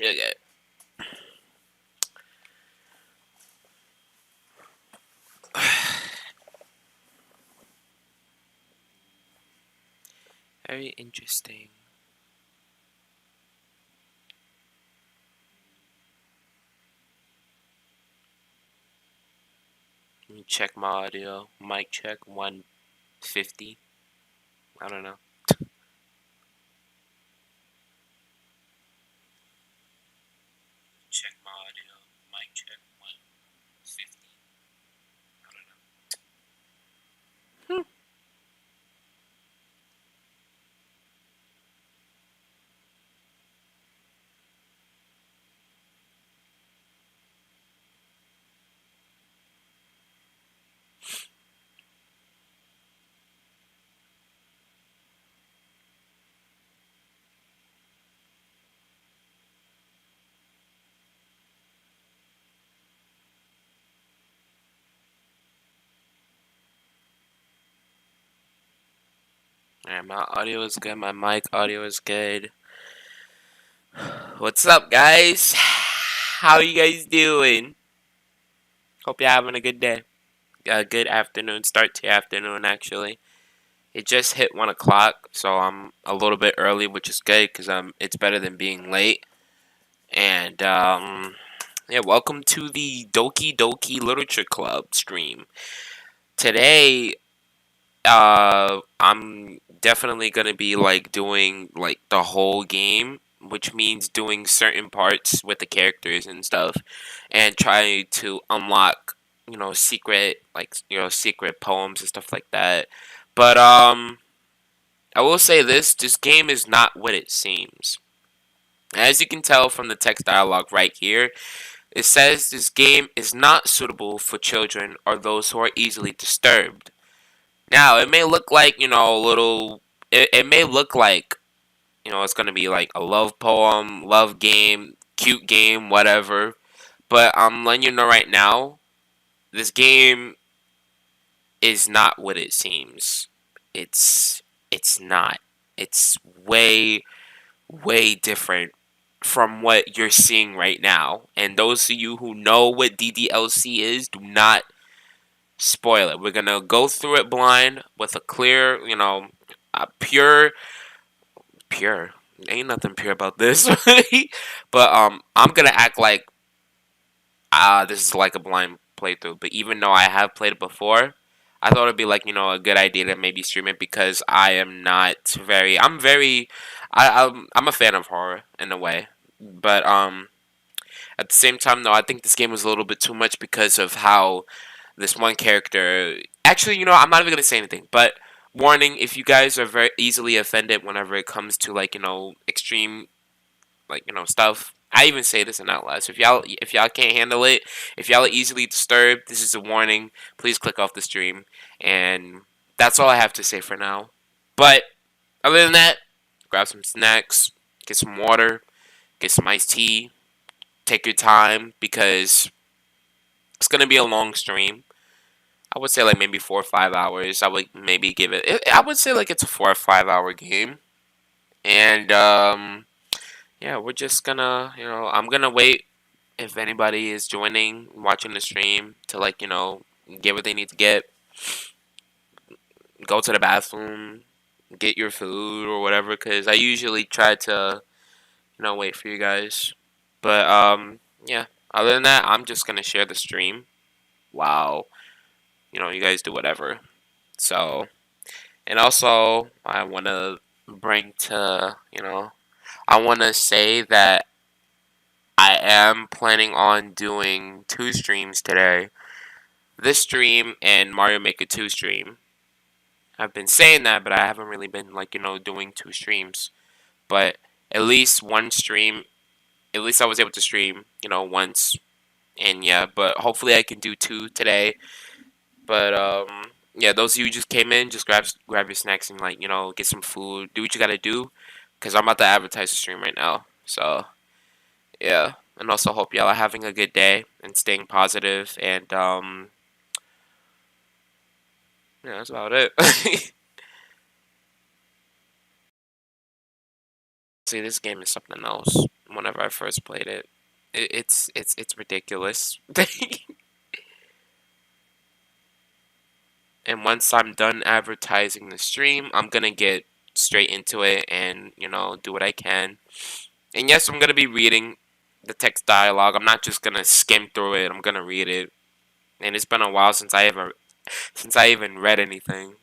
Okay. Very interesting. Let me check my audio. Mic check 150. I don't know. Check my audio. Mic check 150. I don't know. Alright, my audio is good. My mic audio is good. What's up, guys? How you guys doing? Hope you're having a good day. A good afternoon. Start to your afternoon, actually. It just hit 1 o'clock, so I'm a little bit early, which is good because it's better than being late. And yeah, welcome to the Doki-Doki Literature Club stream. Today, I'm definitely gonna be like doing like the whole game, which means doing certain parts with the characters and stuff, and trying to unlock, secret secret poems and stuff like that. But I will say this game is not what it seems. As you can tell from the text dialogue right here, it says this game is not suitable for children or those who are easily disturbed. Now, it may look like, a little. It may look like, it's going to be like a love poem, love game, cute game, whatever. But I'm letting you know right now, this game is not what it seems. It's not. It's way different from what you're seeing right now. And those of you who know what DDLC is, do not spoil it. We're gonna go through it blind with a clear, pure. Ain't nothing pure about this. But I'm gonna act like this is like a blind playthrough. But even though I have played it before, I thought it'd be like a good idea to maybe stream it because I am not very. I'm very. I'm a fan of horror in a way, but at the same time though, I think this game was a little bit too much because of how this one character. Actually, I'm not even gonna say anything. But warning: if you guys are very easily offended whenever it comes to like extreme stuff. I even say this in Outlast. So if y'all can't handle it, if y'all are easily disturbed, this is a warning. Please click off the stream. And that's all I have to say for now. But other than that, grab some snacks, get some water, get some iced tea. Take your time because it's gonna be a long stream. I would say like maybe 4 or 5 hours. I would maybe give it. I would say like it's a 4 or 5 hour game. And yeah, we're just gonna, I'm gonna wait if anybody is joining, watching the stream to like, get what they need to get, go to the bathroom, get your food or whatever, because I usually try to, wait for you guys. But, yeah, other than that, I'm just gonna share the stream while, you guys do whatever. So, and also, I want to bring to, I want to say that I am planning on doing 2 streams today. This stream and Mario Maker 2 stream. I've been saying that, but I haven't really been like, doing 2 streams. But at least one stream, at least I was able to stream, once. And yeah, but hopefully I can do 2 today. But yeah, those of you who just came in, just grab your snacks and like, get some food. Do what you got to do cuz I'm about to advertise the stream right now. So, yeah. And also hope y'all are having a good day and staying positive and yeah, that's about it. See, this game is something else. whenever I first played it. It's ridiculous. And once I'm done advertising the stream, I'm gonna get straight into it and, do what I can. And yes, I'm gonna be reading the text dialogue. I'm not just gonna skim through it. I'm gonna read it. And it's been a while since I even read anything.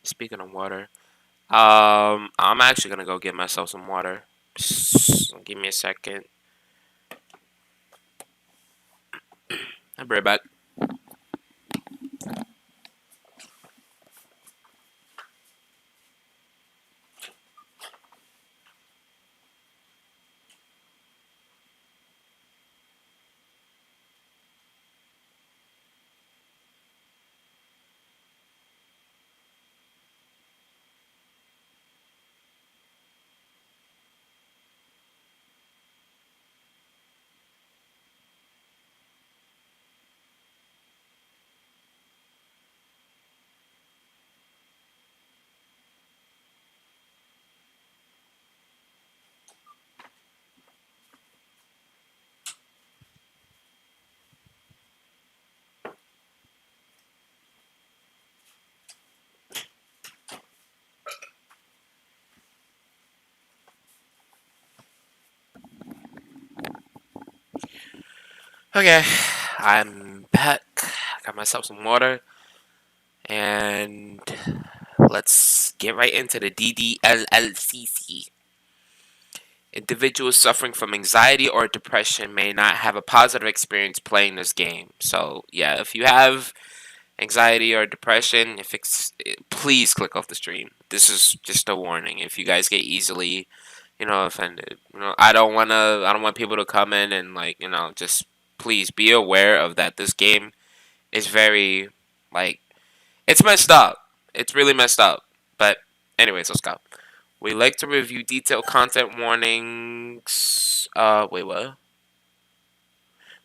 Speaking of water, I'm actually gonna go get myself some water. Give me a second. I'll be right back. Okay, I'm back. Got myself some water, and let's get right into the DDLLCC. Individuals suffering from anxiety or depression may not have a positive experience playing this game. So, yeah, if you have anxiety or depression, please click off the stream. This is just a warning. If you guys get easily, offended, I don't want people to come in and just please be aware of that. This game is very, like, it's messed up. It's really messed up. But anyways, let's go. We like to review detailed content warnings. Wait, what?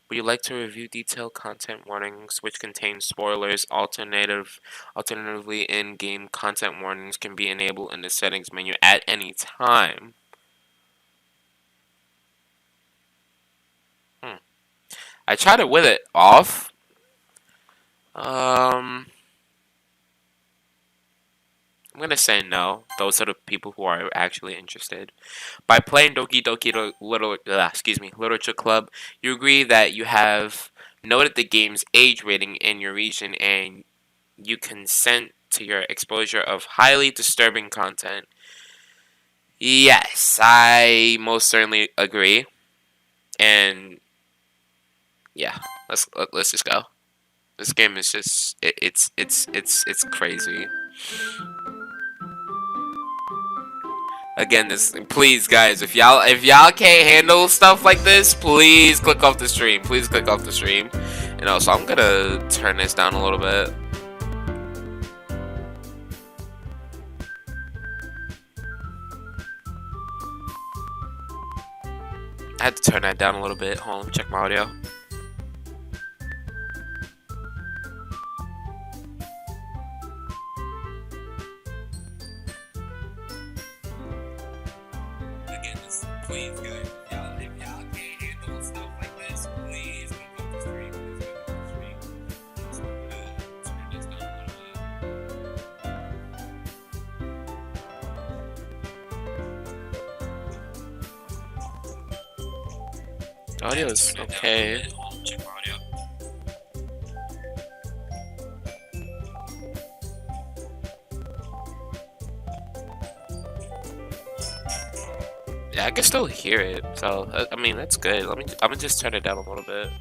Would you like to review detailed content warnings which contain spoilers? Alternatively, in-game content warnings can be enabled in the settings menu at any time. I tried it with it off. I'm gonna say no. Those are the people who are actually interested. By playing Doki-Doki Literature Club, you agree that you have noted the game's age rating in your region and you consent to your exposure of highly disturbing content. Yes, I most certainly agree. And yeah, let's just go. This game is just it's crazy. Again, please guys, if y'all can't handle stuff like this, please click off the stream. Please click off the stream. And also, I'm gonna turn this down a little bit. I had to turn that down a little bit. Hold on, let me check my audio. Again, please guys, if y'all can't handle stuff like this, please click off the stream. Please click off the stream. So I'm gonna turn this down a little bit. Audio is okay. Check my audio. Yeah, I can still hear it, so I mean that's good. I'm gonna just turn it down a little bit.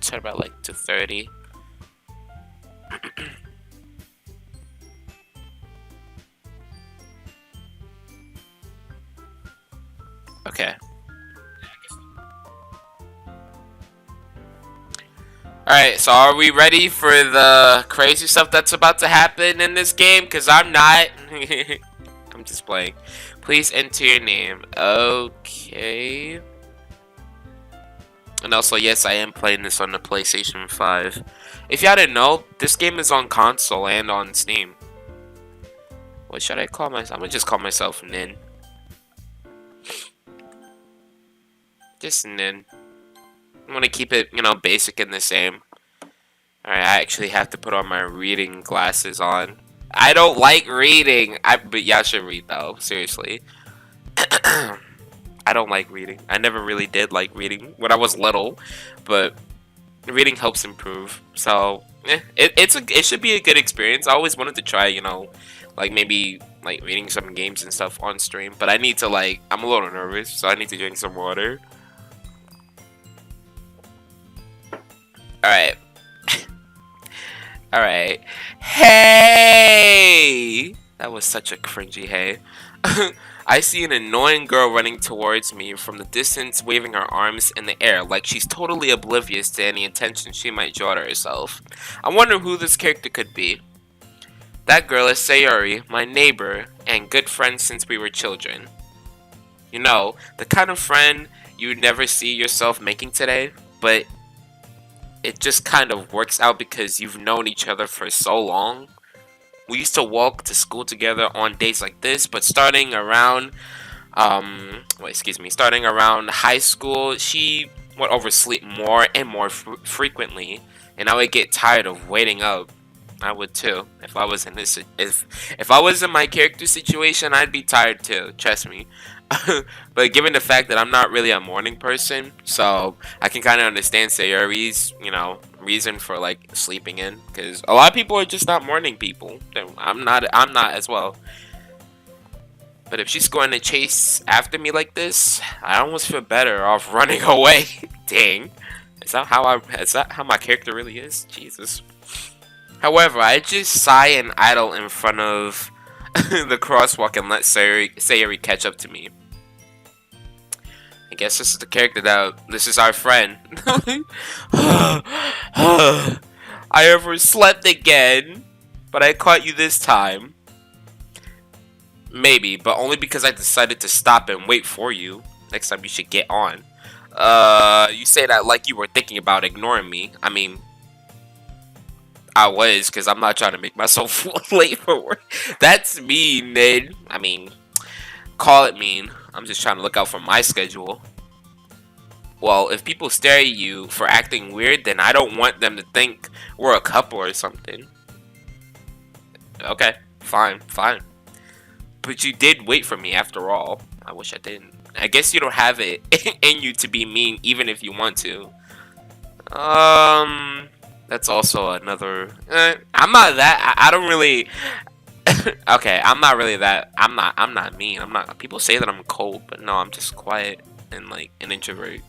Turn about like to 30. Okay. Alright, so are we ready for the crazy stuff that's about to happen in this game? Because I'm not. I'm just playing. Please enter your name. Okay. And also, yes, I am playing this on the PlayStation 5. If y'all didn't know, this game is on console and on Steam. What should I call myself? I'm gonna just call myself Nin. Just Nin. I'm gonna keep it, basic and the same. Alright, I actually have to put on my reading glasses on. I don't like reading. But y'all should read though, seriously. I don't like reading. I never really did like reading when I was little, but reading helps improve. So, it should be a good experience. I always wanted to try, like maybe like reading some games and stuff on stream, but I need to I'm a little nervous, so I need to drink some water. All right. All right. Hey! That was such a cringy hey. I see an annoying girl running towards me from the distance, waving her arms in the air like she's totally oblivious to any attention she might draw to herself. I wonder who this character could be. That girl is Sayori, my neighbor, and good friend since we were children. You know, the kind of friend you never see yourself making today, but it just kind of works out because you've known each other for so long. We used to walk to school together on days like this, but starting around starting around high school, she would oversleep more and more frequently, and I would get tired of waiting up. I would too. If I was in this, if I was in my character situation, I'd be tired too. Trust me. But given the fact that I'm not really a morning person, so I can kind of understand Sayori's, reason for sleeping in, because a lot of people are just not morning people. I'm not. I'm not as well. But if she's going to chase after me like this, I almost feel better off running away. Dang. Is that how my character really is? Jesus. However, I just sigh and idle in front of the crosswalk and let Sayori catch up to me. I guess this is the character this is our friend. I overslept again, but I caught you this time. Maybe, but only because I decided to stop and wait for you. Next time you should get on. You say that like you were thinking about ignoring me. I mean, I was, because I'm not trying to make myself late for work. That's mean, Ned. I mean, call it mean. I'm just trying to look out for my schedule. Well, if people stare at you for acting weird, then I don't want them to think we're a couple or something. Okay, fine. But you did wait for me after all. I wish I didn't. I guess you don't have it in you to be mean even if you want to. That's also another... I'm not that... I don't really... Okay, I'm not really that... I'm not mean. I'm not... People say that I'm cold, but no, I'm just quiet and an introvert.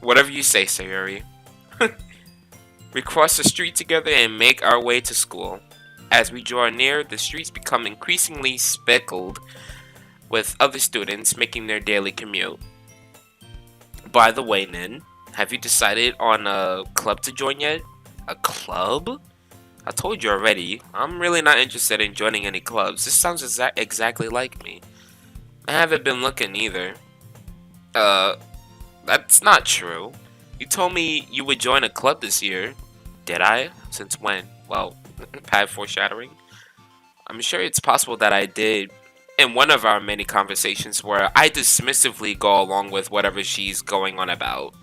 Whatever you say, Sayori. We cross the street together and make our way to school. As we draw near, the streets become increasingly speckled with other students making their daily commute. By the way, Nin, have you decided on a club to join yet? A club? I told you already, I'm really not interested in joining any clubs. This sounds exactly like me. I haven't been looking either. That's not true. You told me you would join a club this year. Did I? Since when? Well, bad foreshadowing. I'm sure it's possible that I did in one of our many conversations where I dismissively go along with whatever she's going on about.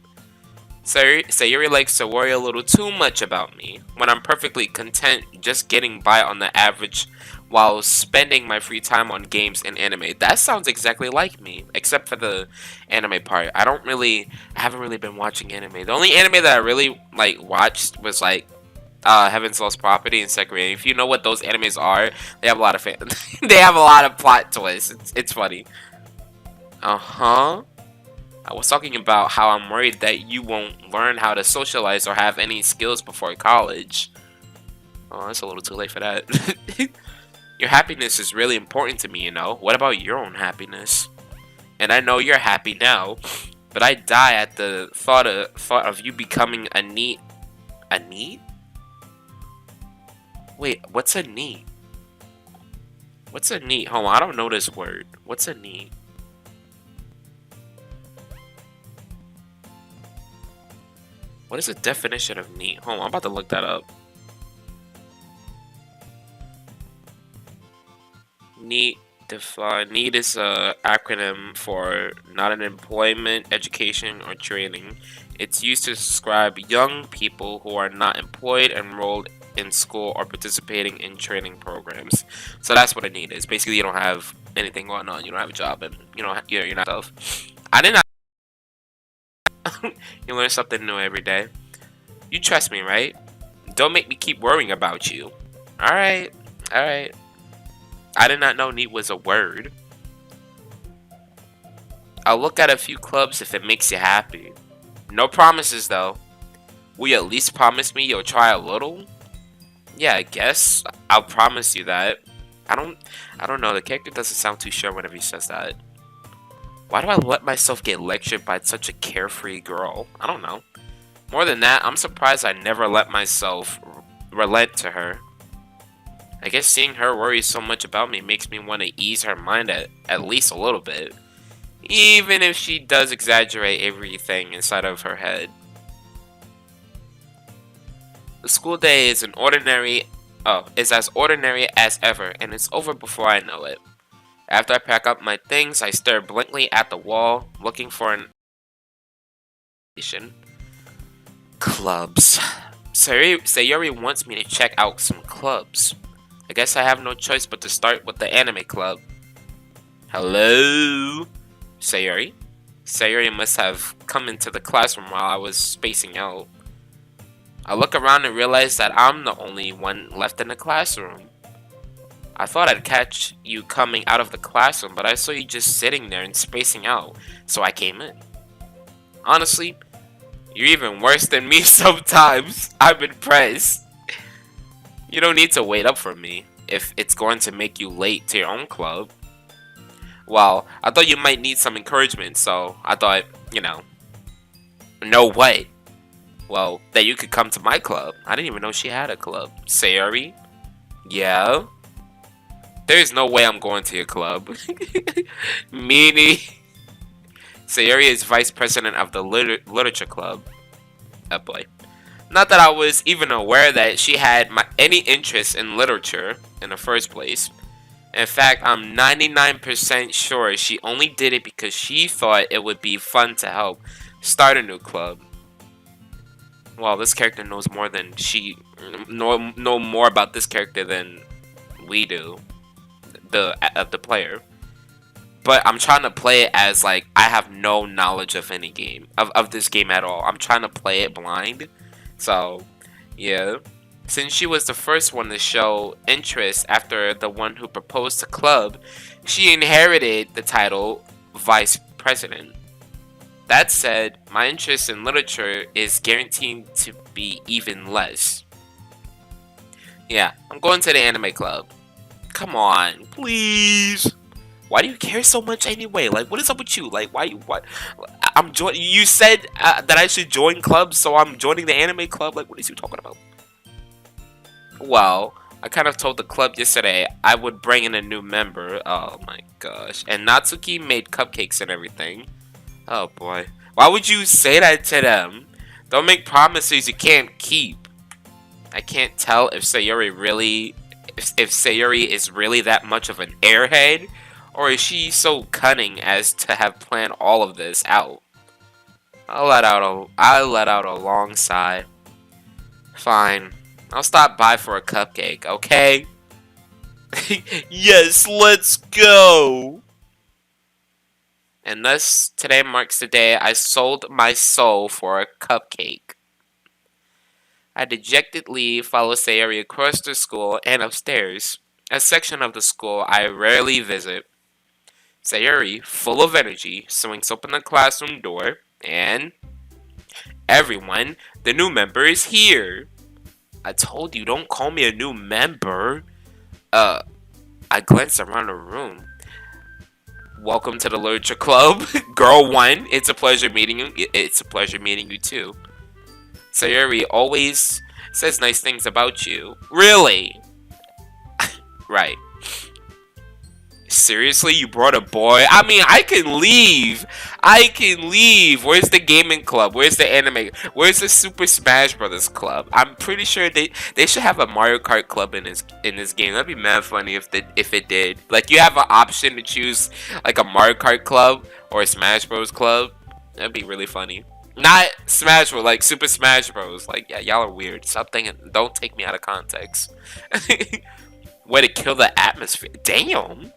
Sayori likes to worry a little too much about me, when I'm perfectly content just getting by on the average while spending my free time on games and anime. That sounds exactly like me, except for the anime part. I haven't really been watching anime. The only anime that I really watched was Heaven's Lost Property and Sekiro. If you know what those animes are, they have a lot of they have a lot of plot twists. It's funny. I was talking about how I'm worried that you won't learn how to socialize or have any skills before college. Oh, that's a little too late for that. Your happiness is really important to me, you know. What about your own happiness? And I know you're happy now, but I die at the thought of you becoming a neat... A neat? Wait, what's a neat? What's a neat? Hold on, I don't know this word. What's a neat? What is the definition of neat? Hold on, I'm about to look that up. NEET define NEET is a acronym for not an employment, education, or training. It's used to describe young people who are not employed, enrolled in school, or participating in training programs. So that's what a NEET is. Basically, you don't have anything going on. You don't have a job, and you're not self. I did not. You learn something new every day. You trust me, right? Don't make me keep worrying about you. All right, all right. I did not know neat was a word. I'll look at a few clubs if it makes you happy. No promises though. Will you at least promise me you'll try a little? Yeah, I guess. I'll promise you that. I don't know, the character doesn't sound too sure whenever he says that. Why do I let myself get lectured by such a carefree girl? I don't know. More than that, I'm surprised I never let myself relent to her. I guess seeing her worry so much about me makes me want to ease her mind at least a little bit. Even if she does exaggerate everything inside of her head. The school day is as ordinary as ever, and it's over before I know it. After I pack up my things, I stare blankly at the wall, looking for an clubs. Sayori wants me to check out some clubs. I guess I have no choice but to start with the anime club. Hello? Sayori? Sayori must have come into the classroom while I was spacing out. I look around and realize that I'm the only one left in the classroom. I thought I'd catch you coming out of the classroom, but I saw you just sitting there and spacing out, so I came in. Honestly, you're even worse than me sometimes. I'm impressed. You don't need to wait up for me if it's going to make you late to your own club. Well, I thought you might need some encouragement, so I thought, no what? Well, that you could come to my club. I didn't even know she had a club. Sayori? Yeah? There's no way I'm going to your club. Meanie. Sayori is vice president of the literature club. Oh boy. Not that I was even aware that she had any interest in literature in the first place. In fact, I'm 99% sure she only did it because she thought it would be fun to help start a new club. Well, this character knows more than know more about this character than we do, the player. But I'm trying to play it as like I have no knowledge of any game of this game at all. I'm trying to play it blind. So, yeah. Since she was the first one to show interest after the one who proposed to club, she inherited the title Vice President. That said, my interest in literature is guaranteed to be even less. Yeah, I'm going to the anime club. Come on, please. Why do you care so much anyway? Like, what is up with you? Like, what? I'm joining. You said that I should join clubs, so I'm joining the anime club. Like, what is you talking about? Well, I kind of told the club yesterday I would bring in a new member. Oh my gosh. And Natsuki made cupcakes and everything. Oh boy. Why would you say that to them? Don't make promises you can't keep. I can't tell if Sayori is really that much of an airhead, or is she so cunning as to have planned all of this out? I let out a long sigh. Fine. I'll stop by for a cupcake, okay? Yes, let's go! And thus, today marks the day I sold my soul for a cupcake. I dejectedly follow Sayori across the school and upstairs, a section of the school I rarely visit. Sayori, full of energy, swings open the classroom door, and... everyone, the new member is here! I told you, don't call me a new member. I glanced around the room. Welcome to the literature club. Girl 1, it's a pleasure meeting you. It's a pleasure meeting you too. Sayori always says nice things about you. Really? Right. Seriously, you brought a boy? I mean, I can leave. I can leave. Where's the gaming club? Where's the anime? Where's the Super Smash Brothers club? I'm pretty sure they should have a Mario Kart club in this game. That'd be mad funny if it did. Like you have an option to choose like a Mario Kart club or a Smash Bros club. That'd be really funny. Not Smash Bros, like Super Smash Bros. Like yeah, y'all are weird. Stop thinking. Don't take me out of context. Way to kill the atmosphere. Damn.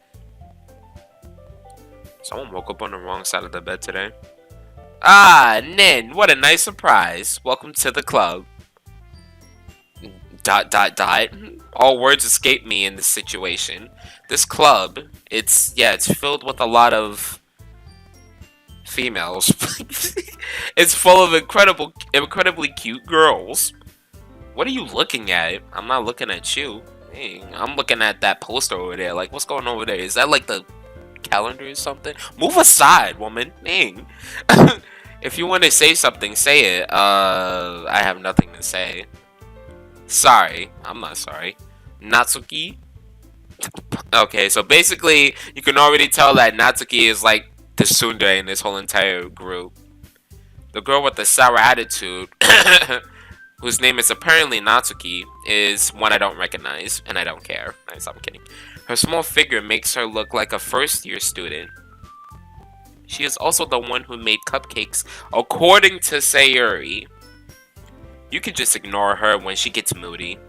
Someone woke up on the wrong side of the bed today. Ah, Nin, what a nice surprise. Welcome to the club. Dot dot dot. All words escape me in this situation. This club, it's filled with a lot of females. It's full of incredibly cute girls. What are you looking at? I'm not looking at you. Dang, I'm looking at that poster over there. Like, what's going on over there? Is that like the calendar or something? Move aside, woman. Dang. If you want to say something, say it. I have nothing to say. Sorry. I'm not sorry. Natsuki? Okay, so basically, you can already tell that Natsuki is like the tsundere in this whole entire group. The girl with the sour attitude, whose name is apparently Natsuki, is one I don't recognize, and I don't care. Nice, I'm kidding. Her small figure makes her look like a first-year student. She is also the one who made cupcakes, according to Sayuri. You can just ignore her when she gets moody.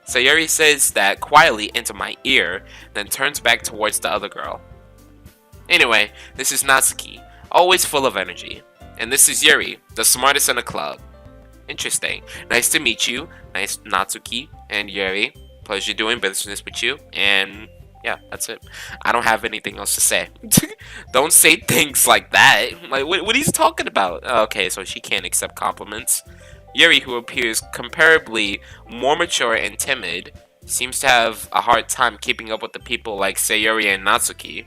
Sayuri says that quietly into my ear, then turns back towards the other girl. Anyway, this is Natsuki, always full of energy. And this is Yuri, the smartest in the club. Interesting. Nice to meet you. Nice, Natsuki and Yuri. Pleasure doing business with you. And yeah, that's it. I don't have anything else to say. Don't say things like that. Like, what he's talking about? Okay, so she can't accept compliments. Yuri, who appears comparably more mature and timid, seems to have a hard time keeping up with the people like Sayuri and Natsuki.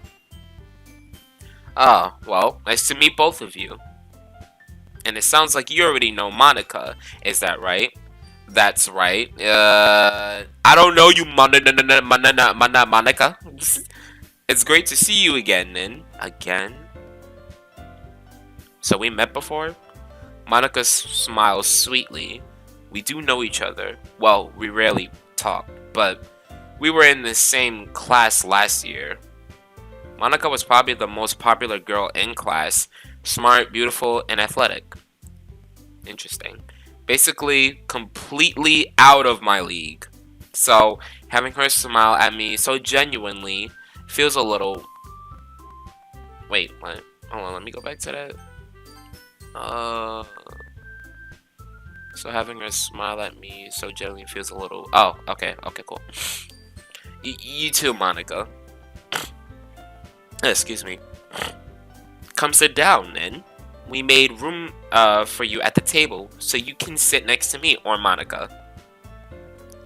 Ah, well, nice to meet both of you. And it sounds like you already know Monica. Is that right? That's right. I don't know you, Monica. It's great to see you again, Nin. Again? So we met before? Monica smiles sweetly. We do know each other. Well, we rarely talk, but we were in the same class last year. Monica was probably the most popular girl in class. Smart, beautiful, and athletic. Interesting. Basically, completely out of my league. So, having her smile at me so genuinely feels a little... Wait, what? Hold on, let me go back to that. So having her smile at me so genuinely feels a little... Oh, okay, cool. You too, Monica. Excuse me. Come sit down, then. We made room for you at the table, so you can sit next to me or Monica.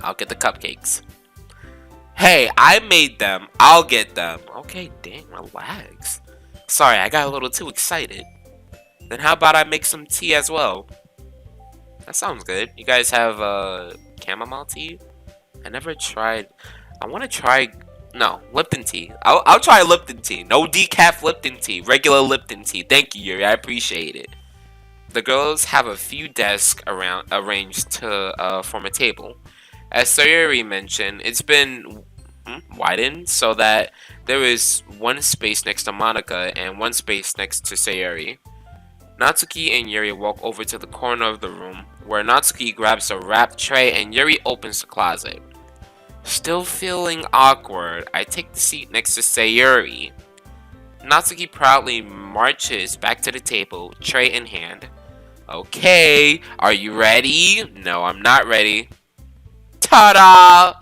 I'll get the cupcakes. Hey, I made them. I'll get them. Okay, dang, relax. Sorry, I got a little too excited. Then how about I make some tea as well? That sounds good. You guys have chamomile tea? I never tried. I want to try... No, Lipton tea. I'll try Lipton tea. No decaf Lipton tea. Regular Lipton tea. Thank you, Yuri. I appreciate it. The girls have a few desks arranged to form a table. As Sayuri mentioned, it's been widened so that there is one space next to Monica and one space next to Sayuri. Natsuki and Yuri walk over to the corner of the room, where Natsuki grabs a wrapped tray and Yuri opens the closet. Still feeling awkward, I take the seat next to Sayuri. Natsuki proudly marches back to the table, tray in hand. Okay, are you ready? No, I'm not ready. Ta-da!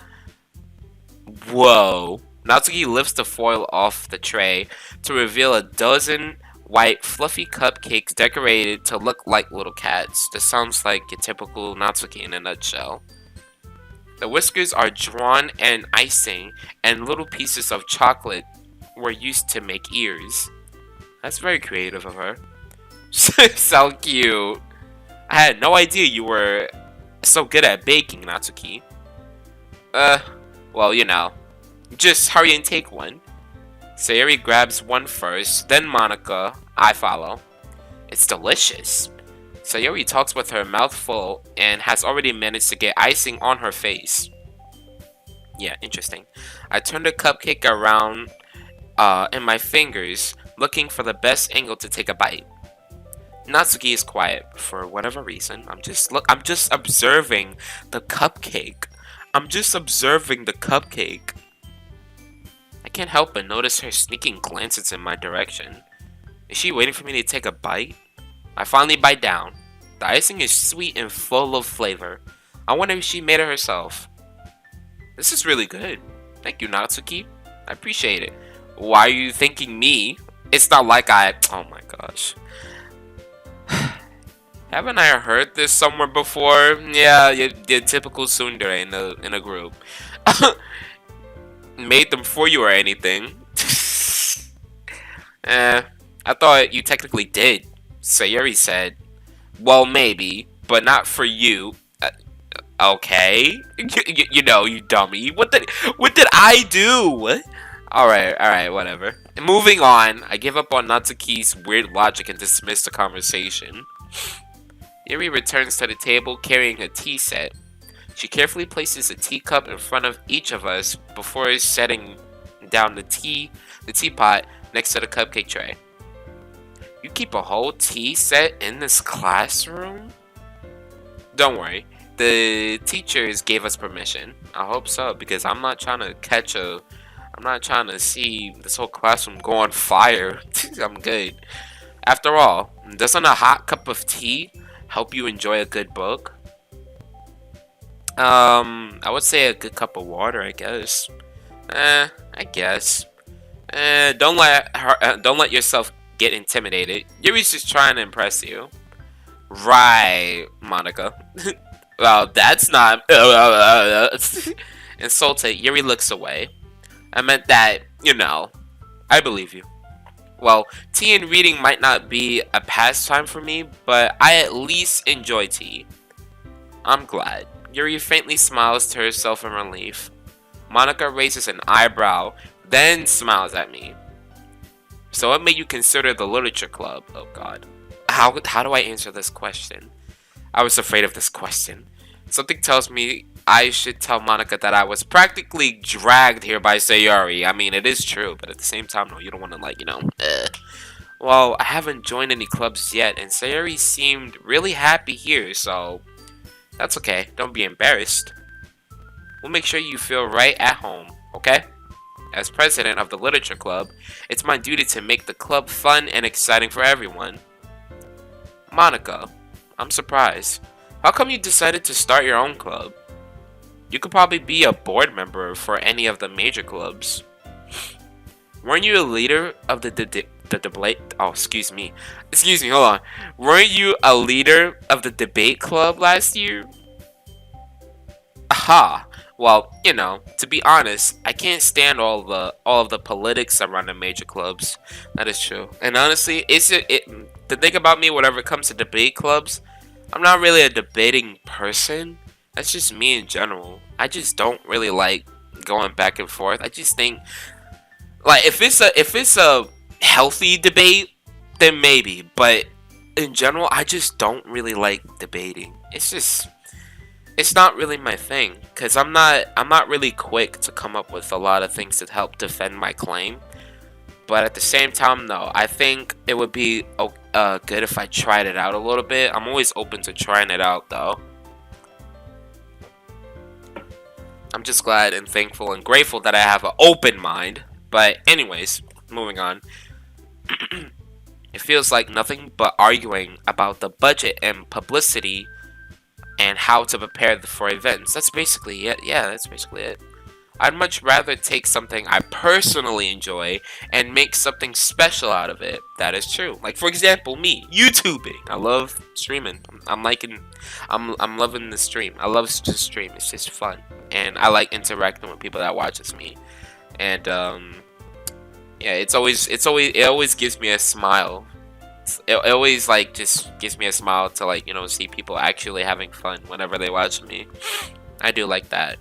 Whoa. Natsuki lifts the foil off the tray to reveal a dozen white, fluffy cupcakes decorated to look like little cats. This sounds like your typical Natsuki in a nutshell. The whiskers are drawn and icing, and little pieces of chocolate were used to make ears. That's very creative of her. So cute. I had no idea you were so good at baking, Natsuki. Well, you know. Just hurry and take one. Sayuri grabs one first, then Monica. I follow. It's delicious. Sayuri talks with her mouth full and has already managed to get icing on her face. Yeah, interesting. I turn the cupcake around in my fingers, looking for the best angle to take a bite. Natsuki is quiet for whatever reason. I'm just observing the cupcake. I'm just observing the cupcake. I can't help but notice her sneaking glances in my direction. Is she waiting for me to take a bite? I finally bite down. The icing is sweet and full of flavor. I wonder if she made it herself. This is really good. Thank you, Natsuki. I appreciate it. Why are you thanking me? It's not like I... Oh my gosh. Haven't I heard this somewhere before? Yeah, your typical tsundere in a group. Made them for you or anything? I thought you technically did. Sayuri said. Well, maybe, but not for you. Okay. You know, you dummy. What did I do? Alright, whatever. Moving on, I give up on Natsuki's weird logic and dismiss the conversation. Yuri returns to the table carrying a tea set. She carefully places a teacup in front of each of us before setting down the teapot next to the cupcake tray. You keep a whole tea set in this classroom? Don't worry, the teachers gave us permission. I hope so, because I'm not trying to see this whole classroom go on fire. I'm good. After all, doesn't a hot cup of tea help you enjoy a good book? I would say a good cup of water, I guess. I guess. Don't let yourself get intimidated. Yuri's just trying to impress you. Right, Monica. Well, that's not... Insulted, Yuri looks away. I meant that, you know, I believe you. Well, tea and reading might not be a pastime for me, but I at least enjoy tea. I'm glad. Yuri faintly smiles to herself in relief. Monica raises an eyebrow, then smiles at me. So what made you consider the literature club? Oh god. How do I answer this question? I was afraid of this question. Something tells me I should tell Monica that I was practically dragged here by Sayuri. I mean, it is true, but at the same time, no, you don't want to, like, you know. Well, I haven't joined any clubs yet, and Sayuri seemed really happy here, so that's okay. Don't be embarrassed. We'll make sure you feel right at home, okay? As president of the literature club, it's my duty to make the club fun and exciting for everyone. Monica, I'm surprised. How come you decided to start your own club? You could probably be a board member for any of the major clubs. Weren't you a leader of the debate? Oh, excuse me, hold on. Weren't you a leader of the debate club last year? Aha. Well, you know, to be honest, I can't stand all of the politics around the major clubs. That is true. And honestly, the thing about me, whenever it comes to debate clubs, I'm not really a debating person. That's just me in general. I just don't really like going back and forth. I just think, like, if it's a healthy debate, then maybe. But in general, I just don't really like debating. It's not really my thing, because I'm not really quick to come up with a lot of things to help defend my claim. But at the same time, no, I think it would be good if I tried it out a little bit. I'm always open to trying it out, though. I'm just glad and thankful and grateful that I have an open mind. But anyways, moving on. It feels like nothing but arguing about the budget and publicity and how to prepare for events. That's basically it. Yeah, that's basically it. I'd much rather take something I personally enjoy and make something special out of it. That is true. Like, for example, me, YouTubing. I love streaming. I'm loving the stream. I love to stream. It's just fun. And I like interacting with people that watches me. And yeah, it always gives me a smile. It always, like, just gives me a smile to, like, you know, see people actually having fun whenever they watch me. I do like that.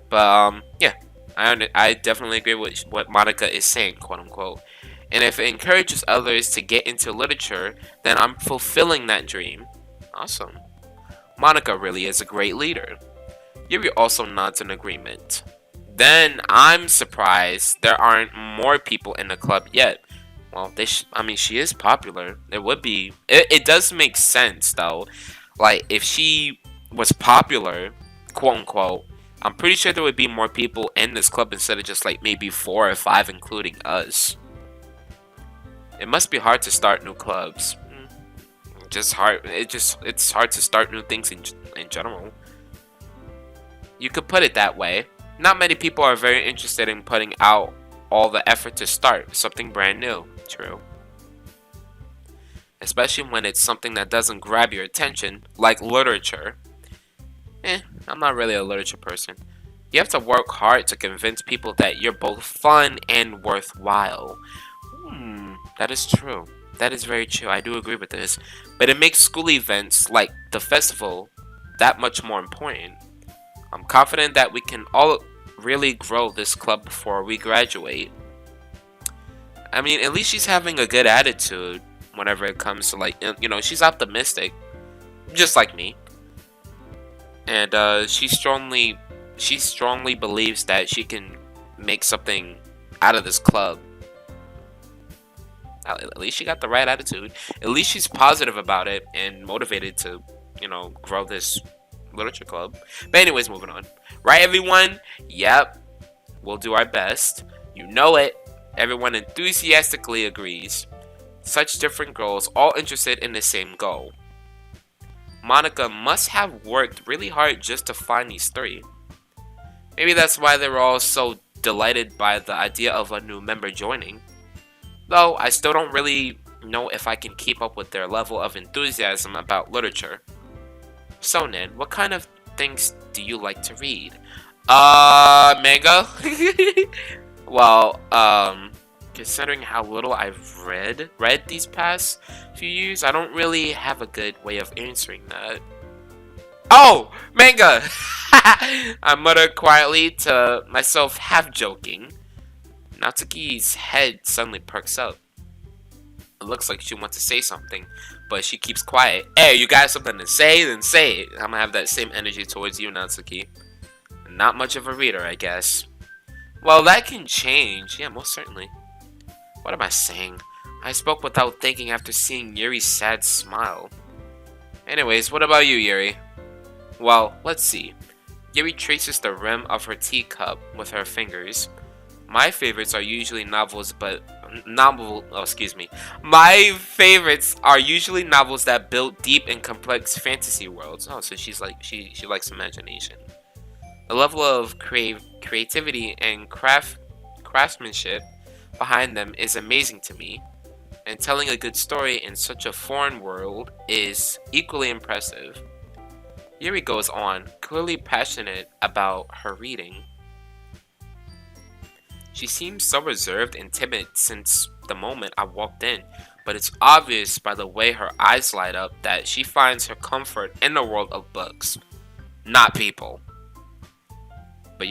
But yeah. I definitely agree with what Monica is saying, quote unquote. And if it encourages others to get into literature, then I'm fulfilling that dream. Awesome. Monica really is a great leader. Yuri also nods in agreement. Then I'm surprised there aren't more people in the club yet. Well, I mean, she is popular. It would be. It does make sense though. Like if she was popular, quote unquote, I'm pretty sure there would be more people in this club instead of just like maybe 4 or 5, including us. It must be hard to start new clubs. Just hard. It's hard to start new things in general. You could put it that way. Not many people are very interested in putting out all the effort to start something brand new. True. Especially when it's something that doesn't grab your attention, like literature. I'm not really a literature person. You have to work hard to convince people that you're both fun and worthwhile. That is true. That is very true. I do agree with this. But it makes school events like the festival that much more important. I'm confident that we can all really grow this club before we graduate. I mean, at least she's having a good attitude whenever it comes to like, she's optimistic, just like me. And she strongly believes that she can make something out of this club. At least she got the right attitude. At least she's positive about it and motivated to, grow this literature club. But anyways, moving on. Right, everyone? Yep. We'll do our best. You know it. Everyone enthusiastically agrees. Such different girls, all interested in the same goal. Monica must have worked really hard just to find these 3. Maybe that's why they were all so delighted by the idea of a new member joining. Though, I still don't really know if I can keep up with their level of enthusiasm about literature. So, Nan, what kind of things do you like to read? Manga? Well, considering how little I've read these past few years, I don't really have a good way of answering that. Oh, manga! I muttered quietly to myself, half joking. Natsuki's head suddenly perks up. It looks like she wants to say something, but she keeps quiet. Hey, you got something to say? Then say it. I'm gonna have that same energy towards you, Natsuki. Not much of a reader, I guess. Well, that can change. Yeah, most certainly. What am I saying? I spoke without thinking after seeing Yuri's sad smile. Anyways, what about you, Yuri? Well, let's see. Yuri traces the rim of her teacup with her fingers. My favorites are usually novels, My favorites are usually novels that build deep and complex fantasy worlds. Oh, so she's like she likes imagination. The level of creativity and craftsmanship behind them is amazing to me, and telling a good story in such a foreign world is equally impressive. Yuri goes on, clearly passionate about her reading. She seems so reserved and timid since the moment I walked in, but it's obvious by the way her eyes light up that she finds her comfort in the world of books, not people. But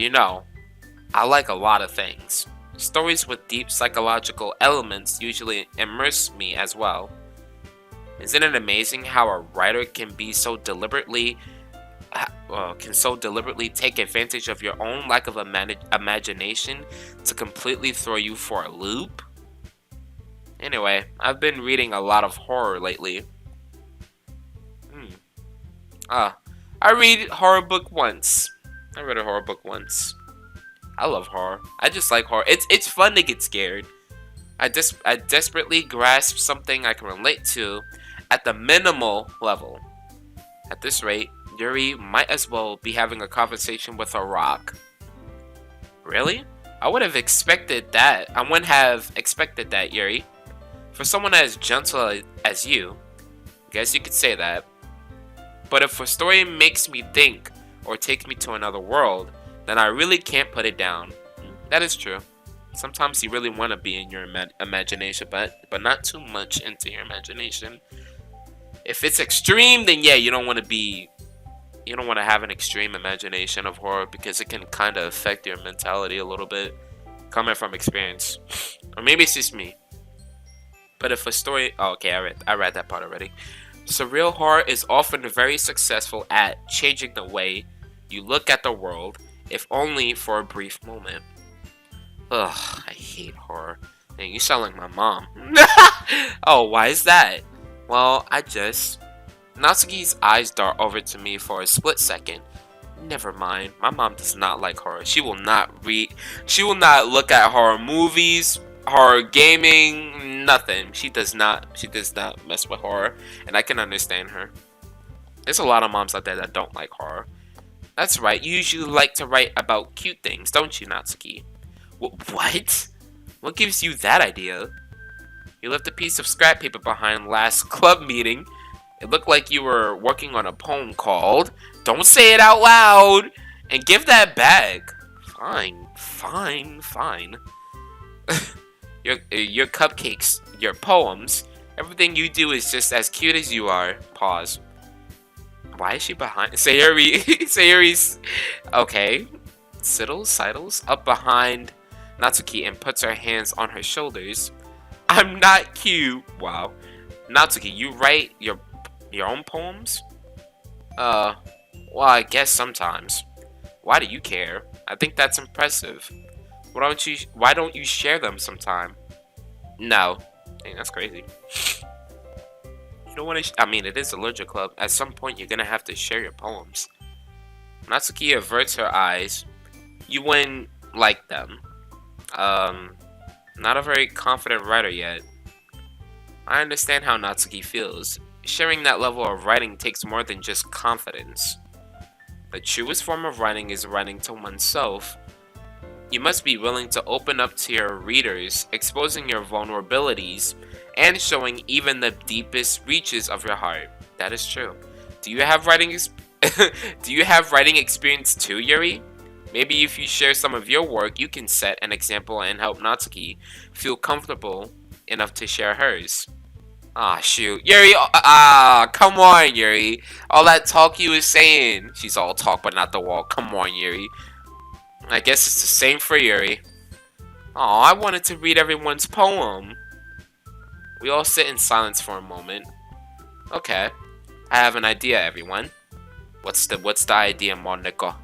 I like a lot of things. Stories with deep psychological elements usually immerse me as well. Isn't it amazing how a writer can so deliberately take advantage of your own lack of imagination to completely throw you for a loop? Anyway, I've been reading a lot of horror lately. I read a horror book once. I read a horror book once. I love horror. I just like horror. It's fun to get scared. I desperately grasp something I can relate to at the minimal level. At this rate, Yuri might as well be having a conversation with a rock. Really? I wouldn't have expected that, Yuri. For someone as gentle as you, guess you could say that. But if a story makes me think or takes me to another world, then I really can't put it down. That is true. Sometimes you really want to be in your imagination, but not too much into your imagination. If it's extreme, then yeah, you don't want to be You don't want to have an extreme imagination of horror because it can kind of affect your mentality a little bit, coming from experience. Or maybe it's just me. But if a story, oh, okay, I read that part already. Surreal horror is often very successful at changing the way you look at the world, if only for a brief moment. Ugh, I hate horror. Man, you sound like my mom. Oh, why is that? Well, Natsuki's eyes dart over to me for a split second. Never mind. My mom does not like horror. She will not look at horror movies, horror gaming, nothing. She does not mess with horror, and I can understand her. There's a lot of moms out there that don't like horror. That's right. You usually like to write about cute things, don't you, Natsuki? What? What gives you that idea? You left a piece of scrap paper behind last club meeting. It looked like you were working on a poem called Don't Say It Out Loud and Give That Back. Fine, fine, fine. Your cupcakes, your poems, everything you do is just as cute as you are. Pause. Why is she behind? Sayuri's okay. Sidles up behind Natsuki and puts her hands on her shoulders. I'm not cute. Wow. Natsuki, you write your own poems? Well, I guess sometimes. Why do you care? I think that's impressive. Why don't you share them sometime? No. Dang, that's crazy. You don't want to. I mean, it is a literature club. At some point, you're gonna have to share your poems. Natsuki averts her eyes. You wouldn't like them. Not a very confident writer yet. I understand how Natsuki feels. Sharing that level of writing takes more than just confidence. The truest form of writing is writing to oneself. You must be willing to open up to your readers, exposing your vulnerabilities, and showing even the deepest reaches of your heart. That is true. Do you have writing Do you have writing experience too, Yuri? Maybe if you share some of your work, you can set an example and help Natsuki feel comfortable enough to share hers. Ah, shoot. Yuri, come on, Yuri. All that talk you was saying. She's all talk but not the walk. Come on, Yuri. I guess it's the same for Yuri. Oh, I wanted to read everyone's poem. We all sit in silence for a moment. Okay, I have an idea, everyone. What's the idea, Monica?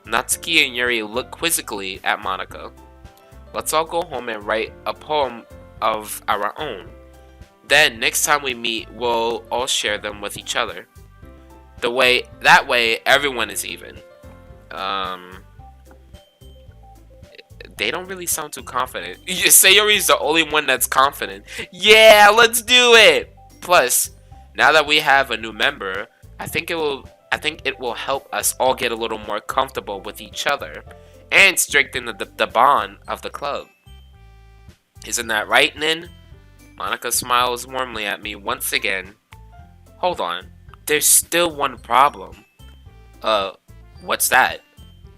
Natsuki and Yuri look quizzically at Monica. Let's all go home and write a poem of our own. Then, next time we meet, we'll all share them with each other. That way, everyone is even. They don't really sound too confident. Sayori's the only one that's confident. Yeah, let's do it! Plus, now that we have a new member, I think it will help us all get a little more comfortable with each other and strengthen the bond of the club. Isn't that right, Nin? Monica smiles warmly at me once again. Hold on. There's still one problem. What's that?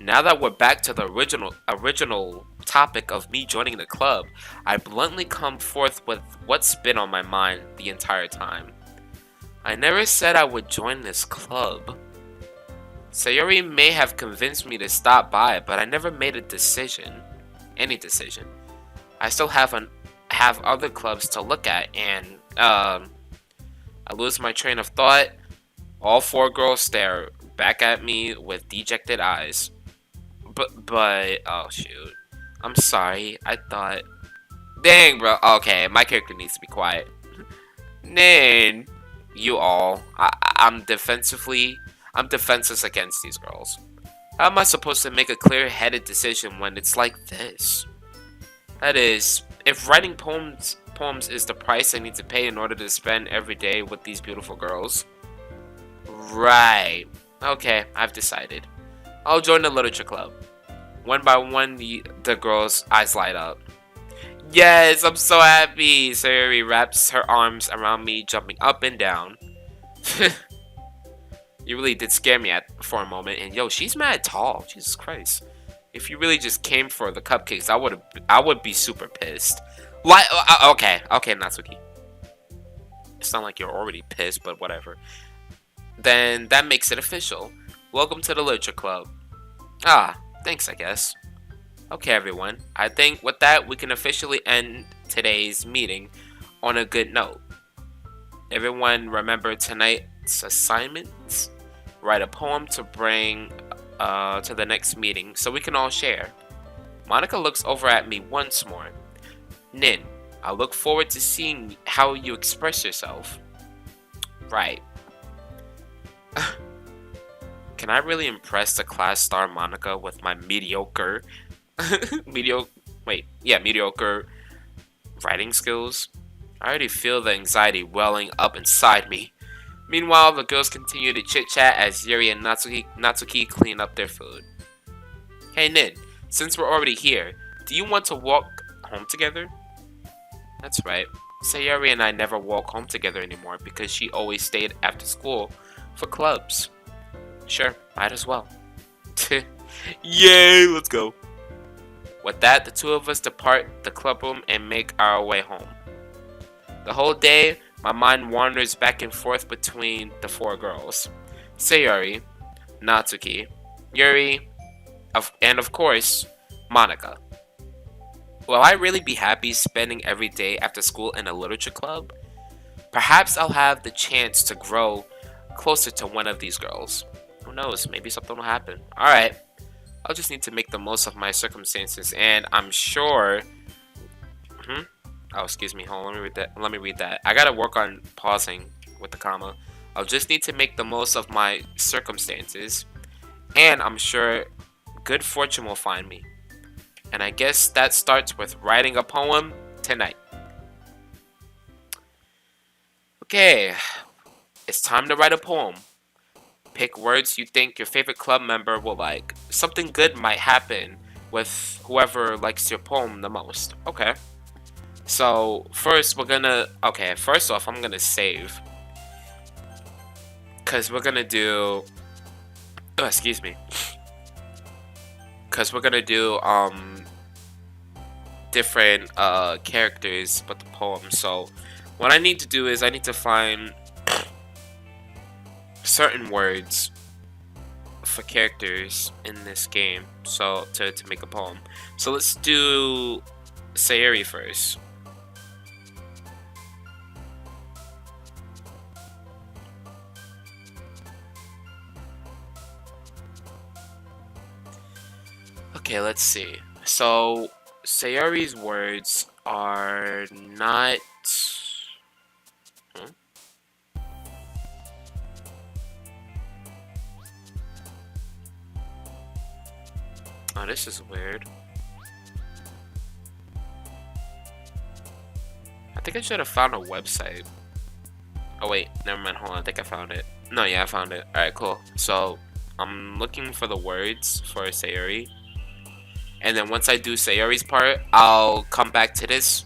Now that we're back to the original topic of me joining the club, I bluntly come forth with what's been on my mind the entire time. I never said I would join this club. Sayori may have convinced me to stop by, but I never made a decision. Any decision. I still have other clubs to look at, and I lose my train of thought. All four girls stare back at me with dejected eyes. But oh shoot. I'm sorry. I thought. Dang, bro. Okay, my character needs to be quiet. Nin, you all. I'm defenseless against these girls. How am I supposed to make a clear-headed decision when it's like this? That is, if writing poems is the price I need to pay in order to spend every day with these beautiful girls. Right. Okay, I've decided. I'll join the literature club. One by one, the girls' eyes light up. Yes, I'm so happy. Sayori wraps her arms around me, jumping up and down. You really did scare me for a moment. And yo, she's mad tall. Jesus Christ. If you really just came for the cupcakes, I would be super pissed. Like, okay, Natsuki. It's not like you're already pissed, but whatever. Then that makes it official. Welcome to the Literature Club. Ah, thanks, I guess. Okay, everyone. I think with that, we can officially end today's meeting on a good note. Everyone remember tonight's assignments? Write a poem to bring to the next meeting so we can all share. Monica looks over at me once more. Nin, I look forward to seeing how you express yourself. Right. Can I really impress the class star Monica with my mediocre mediocre writing skills? I already feel the anxiety welling up inside me. Meanwhile, the girls continue to chit-chat as Yuri and Natsuki clean up their food. Hey Nin, since we're already here, do you want to walk home together? That's right. Sayuri and I never walk home together anymore because she always stayed after school for clubs. Sure, might as well. Yay, let's go. With that, the two of us depart the clubroom and make our way home. The whole day, my mind wanders back and forth between the four girls. Sayuri, Natsuki, Yuri, and of course, Monica. Will I really be happy spending every day after school in a literature club? Perhaps I'll have the chance to grow closer to one of these girls. Who knows, maybe something will happen. Alright, I'll just need to make the most of my circumstances, and I'm sure... Oh, excuse me, hold on, let me read that. I gotta work on pausing with the comma. I'll just need to make the most of my circumstances, and I'm sure good fortune will find me. And I guess that starts with writing a poem tonight. Okay, it's time to write a poem. Pick words you think your favorite club member will like. Something good might happen with whoever likes your poem the most. Okay. So, first off, I'm gonna save. Because we're gonna do... Oh, excuse me. Because we're gonna do, different, characters but the poem. So, what I need to do is I need to find certain words for characters in this game, so to make a poem. So let's do Sayuri first. Okay, let's see. So Sayuri's words are not... Oh, this is weird. I think I should have found a website. Oh wait, never mind, hold on, I think I found it. No, yeah, I found it. Alright, cool. So, I'm looking for the words for Sayuri. And then once I do Sayuri's part, I'll come back to this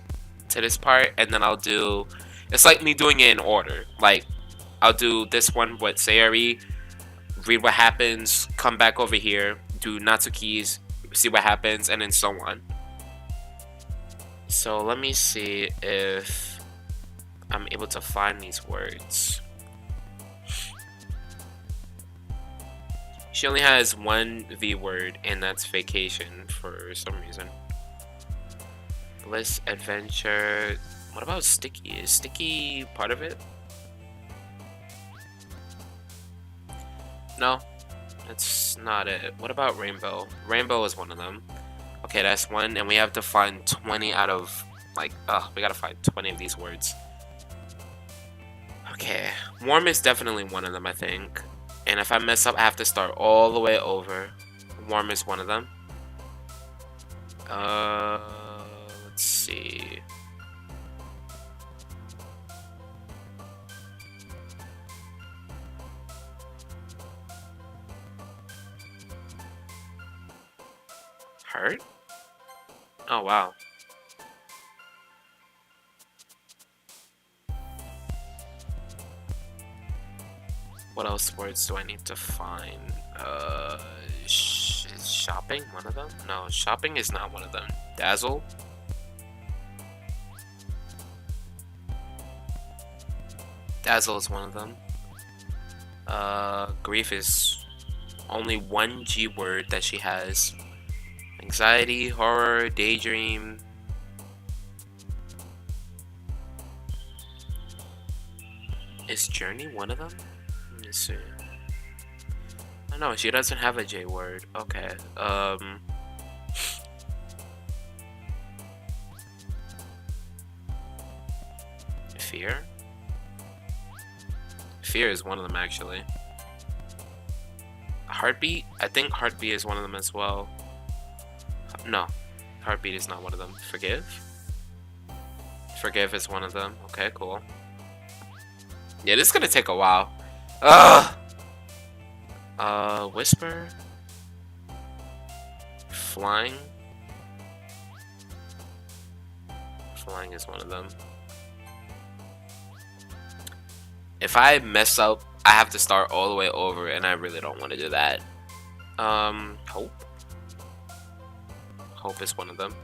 part, and then I'll do... It's like me doing it in order. Like, I'll do this one with Sayuri, read what happens, come back over here, do Natsuki's, see what happens, and then so on. So let me see if I'm able to find these words. She only has one V word, and that's vacation for some reason. Bliss, adventure. What about sticky? Is sticky part of it? No, that's not it. What about rainbow? Rainbow is one of them. Okay, that's one, and we have to find 20 out of, like, we gotta find 20 of these words. Okay, warm is definitely one of them, I think. And if I mess up, I have to start all the way over. Warm is one of them. Let's see. Hurt? Oh, wow. What else words do I need to find? Is shopping one of them? No, shopping is not one of them. Dazzle? Dazzle is one of them. Grief is only one G word that she has. Anxiety, horror, daydream. Is journey one of them? Let me see. Oh no, she doesn't have a J word. Okay. Fear? Fear is one of them actually. Heartbeat? I think heartbeat is one of them as well. No, heartbeat is not one of them. Forgive? Forgive is one of them. Okay, cool. Yeah, this is gonna take a while. Ugh! Whisper? Flying? Flying is one of them. If I mess up, I have to start all the way over, and I really don't want to do that. Hope? Hope is one of them.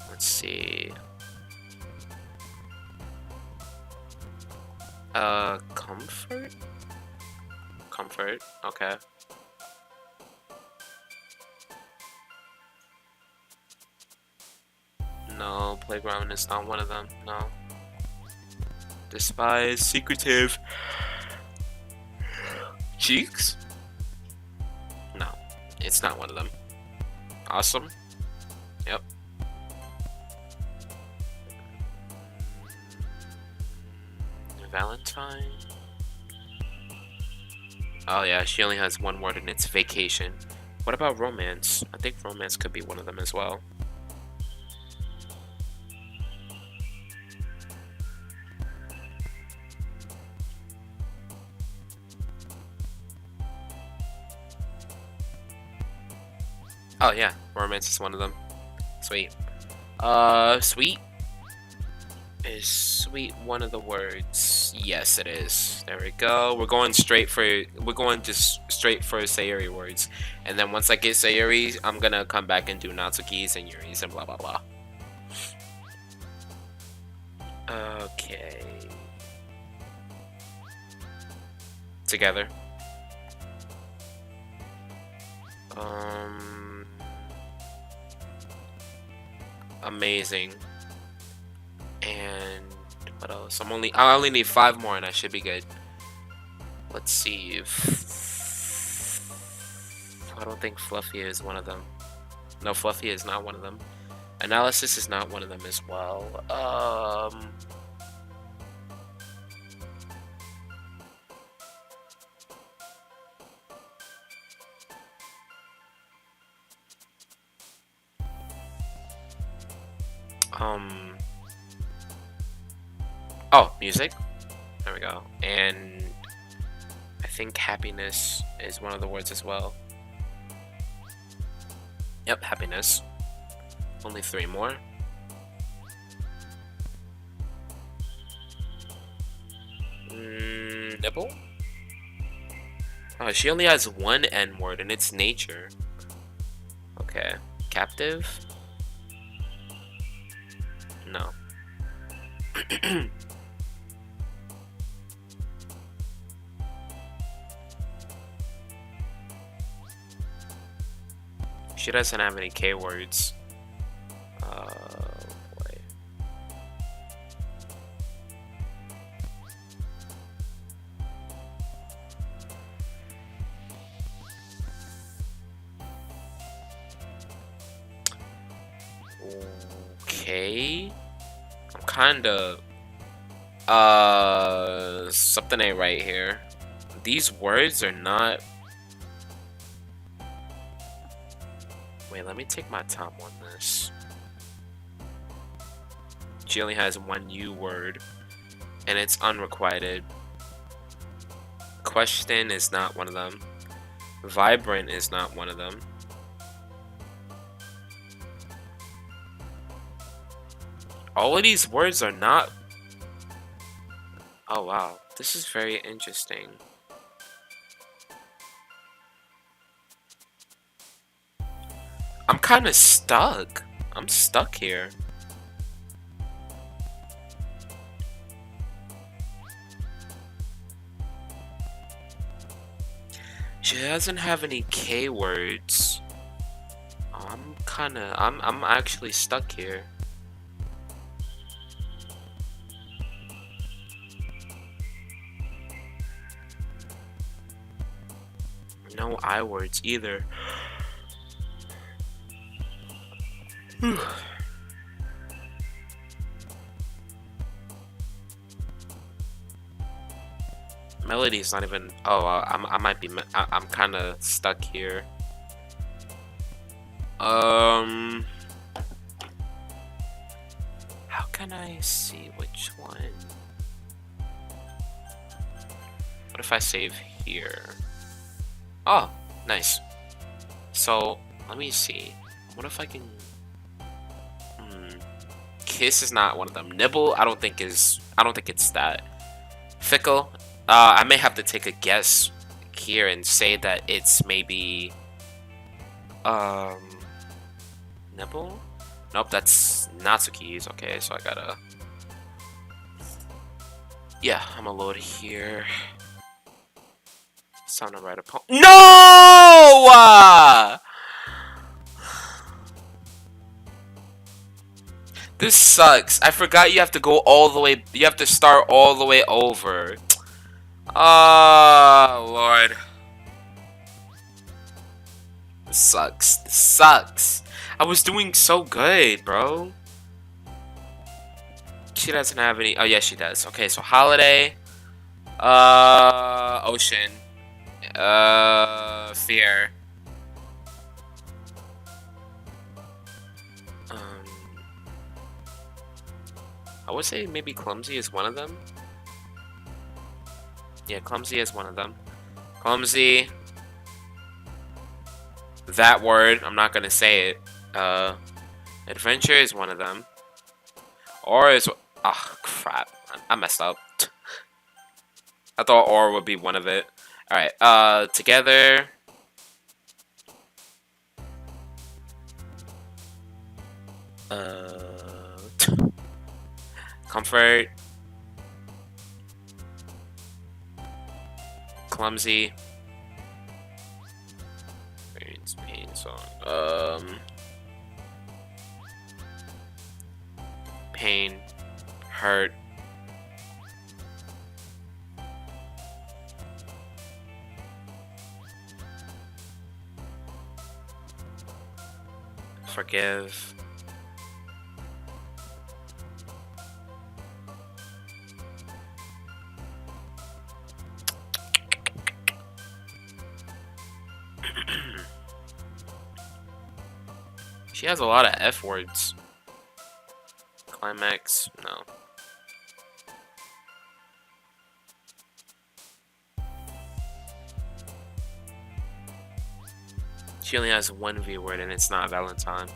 Let's see. Comfort? Comfort, okay. No, playground is not one of them, no. Despise, secretive. Cheeks? No, it's not one of them. Awesome? Yep. Valentine? Oh yeah, she only has one word and it's vacation. What about romance? I think romance could be one of them as well. Oh yeah, romance is one of them. Sweet. Sweet? Is sweet one of the words? Yes, it is. There we go. We're going just straight for Sayuri words. And then once I get Sayuri, I'm gonna come back and do Natsuki's and Yuri's and blah blah blah. Okay. Together. Amazing. And what else? I only need 5 more and I should be good. Let's see if I don't think Fluffy is one of them. No, Fluffy is not one of them. Analysis is not one of them as well. Oh, music. There we go. And I think happiness is one of the words as well. Yep, happiness. Only 3 more. Nibble? Oh, she only has one N word and it's nature. Okay. Captive? No. She doesn't have any K words. Boy. Okay. I'm kinda something ain't right here. These words are not. Wait, let me take my time on this. She only has one U word, and it's unrequited. Question is not one of them. Vibrant is not one of them. All of these words are not. Oh wow, this is very interesting. I'm kind of stuck. I'm stuck here. She doesn't have any K words. I'm actually stuck here. No I words either. Melody's not even. Oh, I might be. I'm kind of stuck here. How can I see which one? What if I save here? Oh, nice. So let me see. What if I can? Kiss is not one of them. Nibble, I don't think it's that. Fickle, I may have to take a guess here and say that it's maybe Nibble? Nope, that's Natsuki's. Okay, so I gotta. Yeah, I'm gonna load here. It's time to write a poem. No! This sucks. I forgot you have to go all the way. You have to start all the way over. Oh, Lord. This sucks. This sucks. I was doing so good, bro. She doesn't have any. Oh, yes, she does. Okay, so holiday. Ocean. Fear. I would say maybe clumsy is one of them. Yeah, clumsy is one of them. Clumsy. That word, I'm not gonna say it. Adventure is one of them. Or is. Oh, crap. I messed up. I thought or would be one of it. Alright, together. Comfort. Clumsy. Pain song. Pain. Hurt. Forgive. She has a lot of F words. Climax, no. She only has one V word and it's not Valentine.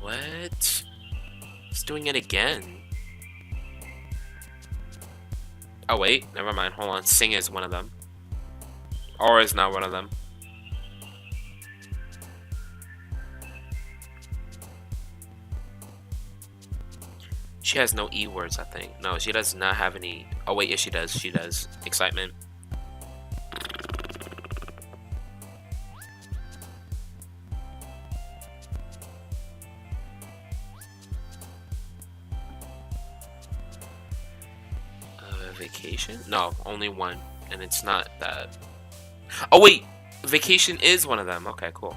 What? It's doing it again. Oh wait, never mind, hold on. Sing is one of them. Or is not one of them. She has no E words, I think. No, she does not have any. Oh wait, yes she does. She does. Excitement. Vacation? No, only one. And it's not that. Oh wait! Vacation is one of them. Okay, cool.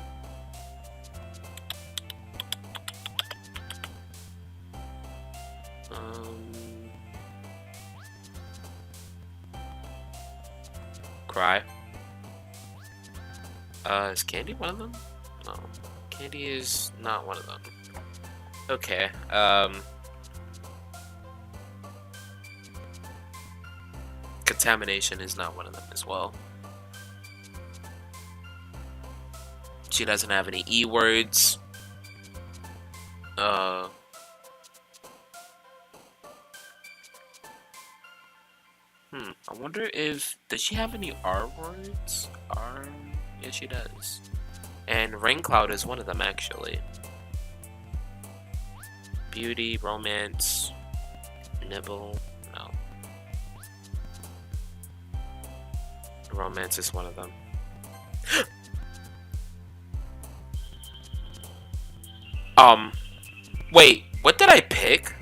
Cry. Is Candy one of them? No. Candy is not one of them. Okay, Contamination is not one of them as well. She doesn't have any E words. I wonder if... Does she have any R words? R... Yeah, she does. And Rain Cloud is one of them, actually. Beauty, romance, nibble. No. Romance is one of them. Wait, what did I pick?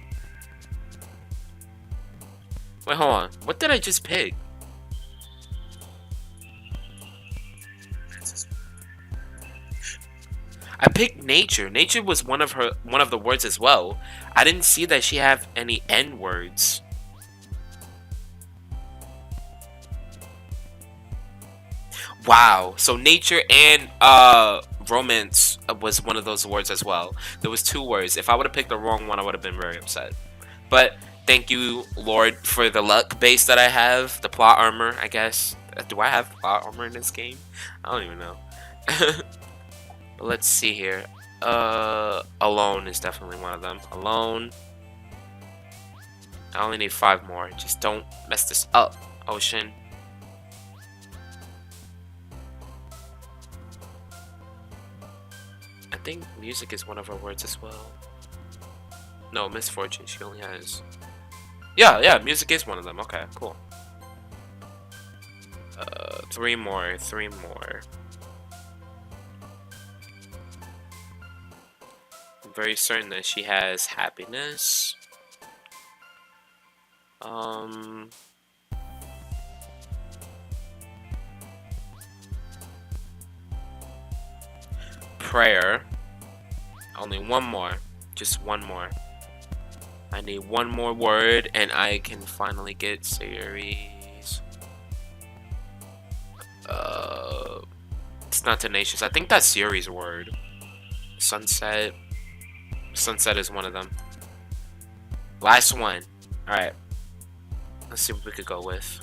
Wait, hold on. What did I just pick? I picked nature. Nature was one of the words as well. I didn't see that she have any N words. Wow. So nature and romance was one of those words as well. There was 2 words. If I would have picked the wrong one, I would have been very upset. But thank you, Lord, for the luck base that I have. The plot armor, I guess. Do I have plot armor in this game? I don't even know. But let's see here. Alone is definitely one of them. Alone. I only need 5 more. Just don't mess this up, Ocean. I think music is one of her words as well. No, misfortune. She only has... Yeah, music is one of them. Okay, cool. 3 more. I'm very certain that she has happiness. Prayer. Only 1 more. Just 1 more. I need 1 more word and I can finally get series. It's not tenacious. I think that's series word. Sunset. Sunset is one of them. Last one. Alright. Let's see what we could go with.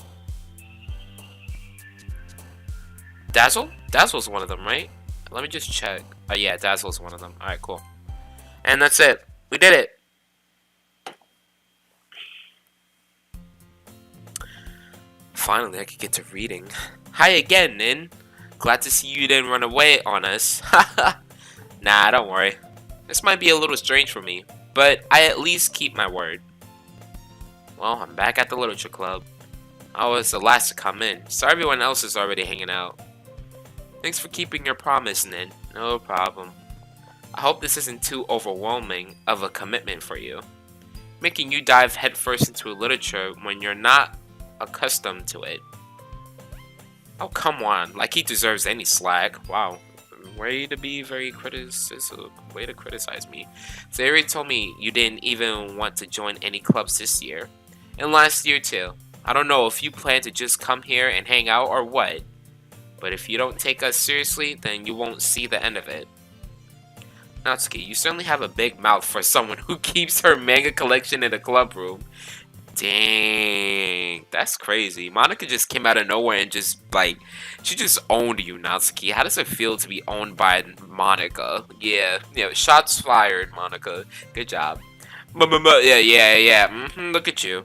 Dazzle? Dazzle's one of them, right? Let me just check. Oh yeah, Dazzle's one of them. Alright, cool. And that's it. We did it. Finally, I could get to reading. Hi again, Nin. Glad to see you didn't run away on us. Nah, don't worry. This might be a little strange for me, but I at least keep my word. Well, I'm back at the literature club. I was the last to come in, so everyone else is already hanging out. Thanks for keeping your promise, Nin. No problem. I hope this isn't too overwhelming of a commitment for you. Making you dive headfirst into literature when you're not accustomed to it. Oh, come on. Like he deserves any slack. Wow. Way to be very way to criticize me. Sayori told me you didn't even want to join any clubs this year. And last year too. I don't know if you plan to just come here and hang out or what. But if you don't take us seriously, then you won't see the end of it. Natsuki, you certainly have a big mouth for someone who keeps her manga collection in a club room. Dang, that's crazy. Monica just came out of nowhere and just, like, she just owned you, Natsuki. How does it feel to be owned by Monica? Yeah, shots fired, Monica. Good job. Yeah. Look at you.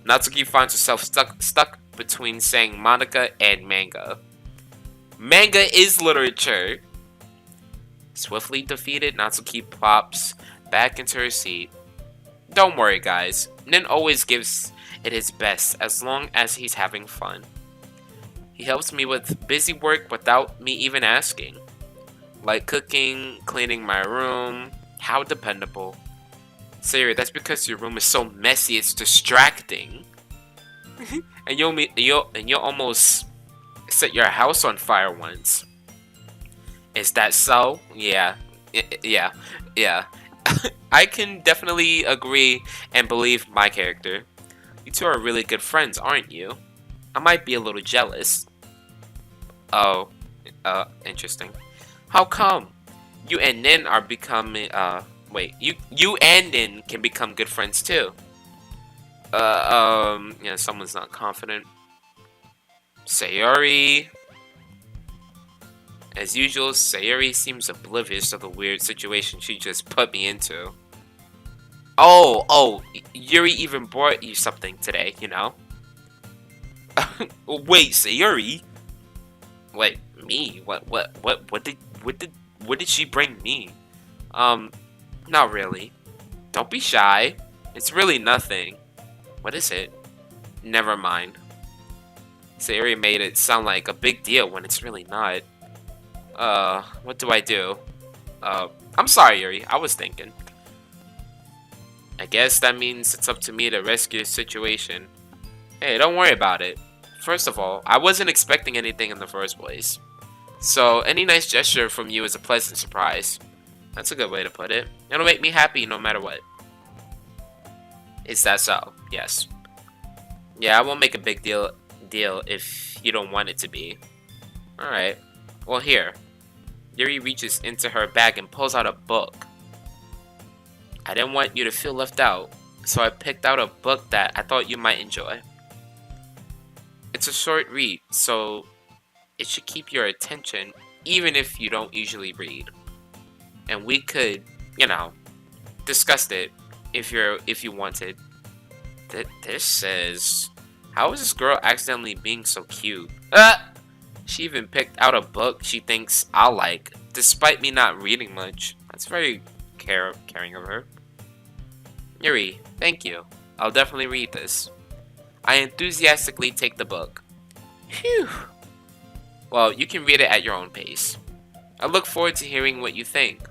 Natsuki finds herself stuck between saying Monica and manga. Manga is literature. Swiftly defeated, Natsuki plops back into her seat. Don't worry, guys. Nin always gives it his best as long as he's having fun. He helps me with busy work without me even asking. Like cooking, cleaning my room. How dependable. Sayori, that's because your room is so messy it's distracting. and you'll almost set your house on fire once. Is that so? Yeah. I can definitely agree and believe my character. You two are really good friends, aren't you? I might be a little jealous. Oh, interesting. How come? You and Nin are becoming, you and Nin can become good friends too. Someone's not confident. Sayori. As usual, Sayori seems oblivious to the weird situation she just put me into. Oh, Yuri even brought you something today, you know? Wait, Sayori? Wait, me? What what did she bring me? Um, not really. Don't be shy. It's really nothing. What is it? Never mind. Sayori made it sound like a big deal when it's really not. What do I do? I'm sorry, Yuri. I was thinking. I guess that means it's up to me to rescue the situation. Hey, don't worry about it. First of all, I wasn't expecting anything in the first place. So, any nice gesture from you is a pleasant surprise. That's a good way to put it. It'll make me happy no matter what. Is that so? Yes. Yeah, I won't make a big deal if you don't want it to be. Alright. Well, here. Yuri reaches into her bag and pulls out a book. I didn't want you to feel left out, so I picked out a book that I thought you might enjoy. It's a short read, so it should keep your attention even if you don't usually read. And we could, discuss it if you wanted. This says, how is this girl accidentally being so cute? She even picked out a book she thinks I'll like, despite me not reading much. That's very caring of her. Yuri, thank you. I'll definitely read this. I enthusiastically take the book. Phew. Well, you can read it at your own pace. I look forward to hearing what you think.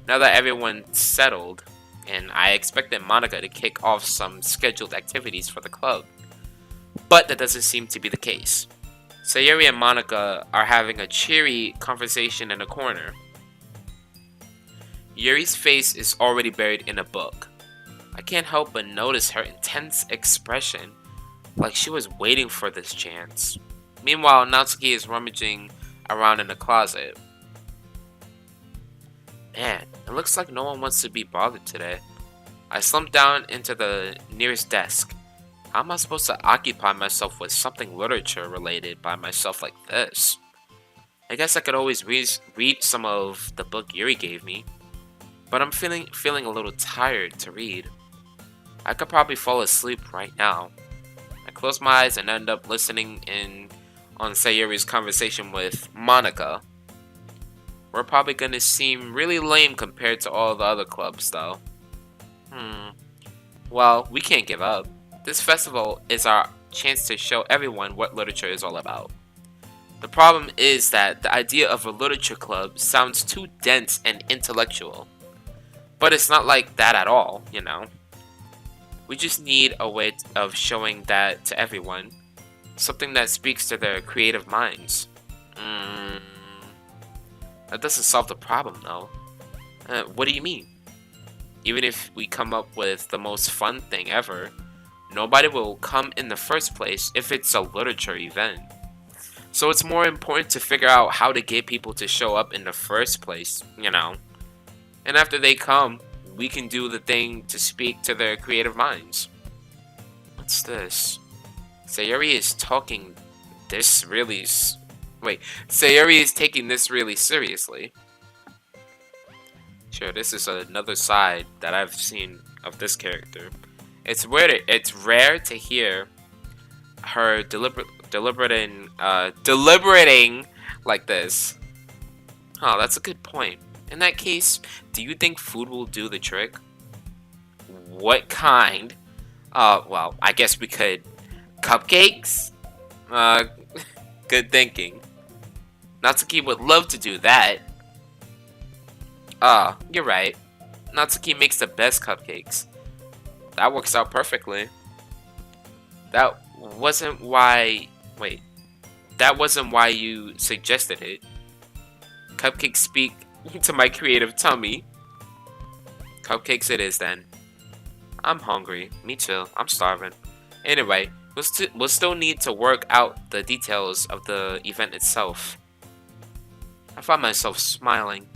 Now that everyone's settled, and I expected Monica to kick off some scheduled activities for the club. But that doesn't seem to be the case. Sayori and Monica are having a cheery conversation in a corner. Yuri's face is already buried in a book. I can't help but notice her intense expression, like she was waiting for this chance. Meanwhile, Natsuki is rummaging around in the closet. Man, it looks like no one wants to be bothered today. I slumped down into the nearest desk. How am I supposed to occupy myself with something literature related by myself like this? I guess I could always read some of the book Yuri gave me, but I'm feeling a little tired to read. I could probably fall asleep right now. I close my eyes and end up listening in on Sayori's conversation with Monica. We're probably gonna seem really lame compared to all the other clubs though. Well, we can't give up. This festival is our chance to show everyone what literature is all about. The problem is that the idea of a literature club sounds too dense and intellectual. But it's not like that at all, We just need a way of showing that to everyone. Something that speaks to their creative minds. That doesn't solve the problem though. What do you mean? Even if we come up with the most fun thing ever, nobody will come in the first place if it's a literature event. So it's more important to figure out how to get people to show up in the first place, And after they come, we can do the thing to speak to their creative minds. What's this? Sayori is taking this really seriously. Sure, this is another side that I've seen of this character. It's rare to hear her deliberating like this. Oh, that's a good point. In that case, do you think food will do the trick? What kind? Well, I guess we could... Cupcakes? Good thinking. Natsuki would love to do that. You're right. Natsuki makes the best cupcakes. That works out perfectly. That wasn't why you suggested it. Cupcakes speak to my creative tummy. Cupcakes it is then. I'm hungry. Me too. I'm starving. Anyway, we'll still need to work out the details of the event itself. I find myself smiling.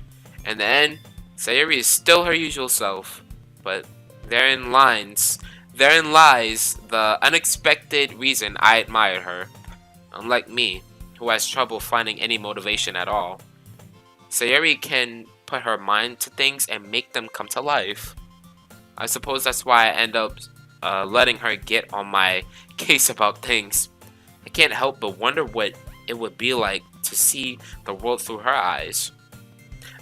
In the end, Sayori is still her usual self, but therein lies the unexpected reason I admired her. Unlike me, who has trouble finding any motivation at all, Sayori can put her mind to things and make them come to life. I suppose that's why I end up letting her get on my case about things. I can't help but wonder what it would be like to see the world through her eyes.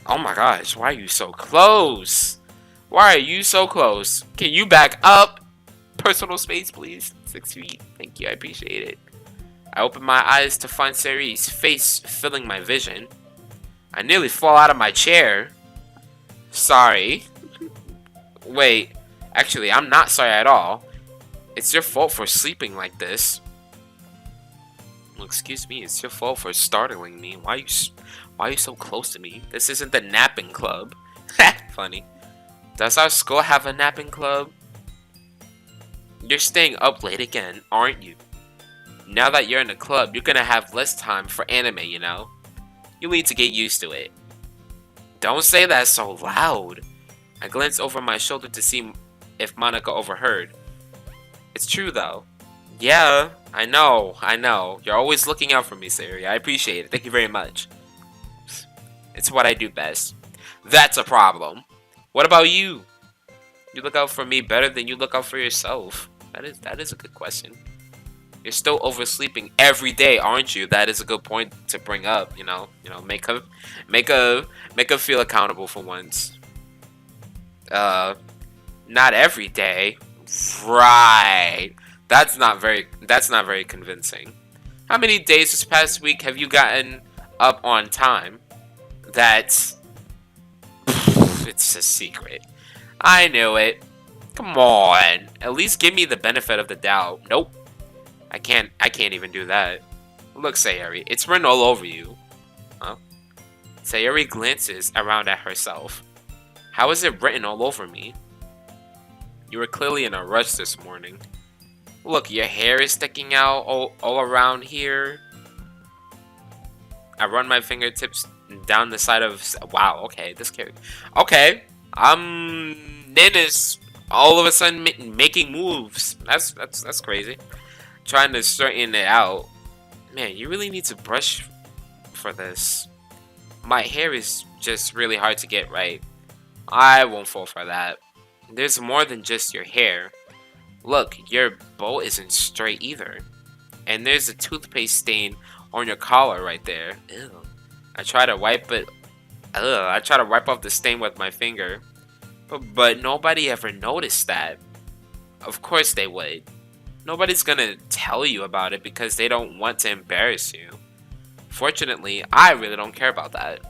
Oh my gosh, why are you so close? Why are you so close? Can you back up? Personal space, please. 6 feet. Thank you, I appreciate it. I open my eyes to find Seri's face filling my vision. I nearly fall out of my chair. Sorry. Wait, actually, I'm not sorry at all. It's your fault for sleeping like this. Well, excuse me, it's your fault for startling me. Why are you so close to me? This isn't the napping club. Funny. Does our school have a napping club? You're staying up late again, aren't you? Now that you're in the club, you're gonna have less time for anime, you know? You need to get used to it. Don't say that so loud. I glanced over my shoulder to see if Monica overheard. It's true though. Yeah, I know. You're always looking out for me, Sari. I appreciate it. Thank you very much. It's what I do best. That's a problem. What about you? You look out for me better than you look out for yourself. That is a good question. You're still oversleeping every day, aren't you? That is a good point to bring up. Make her feel accountable for once. Not every day. Right. That's not very convincing. How many days this past week have you gotten up on time? That's it's a secret. I knew it. Come on. At least give me the benefit of the doubt. Nope. I can't even do that. Look, Sayori, it's written all over you. Huh? Sayori glances around at herself. How is it written all over me? You were clearly in a rush this morning. Look, your hair is sticking out all around here. I run my fingertips down the side of... Wow, okay, this character... Okay, Nin is all of a sudden making moves. That's crazy. Trying to straighten it out. Man, you really need to brush for this. My hair is just really hard to get right. I won't fall for that. There's more than just your hair. Look, your bow isn't straight either. And there's a toothpaste stain on your collar right there. Ew. I try to wipe off the stain with my finger. But nobody ever noticed that. Of course they would. Nobody's gonna tell you about it because they don't want to embarrass you. Fortunately, I really don't care about that.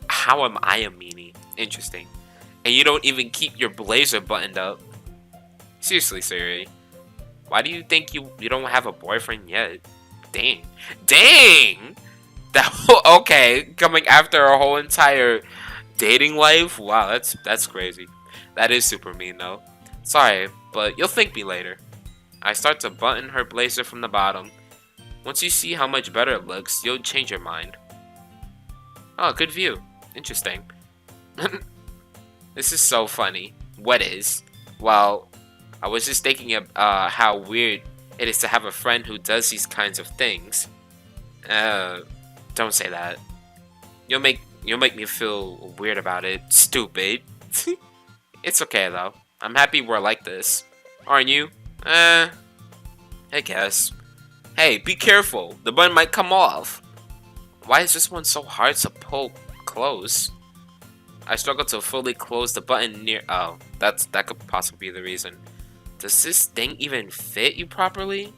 How am I a meanie? Interesting. And you don't even keep your blazer buttoned up. Seriously, Siri. Why do you think you don't have a boyfriend yet? Dang. Dang! Okay, coming after a whole entire dating life? Wow, that's crazy. That is super mean though. Sorry, but you'll thank me later. I start to button her blazer from the bottom. Once you see how much better it looks, you'll change your mind. Oh, good view. Interesting. This is so funny. What is? Well, I was just thinking of how weird it is to have a friend who does these kinds of things. Don't say that. You'll make me feel weird about it. Stupid. It's okay though. I'm happy we're like this. Aren't you? I guess. Hey, be careful. The button might come off. Why is this one so hard to pull close? I struggle to fully close the button near... Oh, that could possibly be the reason. Does this thing even fit you properly?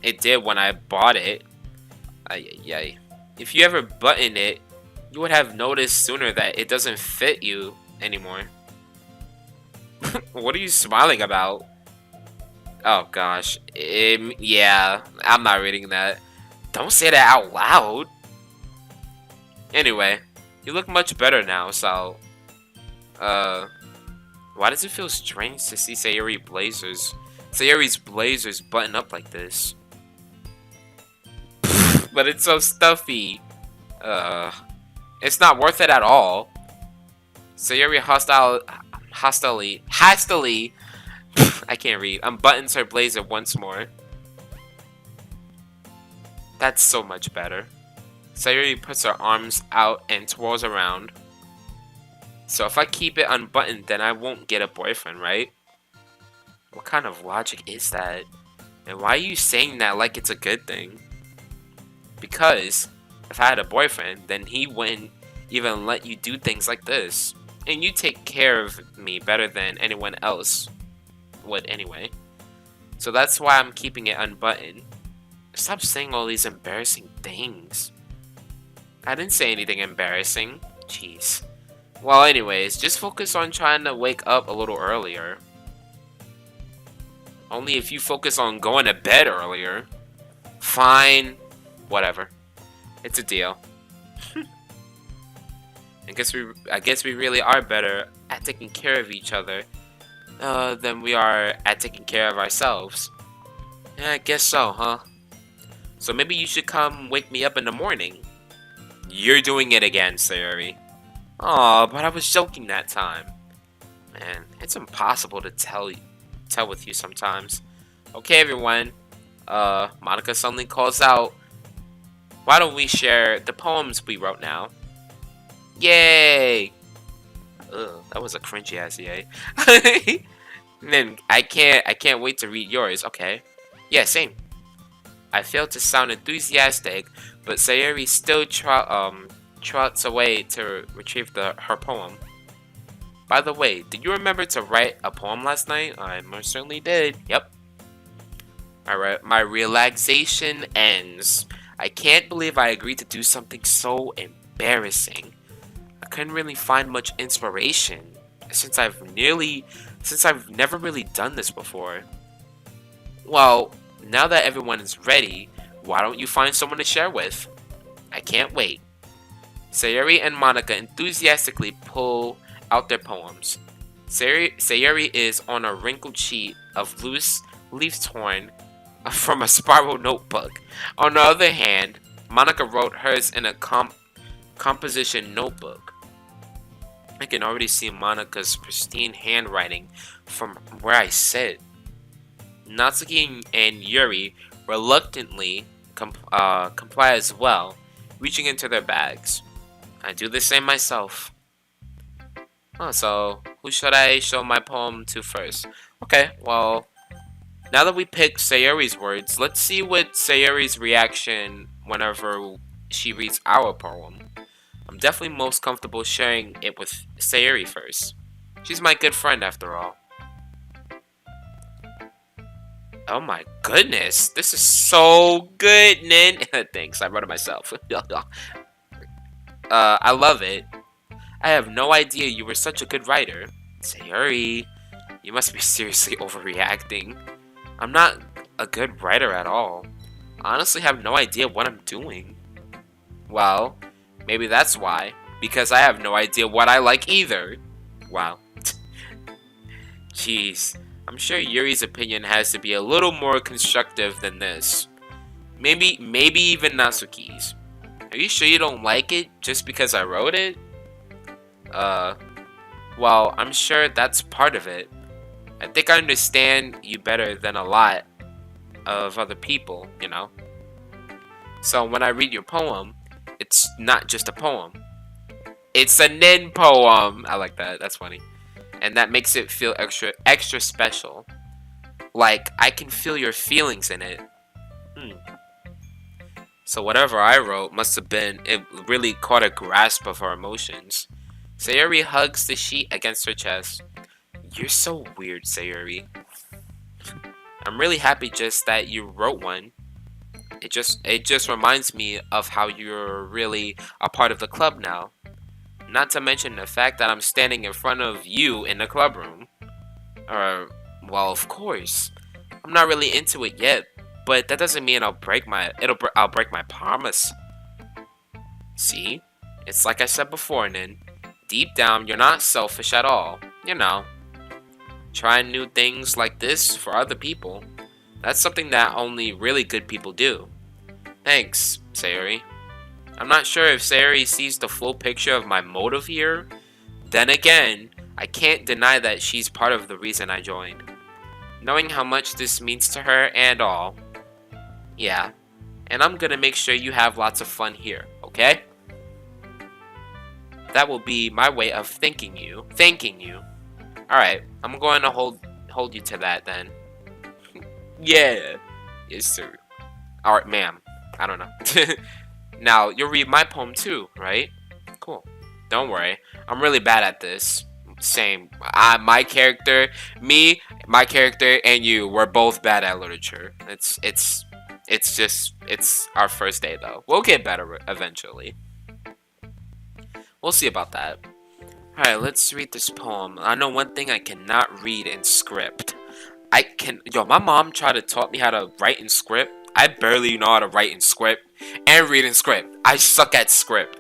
It did when I bought it. Ay. If you ever button it, you would have noticed sooner that it doesn't fit you anymore. What are you smiling about? Oh gosh. Yeah, I'm not reading that. Don't say that out loud. Anyway, you look much better now, so... Why does it feel strange to see Sayori's blazers button up like this? But it's so stuffy. It's not worth it at all. Sayori hastily, I can't read, unbuttons her blazer once more. That's so much better. Sayori puts her arms out and twirls around. So if I keep it unbuttoned, then I won't get a boyfriend, right? What kind of logic is that? And why are you saying that like it's a good thing? Because If I had a boyfriend, then he wouldn't even let you do things like this. And you take care of me better than anyone else would anyway. So that's why I'm keeping it unbuttoned. Stop saying all these embarrassing things. I didn't say anything embarrassing. Jeez. Well, anyways, just focus on trying to wake up a little earlier. Only if you focus on going to bed earlier. Fine. Whatever. It's a deal. I guess we really are better at taking care of each other than we are at taking care of ourselves. Yeah, I guess so, huh? So maybe you should come wake me up in the morning. You're doing it again, Sayori. Aw, but I was joking that time. Man, it's impossible to tell with you sometimes. Okay, everyone. Monica suddenly calls out, why don't we share the poems we wrote now? Yay! Ugh, that was a cringy ass yay. And then I can't wait to read yours. Okay. Yeah, same. I failed to sound enthusiastic, but Sayori still trots away to retrieve her poem. By the way, did you remember to write a poem last night? I most certainly did. Yep. Alright, my relaxation ends. I can't believe I agreed to do something so embarrassing. I couldn't really find much inspiration since I've never really done this before. Well, now that everyone is ready, why don't you find someone to share with? I can't wait. Sayori and Monica enthusiastically pull out their poems. Sayori is on a wrinkled sheet of loose leaf torn from a spiral notebook. On the other hand, Monica wrote hers in a composition notebook. I can already see Monica's pristine handwriting from where I sit. Natsuki and Yuri reluctantly comply as well, reaching into their bags. I do the same myself. Oh, so who should I show my poem to first? Okay, well, now that we picked Sayori's words, let's see what Sayori's reaction whenever she reads our poem. I'm definitely most comfortable sharing it with Sayori first. She's my good friend after all. Oh my goodness, this is so good, Nin. Thanks, I wrote it myself. I love it. I have no idea you were such a good writer. Sayori, you must be seriously overreacting. I'm not a good writer at all. I honestly have no idea what I'm doing. Well, maybe that's why. Because I have no idea what I like either. Wow. Jeez. I'm sure Yuri's opinion has to be a little more constructive than this. Maybe even Natsuki's. Are you sure you don't like it just because I wrote it? Well, I'm sure that's part of it. I think I understand you better than a lot of other people, you know? So when I read your poem, it's not just a poem. It's a Nin poem! I like that, that's funny. And that makes it feel extra special. Like, I can feel your feelings in it. So whatever I wrote must have been, it really caught a grasp of her emotions. Sayori hugs the sheet against her chest. You're so weird, Sayori. I'm really happy just that you wrote one. It just reminds me of how you're really a part of the club now. Not to mention the fact that I'm standing in front of you in the club room. Well, of course. I'm not really into it yet, but that doesn't mean I'll break my promise. See? It's like I said before, Nin. Deep down, you're not selfish at all. You know. Trying new things like this for other people. That's something that only really good people do. Thanks, Sayori. I'm not sure if Sayori sees the full picture of my motive here. Then again, I can't deny that she's part of the reason I joined. Knowing how much this means to her and all. Yeah, and I'm gonna make sure you have lots of fun here, okay? That will be my way of thanking you. Alright, I'm going to hold you to that then. Yeah. Yes, sir. Alright, ma'am. I don't know. Now, you'll read my poem too, right? Cool. Don't worry. I'm really bad at this. Same. My character, me, my character, and you, we're both bad at literature. It's our first day though. We'll get better eventually. We'll see about that. Alright, let's read this poem. I know one thing I cannot read in script. My mom tried to taught me how to write in script. I barely know how to write in script and read in script. I suck at script.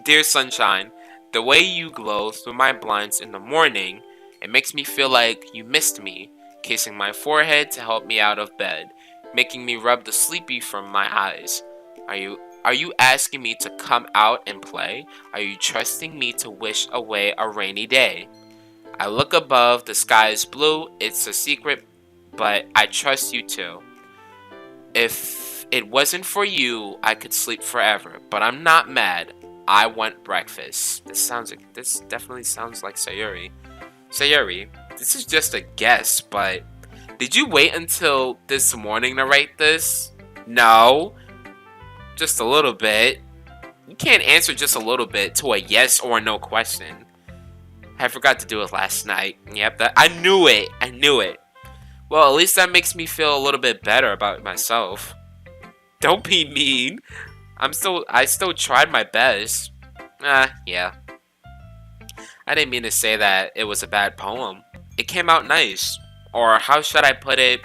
Dear sunshine, the way you glow through my blinds in the morning, it makes me feel like you missed me, kissing my forehead to help me out of bed, making me rub the sleepy from my eyes. Are you asking me to come out and play? Are you trusting me to wish away a rainy day? I look above, the sky is blue, it's a secret, but I trust you too. If it wasn't for you, I could sleep forever, but I'm not mad. I want breakfast. This definitely sounds like Sayuri. Sayuri, this is just a guess, but did you wait until this morning to write this? No, just a little bit. You can't answer just a little bit to a yes or no question. I forgot to do it last night. Yep, I knew it. I knew it. Well, at least that makes me feel a little bit better about myself. Don't be mean. I still tried my best. Yeah. I didn't mean to say that it was a bad poem. It came out nice. Or how should I put it?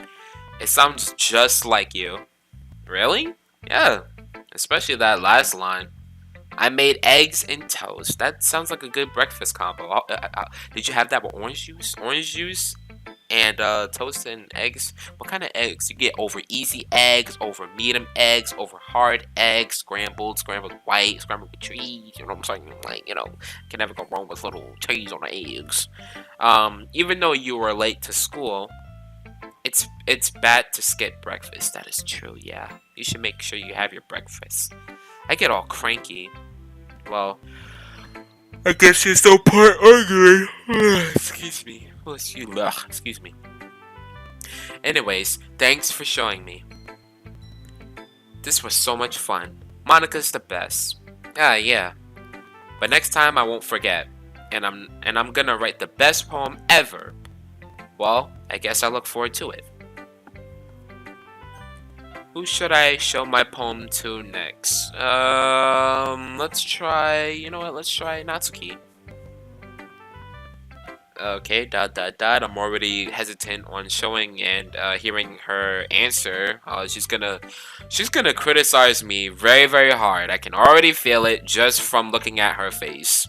It sounds just like you. Really? Yeah. Especially that last line. I made eggs and toast. That sounds like a good breakfast combo. Did you have that with orange juice? Orange juice and toast and eggs. What kind of eggs? You get over easy eggs, over medium eggs, over hard eggs, scrambled white, scrambled with cheese. You know what I'm saying? Like, can never go wrong with little cheese on the eggs. Even though you were late to school, it's bad to skip breakfast. That is true. Yeah, you should make sure you have your breakfast. I get all cranky. Well, I guess you're still part arguing. Excuse me. Excuse me. Anyways, thanks for showing me. This was so much fun. Monica's the best. Yeah. But next time I won't forget. And I'm gonna write the best poem ever. Well, I guess I look forward to it. Who should I show my poem to next? Let's try, let's try Natsuki. Okay, ... I'm already hesitant on showing and hearing her answer. She's gonna criticize me very, very hard. I can already feel it just from looking at her face.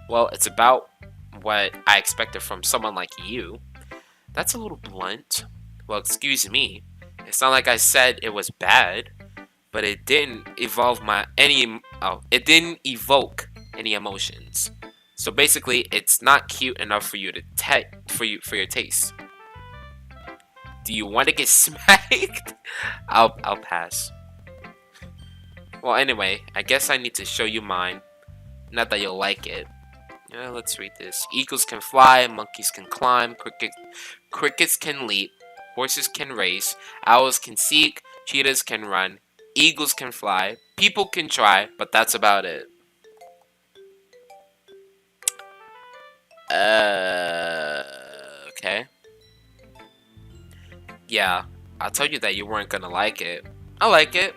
Well, it's about what I expected from someone like you. That's a little blunt. Well, excuse me. It's not like I said it was bad, but it didn't evoke any emotions. So basically, it's not cute enough for you to for your taste. Do you want to get smacked? I'll pass. Well, anyway, I guess I need to show you mine. Not that you'll like it. Let's read this. Eagles can fly, monkeys can climb, crickets can leap, horses can race, owls can seek, cheetahs can run, eagles can fly, people can try, but that's about it. Okay. Yeah, I told you that you weren't gonna like it. I like it.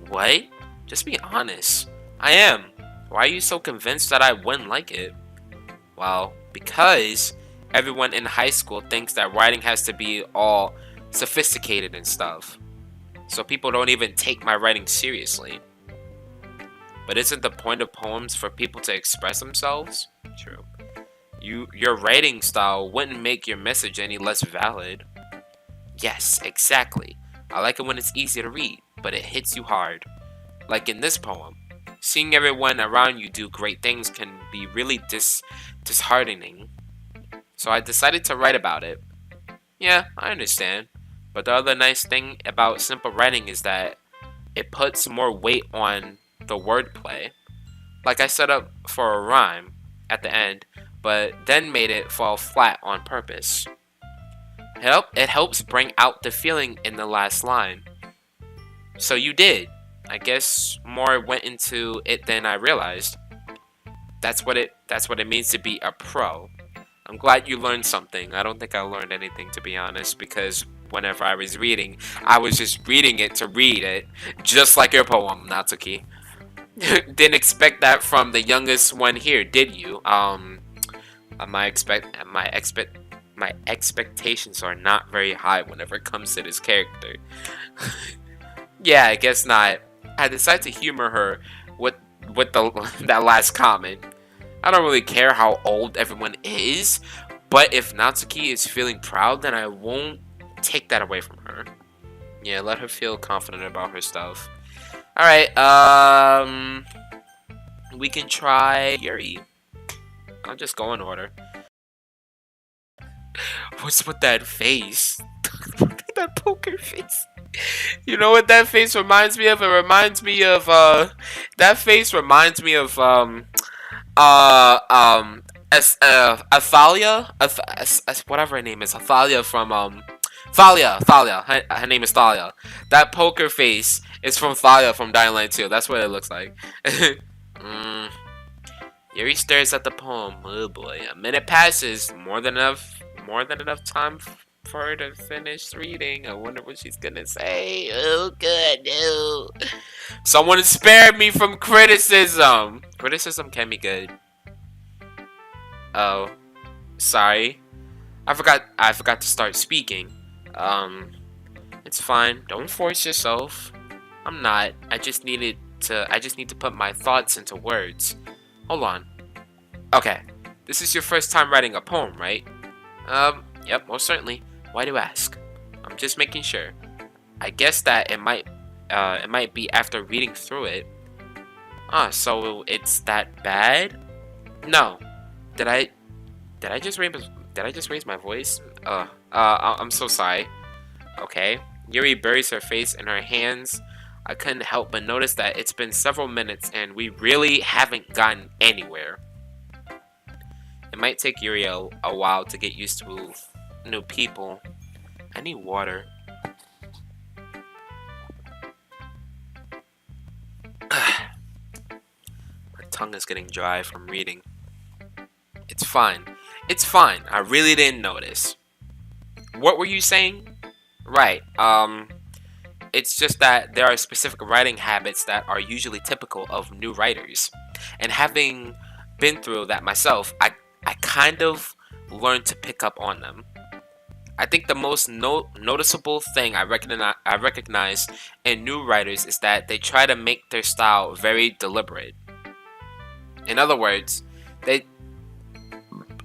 What? Just be honest. I am. Why are you so convinced that I wouldn't like it? Well, because everyone in high school thinks that writing has to be all sophisticated and stuff. So people don't even take my writing seriously. But isn't the point of poems for people to express themselves? True. Your writing style wouldn't make your message any less valid. Yes, exactly. I like it when it's easy to read, but it hits you hard. Like in this poem. Seeing everyone around you do great things can be really disheartening. So I decided to write about it. Yeah, I understand. But the other nice thing about simple writing is that it puts more weight on the wordplay. Like I set up for a rhyme at the end, but then made it fall flat on purpose. It helps bring out the feeling in the last line. So you did. I guess more went into it than I realized. That's what it means to be a pro. I'm glad you learned something. I don't think I learned anything, to be honest, because whenever I was reading, I was just reading it to read it, just like your poem, Natsuki. Didn't expect that from the youngest one here, did you? My expectations are not very high whenever it comes to this character. Yeah, I guess not. I decided to humor her with the that last comment. I don't really care how old everyone is, but if Natsuki is feeling proud, then I won't take that away from her. Yeah, let her feel confident about her stuff. All right, we can try Yuri. I'll just go in order. What's with that face? That poker face. You know what that face reminds me of? It reminds me of that face reminds me of as Athalia, whatever her name is, Athalia from Thalia. Her name is Thalia. That poker face is from Thalia from Dying Light 2. That's what it looks like. mm. Yuri stares at the poem. Oh boy, a minute passes. More than enough time for her to finish reading. I wonder what she's gonna say. Oh good, no. Someone spare me from criticism. Criticism can be good. Oh, sorry. I forgot to start speaking. Um, it's fine. Don't force yourself. I'm not. I just need to put my thoughts into words. Hold on. Okay. This is your first time writing a poem, right? Yep, most certainly. Why do you ask? I'm just making sure. I guess that it might be after reading through it. Ah, so it's that bad? No. Did I did I just raise my voice? I'm so sorry. Okay. Yuri buries her face in her hands. I couldn't help but notice that it's been several minutes and we really haven't gotten anywhere. It might take Yuri a while to get used to new people. I need water. My tongue is getting dry from reading. It's fine. It's fine. I really didn't notice. What were you saying? Right. It's just that there are specific writing habits that are usually typical of new writers. And having been through that myself, I kind of learned to pick up on them. I think the most noticeable thing I recognize in new writers is that they try to make their style very deliberate. In other words, they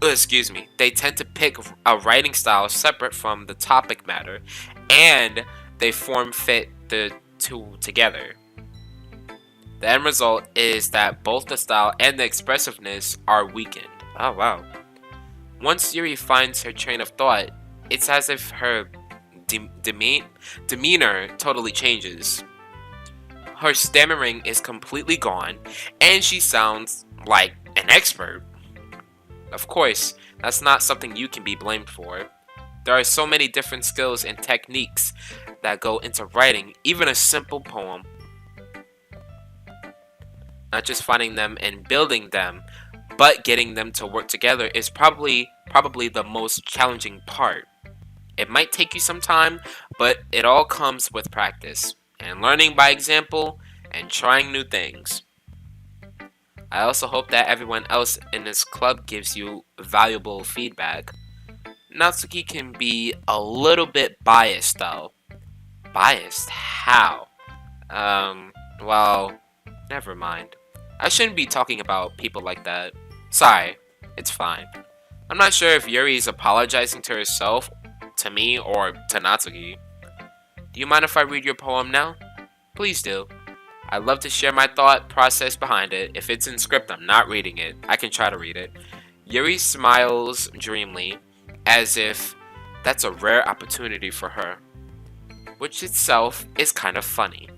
excuse me, they tend to pick a writing style separate from the topic matter, and they form fit the two together. The end result is that both the style and the expressiveness are weakened. Oh wow. Once Yuri finds her train of thought, it's as if her demeanor totally changes. Her stammering is completely gone, and she sounds like an expert. Of course, that's not something you can be blamed for. There are so many different skills and techniques that go into writing even a simple poem. Not just finding them and building them, but getting them to work together is probably the most challenging part. It might take you some time, but it all comes with practice and learning by example and trying new things. I also hope that everyone else in this club gives you valuable feedback. Natsuki can be a little bit biased though. Biased? How? Well, never mind. I shouldn't be talking about people like that. Sorry, it's fine. I'm not sure if Yuri is apologizing to herself, to me, or to Natsuki. Do you mind if I read your poem now? Please do. I'd love to share my thought process behind it. If it's in script, I'm not reading it. I can try to read it. Yuri smiles dreamily, as if that's a rare opportunity for her, which itself is kind of funny.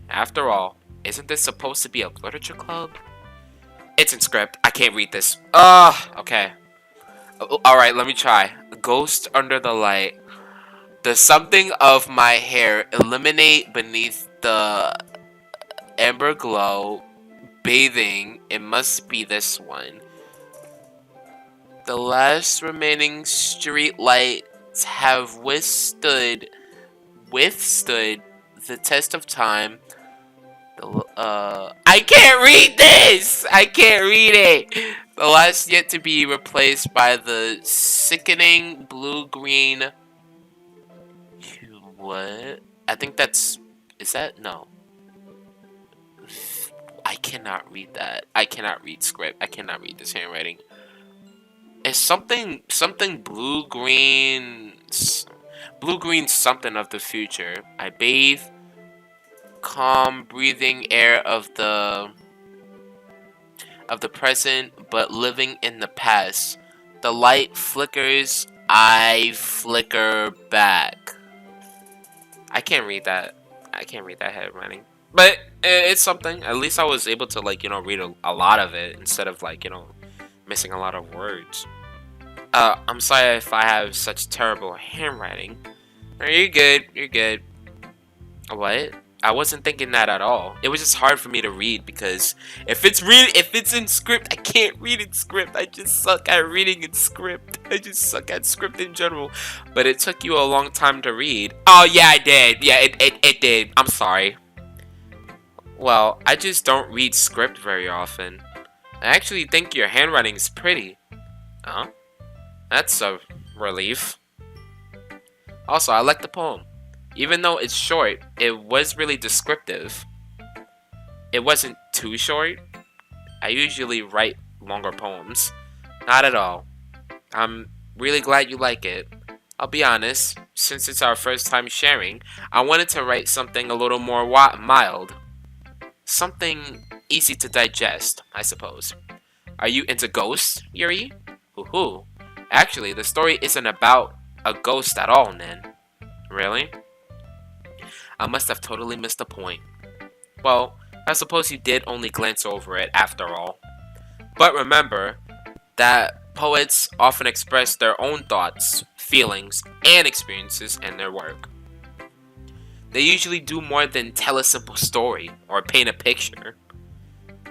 After all, isn't this supposed to be a literature club? It's in script. I can't read this. Okay. Alright, let me try. Ghost under the light. The something of my hair illuminate beneath the amber glow, bathing. It must be this one. The last remaining street lights have withstood the test of time. I can't read this! I can't read it! The last yet to be replaced by the sickening blue-green... What? I think that's... Is that? No. I cannot read that. I cannot read script. I cannot read this handwriting. It's something blue-green... Blue-green something of the future. I bathe... calm breathing air of the present, but living in the past. The light flickers, I flicker back. I can't read that. I can't read that handwriting. But it's something. At least I was able to, like, you know, read a lot of it instead of, like, you know, missing a lot of words. I'm sorry if I have such terrible handwriting. You're good. You're good. What? I wasn't thinking that at all. It was just hard for me to read because if it's in script, I can't read in script. I just suck at reading in script. I just suck at script in general. But it took you a long time to read. Oh yeah, I did. Yeah, it did. I'm sorry. Well, I just don't read script very often. I actually think your handwriting is pretty. Huh? That's a relief. Also, I like the poem. Even though it's short, it was really descriptive. It wasn't too short. I usually write longer poems. Not at all. I'm really glad you like it. I'll be honest, since it's our first time sharing, I wanted to write something a little more mild. Something easy to digest, I suppose. Are you into ghosts, Yuri? Hoo-hoo. Actually, the story isn't about a ghost at all, Nin. Really? I must have totally missed the point. Well, I suppose you did only glance over it after all. But remember that poets often express their own thoughts, feelings, and experiences in their work. They usually do more than tell a simple story or paint a picture.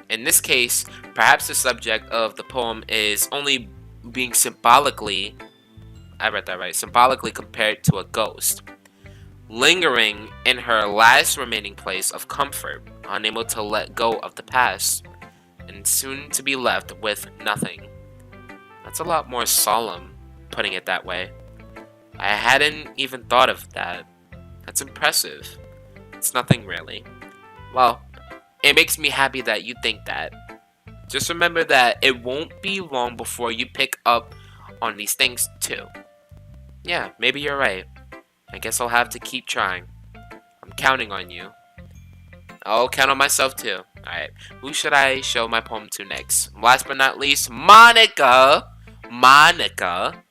In this case, perhaps the subject of the poem is only being symbolically, I read that right, symbolically compared to a ghost. Lingering in her last remaining place of comfort, unable to let go of the past, and soon to be left with nothing. That's a lot more solemn, putting it that way. I hadn't even thought of that. That's impressive. It's nothing really. Well, it makes me happy that you think that. Just remember that it won't be long before you pick up on these things too. Yeah, maybe you're right. I guess I'll have to keep trying. I'm counting on you. I'll count on myself too. Alright, who should I show my poem to next? Last but not least, Monica! Monica!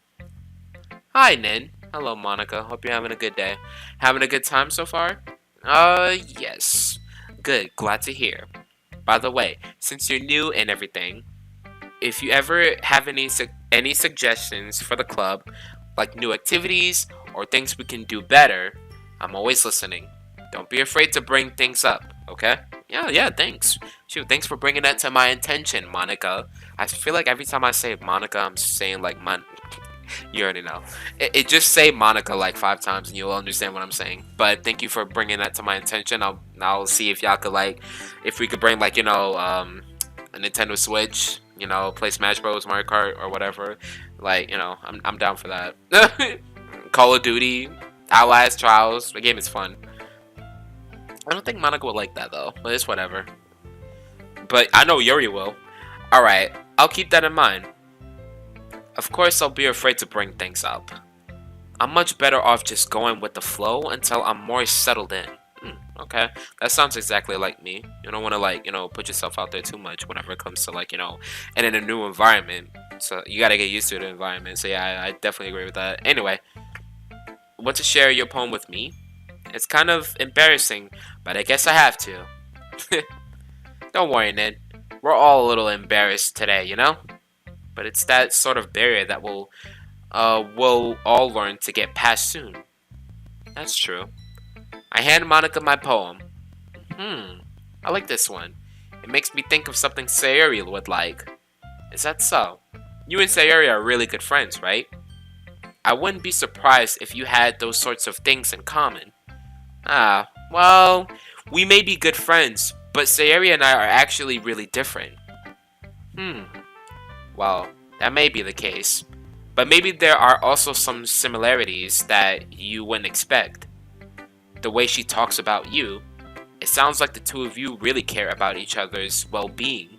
Hi, Nin. Hello, Monica. Hope you're having a good day. Having a good time so far? Yes. Good, glad to hear. By the way, since you're new and everything, if you ever have any suggestions for the club, like new activities or things we can do better, I'm always listening. Don't be afraid to bring things up, okay? Yeah, thanks. Shoot, thanks for bringing that to my attention, Monica. I feel like every time I say Monica, I'm saying like you already know. It just say Monica like 5 times and you'll understand what I'm saying. But thank you for bringing that to my attention. I'll see if y'all could if we could bring a Nintendo Switch, play Smash Bros, Mario Kart or whatever. I'm down for that. Call of Duty, Outlast Trials. The game is fun. I don't think Monica would like that though, but it's whatever. But I know Yuri will. Alright, I'll keep that in mind. Of course, I'll be afraid to bring things up. I'm much better off just going with the flow until I'm more settled in. Okay, that sounds exactly like me. You don't want to put yourself out there too much whenever it comes to and in a new environment. So you gotta get used to the environment. So yeah, I definitely agree with that. Anyway, want to share your poem with me? It's kind of embarrassing, but I guess I have to. Don't worry, Ned. We're all a little embarrassed today, But it's that sort of barrier that we'll all learn to get past soon. That's true. I hand Monica my poem. Hmm. I like this one. It makes me think of something Sayuri would like. Is that so? You and Sayuri are really good friends, right? I wouldn't be surprised if you had those sorts of things in common. Ah, well, we may be good friends, but Sayuri and I are actually really different. Hmm. Well, that may be the case. But maybe there are also some similarities that you wouldn't expect. The way she talks about you, it sounds like the two of you really care about each other's well-being.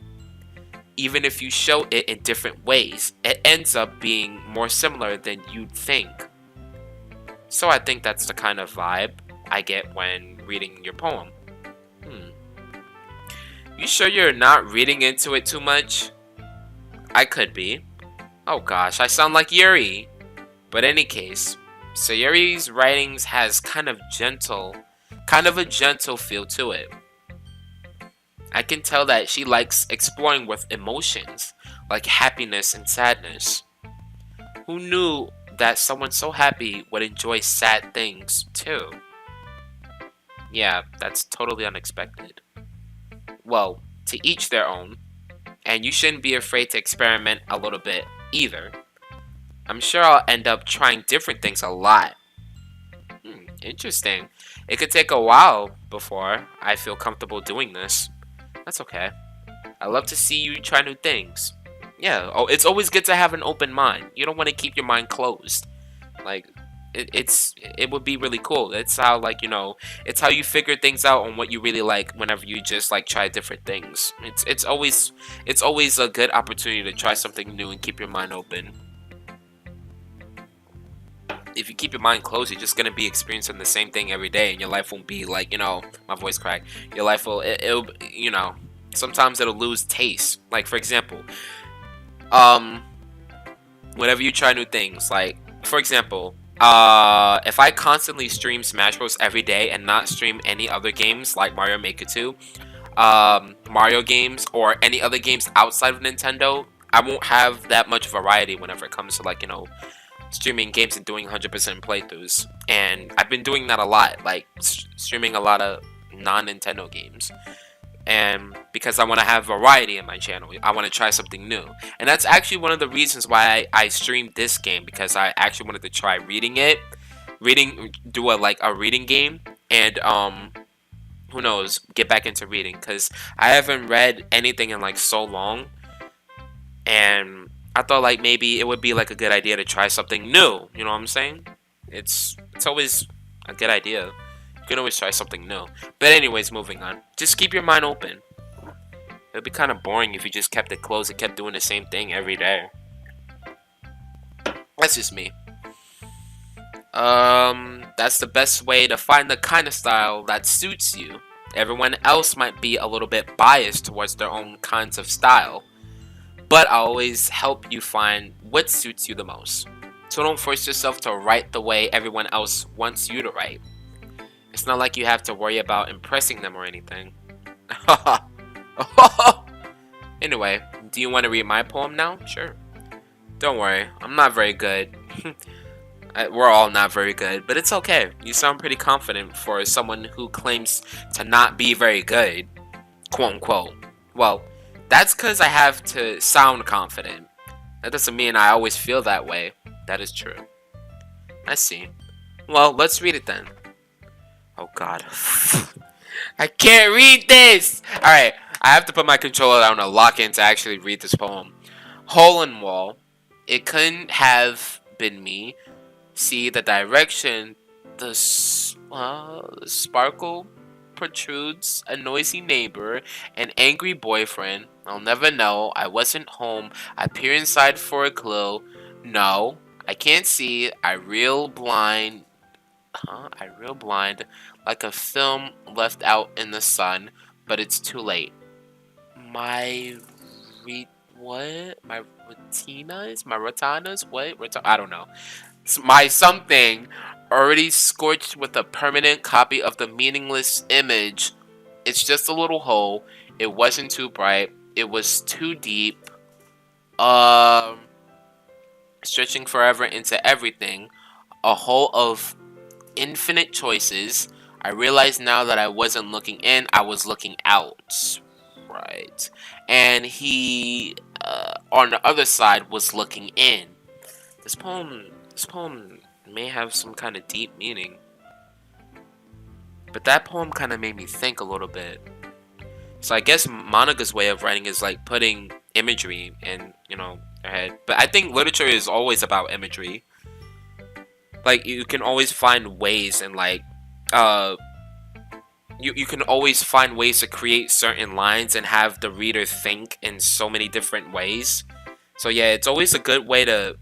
Even if you show it in different ways, it ends up being more similar than you'd think. So I think that's the kind of vibe I get when reading your poem. Hmm. You sure you're not reading into it too much? I could be. Oh gosh, I sound like Yuri. But any case, Sayuri's writings has kind of a gentle feel to it. I can tell that she likes exploring with emotions, like happiness and sadness. Who knew that someone so happy would enjoy sad things too? Yeah, that's totally unexpected. Well, to each their own, and you shouldn't be afraid to experiment a little bit either. I'm sure I'll end up trying different things a lot. Interesting. It could take a while before I feel comfortable doing this. That's okay. I love to see you try new things. Yeah, oh, it's always good to have an open mind. You don't want to keep your mind closed. Like, it would be really cool. It's how, like, it's how you figure things out on what you really like whenever you just like try different things. It's always a good opportunity to try something new and keep your mind open. If you keep your mind closed, you're just gonna be experiencing the same thing every day, and your life won't be like, my voice cracked. Your life will, it'll, sometimes it'll lose taste. Like, for example, um, whenever you try new things, like, for example, if I constantly stream Smash Bros every day and not stream any other games like Mario Maker 2, Mario games, or any other games outside of Nintendo, I won't have that much variety whenever it comes to, like, streaming games and doing 100% playthroughs. And I've been doing that a lot, like streaming a lot of non-Nintendo games. And because I want to have variety in my channel, I want to try something new. And that's actually one of the reasons why I streamed this game, because I actually wanted to try do a reading game, and who knows, get back into reading, because I haven't read anything in like so long. And I thought like maybe it would be like a good idea to try something new. You know what I'm saying? It's always a good idea. You can always try something new. But anyways, moving on. Just keep your mind open. It'd be kind of boring if you just kept it closed and kept doing the same thing every day. That's just me. That's the best way to find the kind of style that suits you. Everyone else might be a little bit biased towards their own kinds of style, but I'll always help you find what suits you the most. So don't force yourself to write the way everyone else wants you to write. It's not like you have to worry about impressing them or anything. Anyway, do you want to read my poem now? Sure. Don't worry, I'm not very good. We're all not very good, but it's okay. You sound pretty confident for someone who claims to not be very good. Quote unquote. Well, that's because I have to sound confident. That doesn't mean I always feel that way. That is true. I see. Well, let's read it then. Oh god. I can't read this! Alright, I have to put my controller down to lock in to actually read this poem. Hole in wall. It couldn't have been me. See the direction. The sparkle protrudes. A noisy neighbor. An angry boyfriend. I'll never know. I wasn't home. I peer inside for a clue. No, I can't see. I real blind. I real blind. Like a film left out in the sun. But it's too late. What? My retinas? My retinas? What? I don't know. My something already scorched with a permanent copy of the meaningless image. It's just a little hole. It wasn't too bright. It was too deep. Stretching forever into everything. A hole of infinite choices. I realized now that I wasn't looking in, I was looking out. Right. And he, on the other side, was looking in. This poem may have some kind of deep meaning. But that poem kind of made me think a little bit. So I guess Monica's way of writing is like putting imagery in, their head. But I think literature is always about imagery. Like, you can always find ways and like, you can always find ways to create certain lines and have the reader think in so many different ways. So yeah, it's always a good way to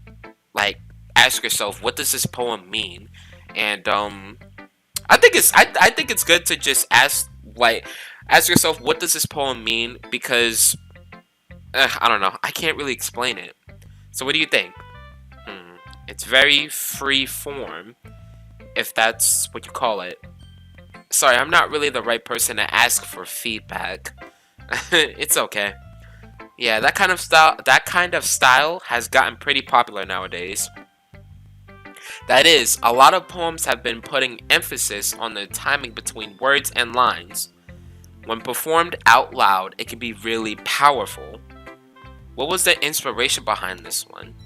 like ask yourself, what does this poem mean? And I think it's good to just ask yourself, what does this poem mean? Because I don't know, I can't really explain it. So what do you think? It's very free form, if that's what you call it. Sorry, I'm not really the right person to ask for feedback. It's okay. Yeah, that kind of style has gotten pretty popular nowadays. That is, a lot of poems have been putting emphasis on the timing between words and lines. When performed out loud, it can be really powerful. What was the inspiration behind this one?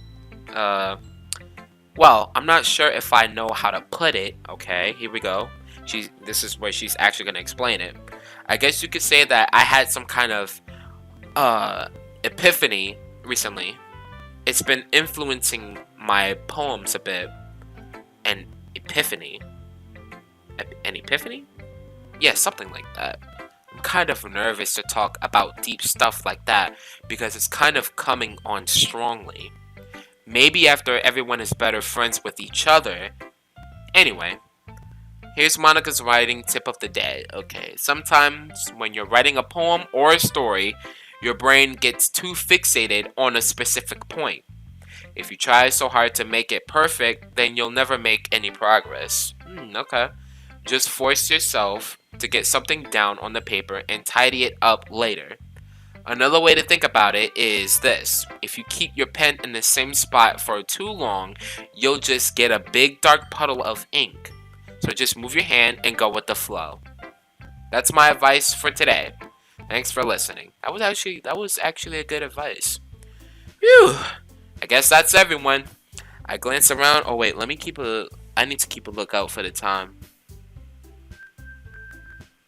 Well, I'm not sure if I know how to put it. Okay, here we go. This is where she's actually gonna explain it. I guess you could say that I had some kind of epiphany recently. It's been influencing my poems a bit. An epiphany? An epiphany? Yeah, something like that. I'm kind of nervous to talk about deep stuff like that because it's kind of coming on strongly. Maybe after everyone is better friends with each other. Anyway, here's Monica's writing tip of the day. Okay, sometimes when you're writing a poem or a story, your brain gets too fixated on a specific point. If you try so hard to make it perfect, then you'll never make any progress. Okay. Just force yourself to get something down on the paper and tidy it up later. Another way to think about it is this. If you keep your pen in the same spot for too long, you'll just get a big dark puddle of ink. So just move your hand and go with the flow. That's my advice for today. Thanks for listening. That was actually a good advice. Phew. I guess that's everyone. I glance around. Oh wait, I need to keep a lookout for the time.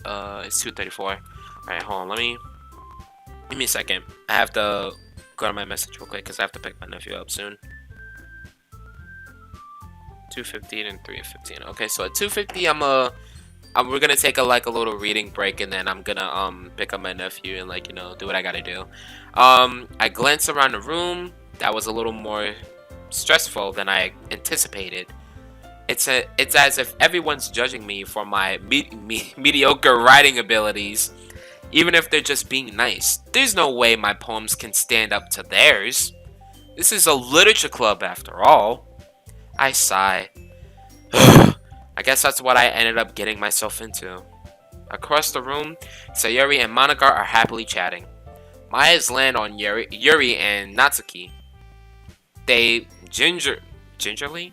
It's 2:34. Alright, hold on, give me a second. I have to go to my message real quick because I have to pick my nephew up soon. 2:15 and 3:15. Okay, so at 2:50 we're gonna take a little reading break, and then I'm gonna pick up my nephew and do what I gotta do. I glance around the room. That was a little more stressful than I anticipated. It's as if everyone's judging me for my mediocre writing abilities, even if they're just being nice. There's no way my poems can stand up to theirs. This is a literature club after all. I sigh. I guess that's what I ended up getting myself into. Across the room, Sayuri and Monica are happily chatting. My eyes land on Yuri and Natsuki. They gingerly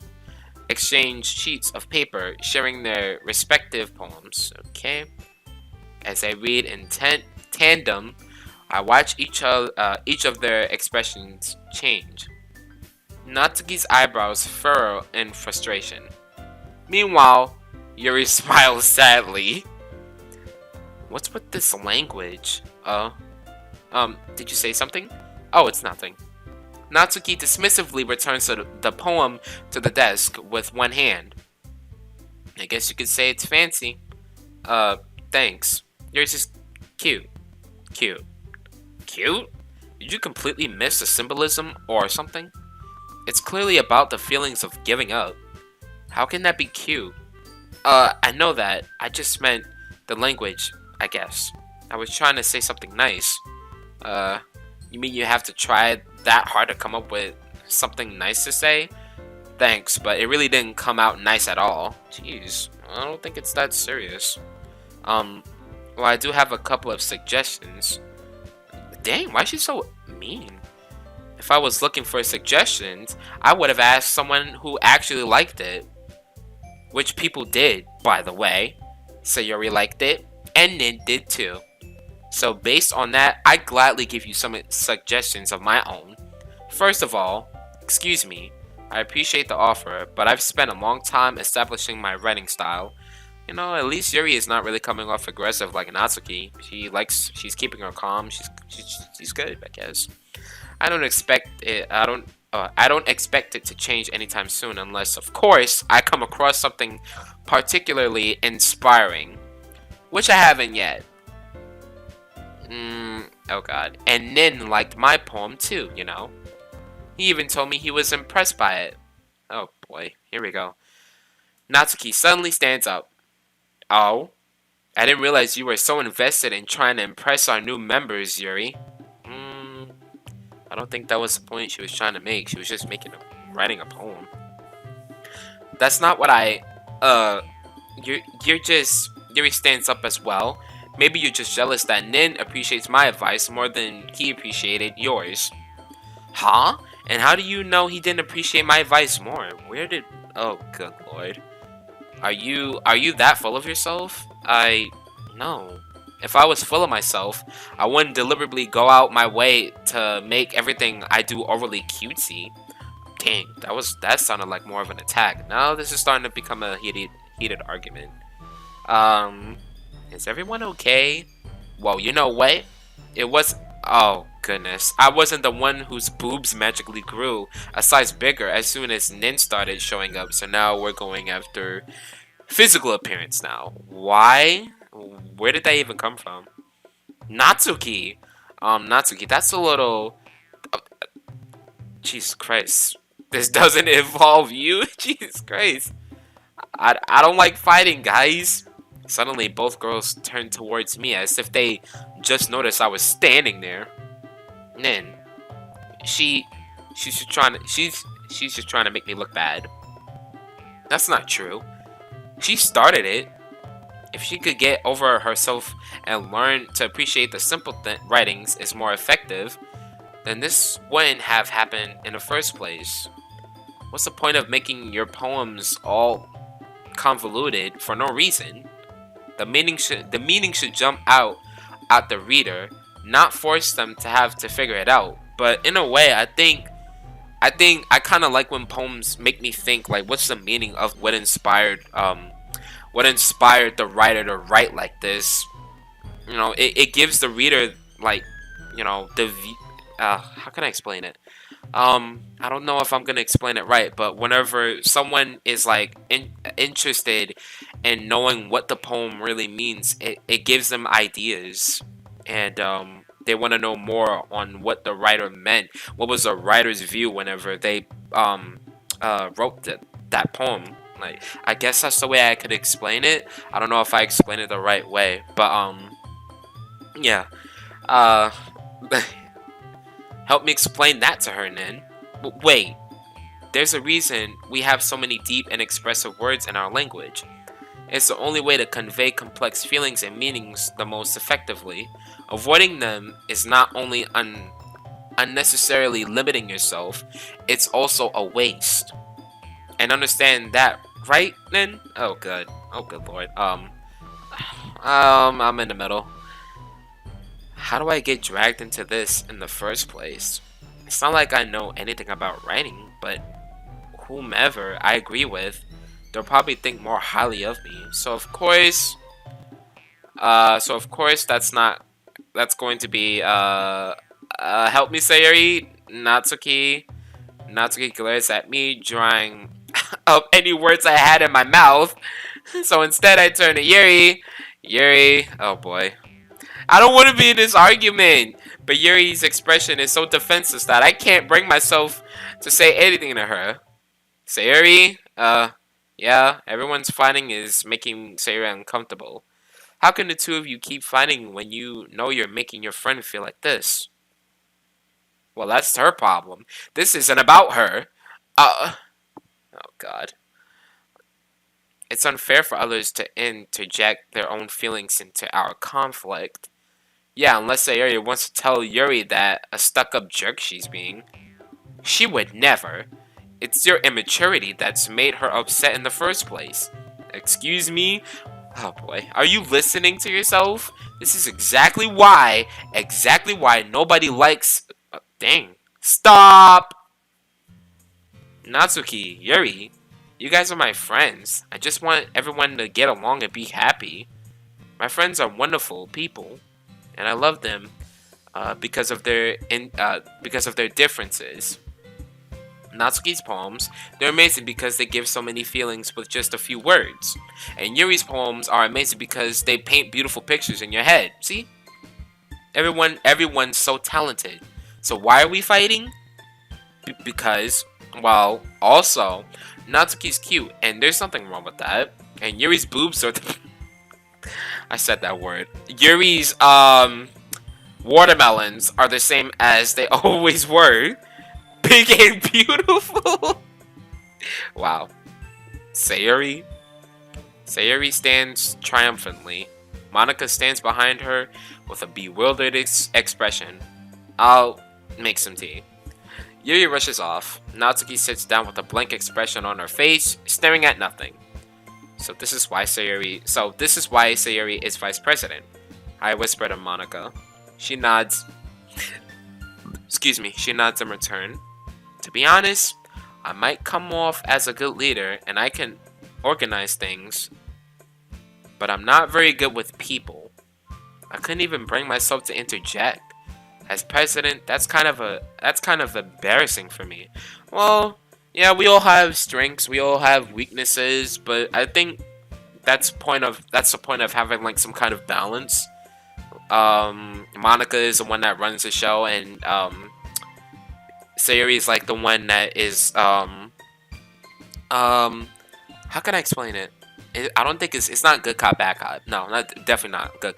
exchange sheets of paper, sharing their respective poems. Okay. As they read in tandem, I watch each of their expressions change. Natsuki's eyebrows furrow in frustration. Meanwhile, Yuri smiles sadly. What's with this language? Did you say something? Oh, it's nothing. Natsuki dismissively returns the poem to the desk with one hand. I guess you could say it's fancy. Thanks. Yours is cute. Cute. Cute? Did you completely miss the symbolism or something? It's clearly about the feelings of giving up. How can that be cute? I know that. I just meant the language, I guess. I was trying to say something nice. You mean you have to try that hard to come up with something nice to say? Thanks, but it really didn't come out nice at all. Jeez, I don't think it's that serious. Well, I do have a couple of suggestions. Dang, why is she so mean? If I was looking for suggestions, I would have asked someone who actually liked it. Which people did, by the way. Sayori liked it, and Nin did too. So based on that, I gladly give you some suggestions of my own. First of all, excuse me, I appreciate the offer, but I've spent a long time establishing my writing style. You know, at least Yuri is not really coming off aggressive like Natsuki. She's keeping her calm. She's good, I guess. I don't expect it. I don't expect it to change anytime soon, unless, of course, I come across something particularly inspiring, which I haven't yet. Oh god. And Nin liked my poem too, you know. He even told me he was impressed by it. Oh boy, here we go. Natsuki suddenly stands up. Oh? I didn't realize you were so invested in trying to impress our new members, Yuri. I don't think that was the point she was trying to make. She was just writing a poem. That's not what I, you're just, Yuri stands up as well. Maybe you're just jealous that Nin appreciates my advice more than he appreciated yours. Huh? And how do you know he didn't appreciate my advice more? Oh, good lord. Are you that full of yourself? No. If I was full of myself, I wouldn't deliberately go out my way to make everything I do overly cutesy. Dang, that sounded like more of an attack. Now this is starting to become a heated argument. Is everyone okay? Well, you know what? Oh, goodness. I wasn't the one whose boobs magically grew a size bigger as soon as Nin started showing up, so now we're going after physical appearance now. Why? Where did that even come from? Natsuki! Natsuki, that's a little... Jesus Christ. This doesn't involve you? Jesus Christ. I don't like fighting, guys. Suddenly, both girls turned towards me as if they just noticed I was standing there. Nin, she's just trying to make me look bad. That's not true. She started it. If she could get over herself and learn to appreciate the simple writings is more effective, then this wouldn't have happened in the first place. What's the point of making your poems all convoluted for no reason? The meaning should jump out at the reader, not force them to have to figure it out. But in a way, I kind of like when poems make me think, like, what's the meaning of what inspired the writer to write like this? You know, it gives the reader, like, you know, how can I explain it? I don't know if I'm gonna explain it right, but whenever someone is like interested in knowing what the poem really means, it gives them ideas, and they want to know more on what the writer meant. What was the writer's view whenever they wrote that poem? Like, I guess that's the way I could explain it. I don't know if I explained it the right way, but yeah. Help me explain that to her, Nin. Wait, there's a reason we have so many deep and expressive words in our language. It's the only way to convey complex feelings and meanings the most effectively. Avoiding them is not only unnecessarily limiting yourself, it's also a waste. And understand that, right, Nin? Oh, good. Oh, good lord. I'm in the middle. How do I get dragged into this in the first place? It's not like I know anything about writing, but whomever I agree with, they'll probably think more highly of me. So of course, that's going to be, help me, Sayori. Natsuki glares at me, drawing up any words I had in my mouth. So instead I turn to Yuri, oh boy. I don't want to be in this argument, but Yuri's expression is so defenseless that I can't bring myself to say anything to her. Sayori, yeah, everyone's fighting is making Sayori uncomfortable. How can the two of you keep fighting when you know you're making your friend feel like this? Well, that's her problem. This isn't about her. Oh god. It's unfair for others to interject their own feelings into our conflict. Yeah, unless Sayori wants to tell Yuri that a stuck-up jerk she's being. She would never. It's your immaturity that's made her upset in the first place. Excuse me? Oh boy, are you listening to yourself? This is exactly why nobody likes. Dang, stop! Natsuki, Yuri, you guys are my friends. I just want everyone to get along and be happy. My friends are wonderful people, and I love them because of their differences. Natsuki's poems, they're amazing because they give so many feelings with just a few words. And Yuri's poems are amazing because they paint beautiful pictures in your head. See? Everyone's so talented. So why are we fighting? Because, well, also, Natsuki's cute, and there's nothing wrong with that. And Yuri's boobs are I said that word. Yuri's, watermelons are the same as they always were. Big and beautiful. Wow. Sayuri? Sayuri stands triumphantly. Monica stands behind her with a bewildered expression. I'll make some tea. Yuri rushes off. Natsuki sits down with a blank expression on her face, staring at nothing. So this is why Sayuri is vice president. I whisper to Monica. She nods. Excuse me. She nods in return. To be honest, I might come off as a good leader and I can organize things, but I'm not very good with people. I couldn't even bring myself to interject. As president, that's kind of embarrassing for me. Well, yeah, we all have strengths, we all have weaknesses, but I think that's the point of having like some kind of balance. Monica is the one that runs the show, and Sayuri is like the one that is how can I explain it? I don't think it's not good cop bad cop. No, definitely not good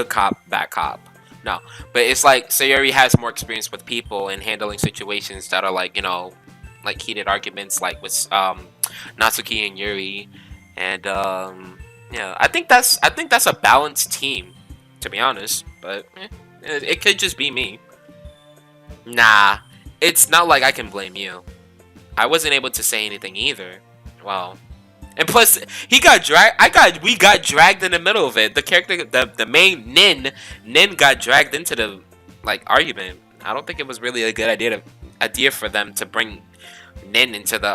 cop bad cop. No, but it's like Sayuri has more experience with people and handling situations that are like, like heated arguments, like with Natsuki and Yuri, and yeah, I think that's a balanced team, to be honest. But it could just be me. Nah, it's not like I can blame you. I wasn't able to say anything either. Well, and plus he got dragged. We got dragged in the middle of it. The character, the main Nin got dragged into the like argument. I don't think it was really a good idea for them to bring Nin into the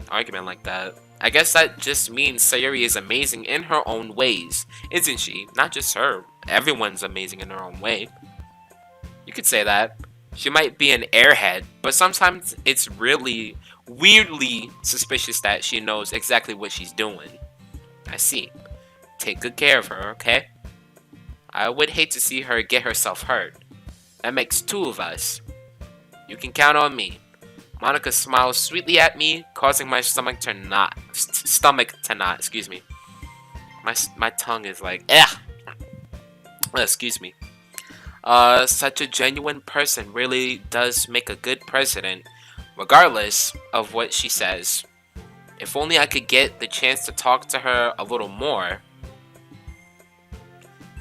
argument like that. I guess that just means Sayuri is amazing in her own ways, isn't she? Not just her. Everyone's amazing in their own way. You could say that. She might be an airhead, but sometimes it's really weirdly suspicious that she knows exactly what she's doing. I see. Take good care of her, okay? I would hate to see her get herself hurt. That makes two of us. You can count on me. Monica smiles sweetly at me, causing my stomach to knot. Excuse me. My tongue is like, excuse me. Such a genuine person really does make a good president, regardless of what she says. If only I could get the chance to talk to her a little more.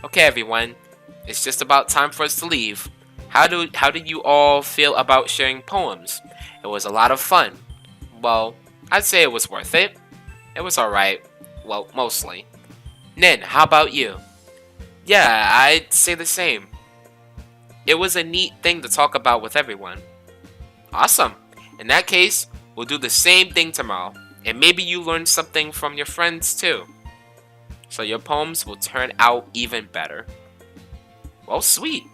Okay, everyone, it's just about time for us to leave. How did you all feel about sharing poems? It was a lot of fun. Well, I'd say it was worth it. It was alright. Well, mostly. Nin, how about you? Yeah, I'd say the same. It was a neat thing to talk about with everyone. Awesome. In that case, we'll do the same thing tomorrow. And maybe you learn something from your friends too. So your poems will turn out even better. Well, sweet.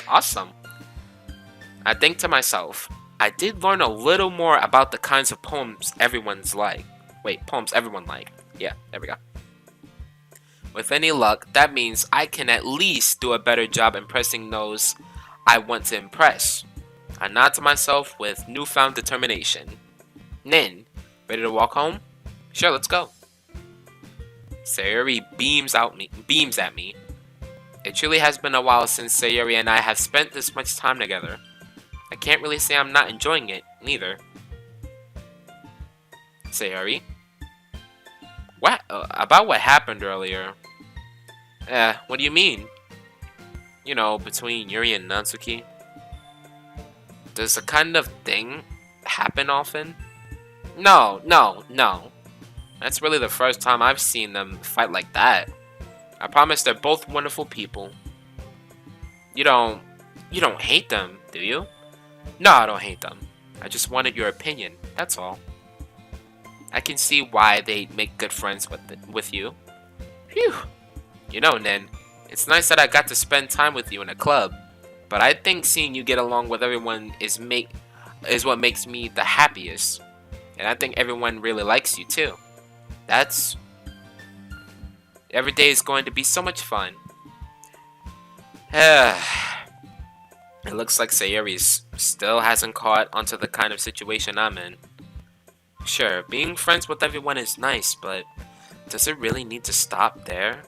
Awesome. I think to myself, I did learn a little more about the kinds of poems everyone's like. Wait, poems everyone like. Yeah, there we go. With any luck, that means I can at least do a better job impressing those I want to impress. I nod to myself with newfound determination. Nin, ready to walk home? Sure, let's go. Sayuri beams at me. It truly has been a while since Sayuri and I have spent this much time together. I can't really say I'm not enjoying it, neither. Sayuri? What? About what happened earlier? What do you mean? You know, between Yuri and Natsuki? Does the kind of thing happen often? No. That's really the first time I've seen them fight like that. I promise they're both wonderful people. You don't you don't hate them, do you? No, I don't hate them. I just wanted your opinion. That's all. I can see why they make good friends with you. Phew. You know, Nen, it's nice that I got to spend time with you in a club, but I think seeing you get along with everyone is what makes me the happiest. And I think everyone really likes you too. That's every day is going to be so much fun. It looks like Sayuri still hasn't caught onto the kind of situation I'm in. Sure, being friends with everyone is nice, but does it really need to stop there?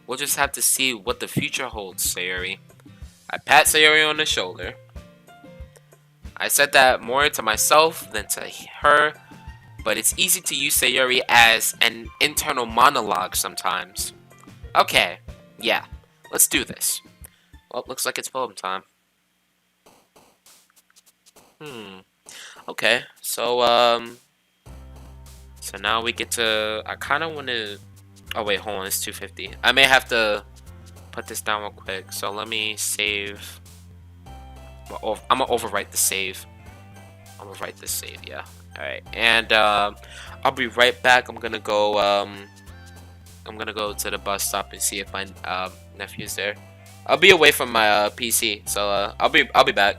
We'll just have to see what the future holds, Sayuri. I pat Sayuri on the shoulder. I said that more to myself than to her, but it's easy to use Sayuri as an internal monologue sometimes. Okay, yeah, let's do this. Well, looks like it's poem time. Okay, so now we get to, I kind of want to, oh wait, hold on, it's 250. I may have to put this down real quick, so let me save. I'm gonna overwrite the save. I'm gonna write this save, yeah. Alright, and I'll be right back. I'm gonna go to the bus stop and see if my nephew's there. I'll be away from my PC, so I'll be back.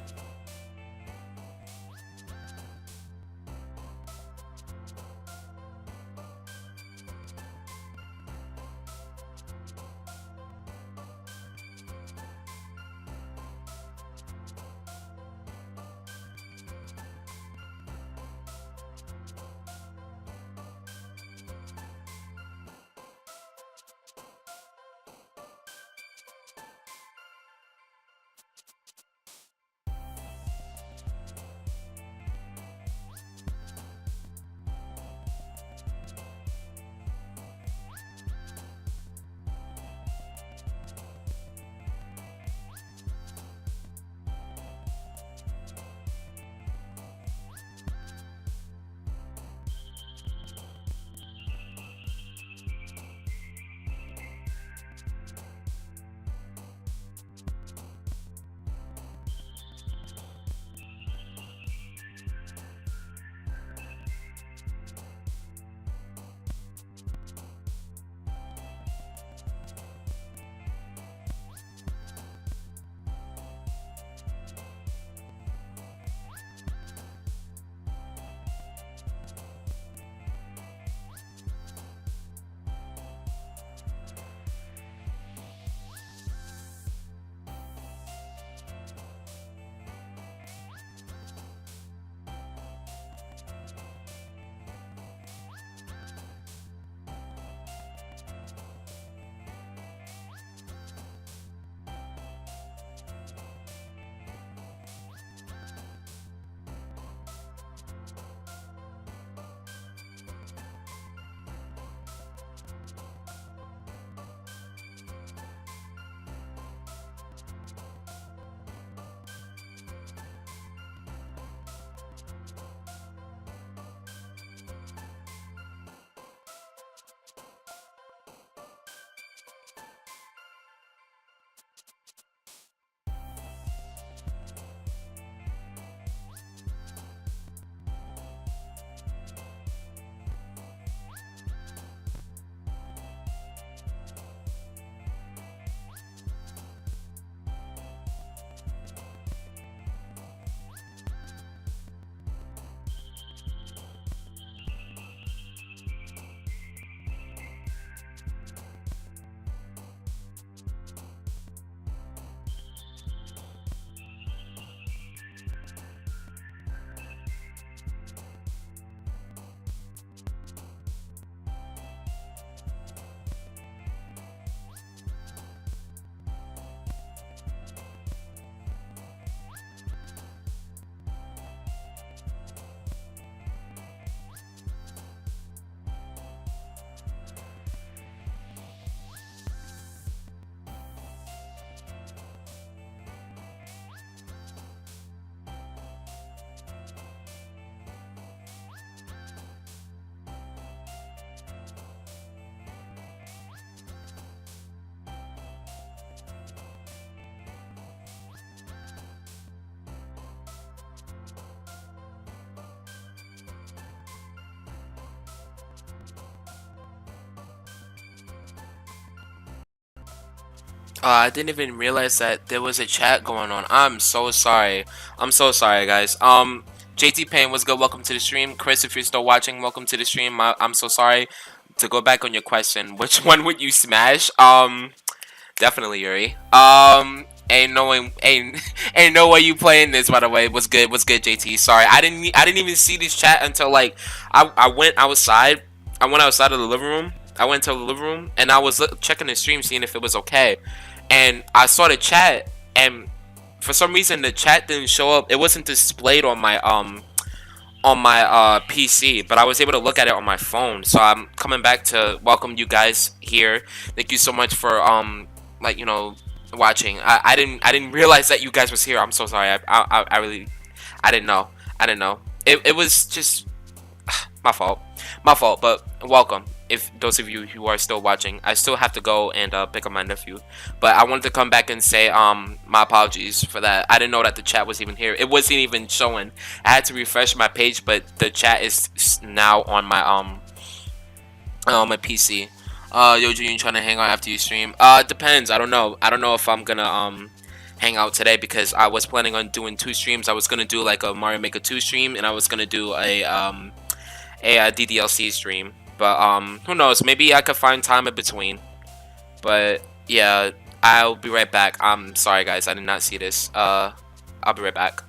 I didn't even realize that there was a chat going on. I'm so sorry. I'm so sorry, guys. JT Payne was good. Welcome to the stream. Chris, if you're still watching, welcome to the stream. I'm so sorry. To go back on your question, which one would you smash? Definitely Yuri. Ain't knowing, ain't ain't no way you playing this. By the way, what's good? What's good, JT? Sorry, I didn't even see this chat until like I went outside. I went outside of the living room. I went to the living room and I was checking the stream, seeing if it was okay. And I saw the chat, and for some reason the chat didn't show up. It wasn't displayed on my PC, but I was able to look at it on my phone. So I'm coming back to welcome you guys here. Thank you so much for like watching. I didn't realize that you guys was here. I'm so sorry. I really I didn't know. I didn't know. It was just my fault. My fault. But welcome. If those of you who are still watching, I still have to go and pick up my nephew. But I wanted to come back and say my apologies for that. I didn't know that the chat was even here. It wasn't even showing. I had to refresh my page, but the chat is now on my PC. Yo, Junior, trying to hang out after you stream? Depends. I don't know. I don't know if I'm gonna hang out today because I was planning on doing two streams. I was gonna do like a Mario Maker 2 stream, and I was gonna do a DDLC stream. But who knows? Maybe I could find time in between. But yeah, I'll be right back. I'm sorry, guys. I did not see this. I'll be right back.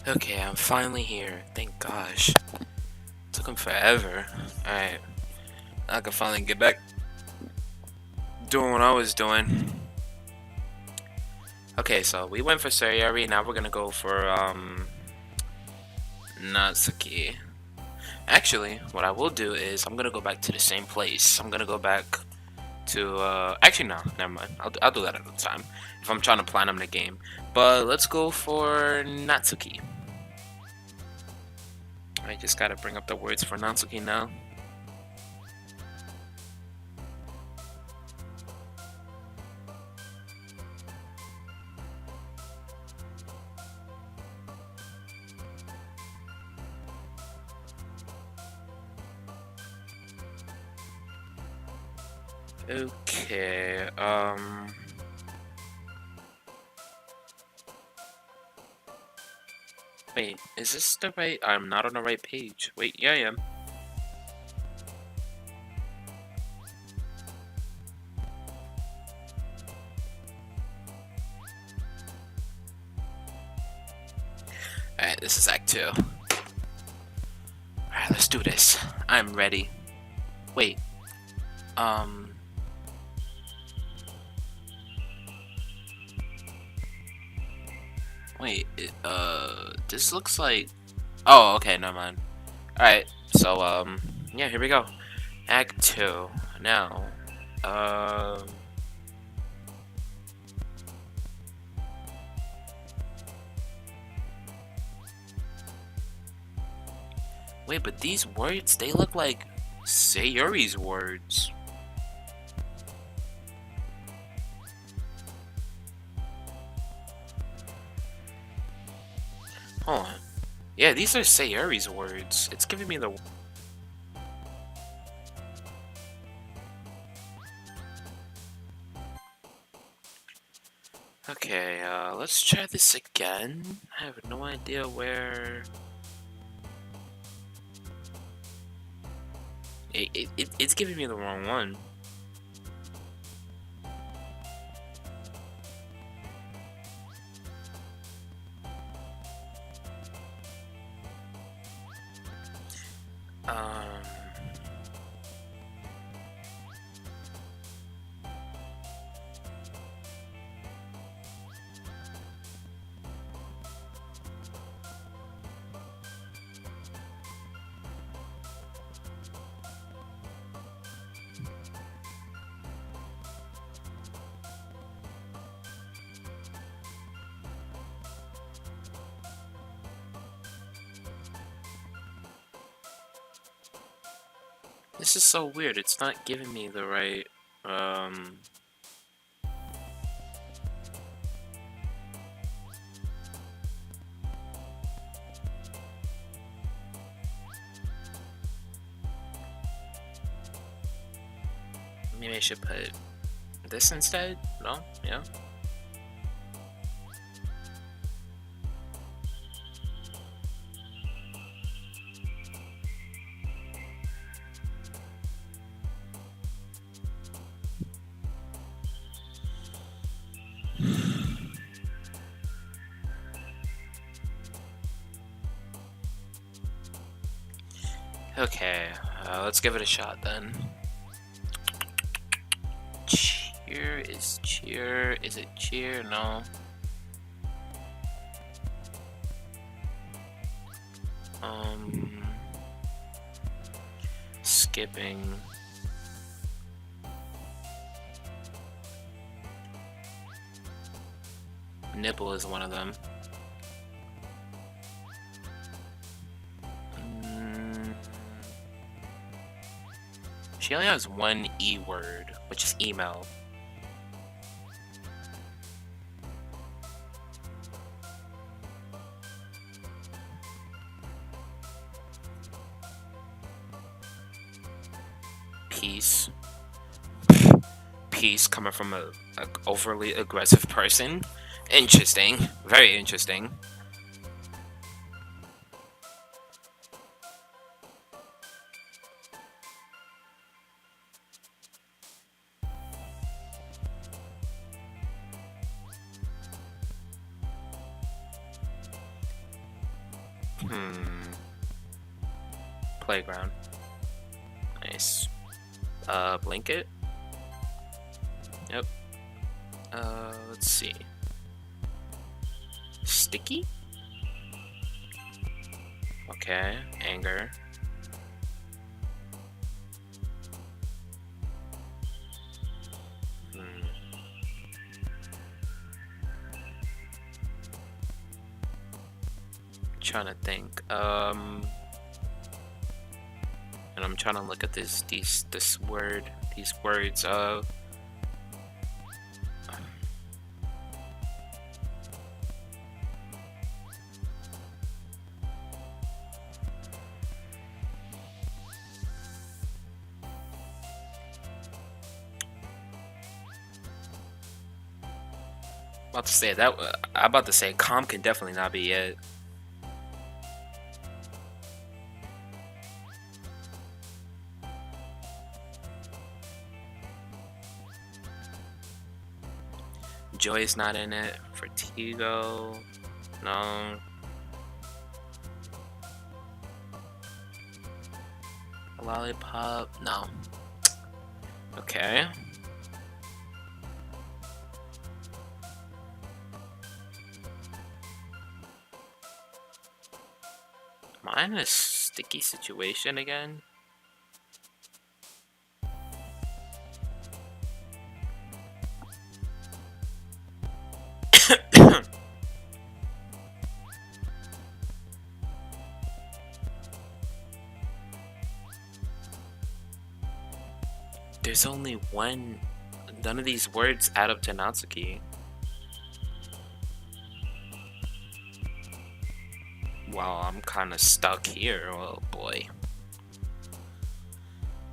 Okay, I'm finally here. Thank gosh. Took him forever. Alright. I can finally get back doing what I was doing. Okay, so we went for Sayori, now we're gonna go for Natsuki. Actually, what I will do is I'm gonna go back to the same place. I'm gonna go back to actually no, never mind. I'll do that at the time if I'm trying to plan them the game. But let's go for Natsuki. I just gotta bring up the words for Natsuki now. Okay, wait, is this the right? I'm not on the right page. Wait, yeah, I am. Alright, this is Act 2. Alright, let's do this. I'm ready. Wait, wait, this looks like... Oh, okay, never mind. Alright, so, yeah, here we go. Act 2. Now, wait, but these words, they look like Sayori's words. Hold on. Yeah, these are Sayori's words. It's giving me the... Okay, let's try this again. I have no idea where... It's giving me the wrong one. This is so weird. It's not giving me the right, maybe I should put this instead? No? Yeah? Okay, let's give it a shot then. Cheer is cheer. Is it cheer? No. Skipping. Nipple is one of them. She only has one E word, which is email. Peace. Peace coming from a overly aggressive person. Interesting. Very interesting. Playground. Nice. Blanket. Yep. Let's see. Sticky? Okay. Anger. Trying to think. And I'm trying to look at these words. About to say that. I'm about to say calm can definitely not be it. Joy is not in it. Vertigo, no. Lollipop, no. Okay. Am I in a sticky situation again? There's only one. None of these words add up to Natsuki. Wow, I'm kind of stuck here. Oh boy.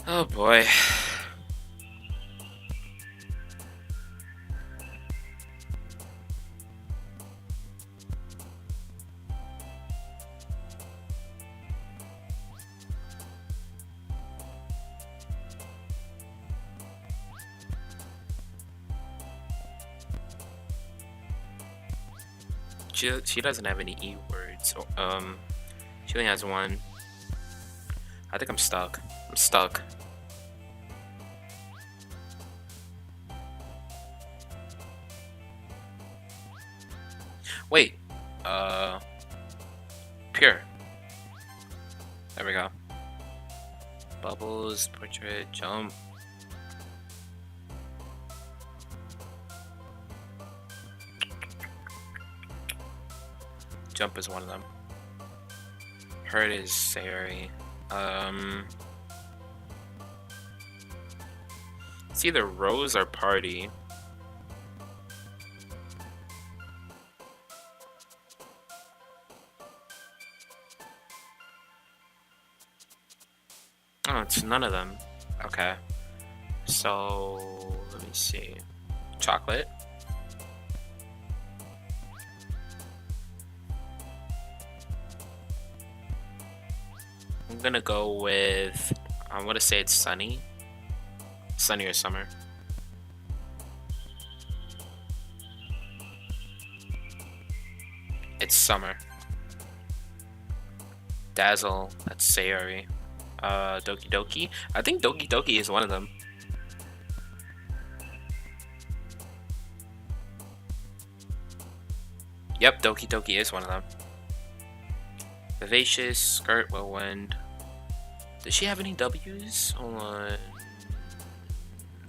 Oh boy. She doesn't have any E words. She only has one. I think I'm stuck. I'm stuck. Wait. Pure. There we go. Bubbles, portrait, jump. Jump is one of them. Hurt is Sayori. It's either Rose or Party. Oh, it's none of them. Okay. So, let me see. Chocolate. I'm gonna go with, I want to say it's sunny. Sunny or summer. It's summer. Dazzle, that's Sayori. Doki-Doki. I think Doki-Doki is one of them. Yep, Doki-Doki is one of them. Vivacious, skirt, whirlwind. Does she have any W's? Hold on.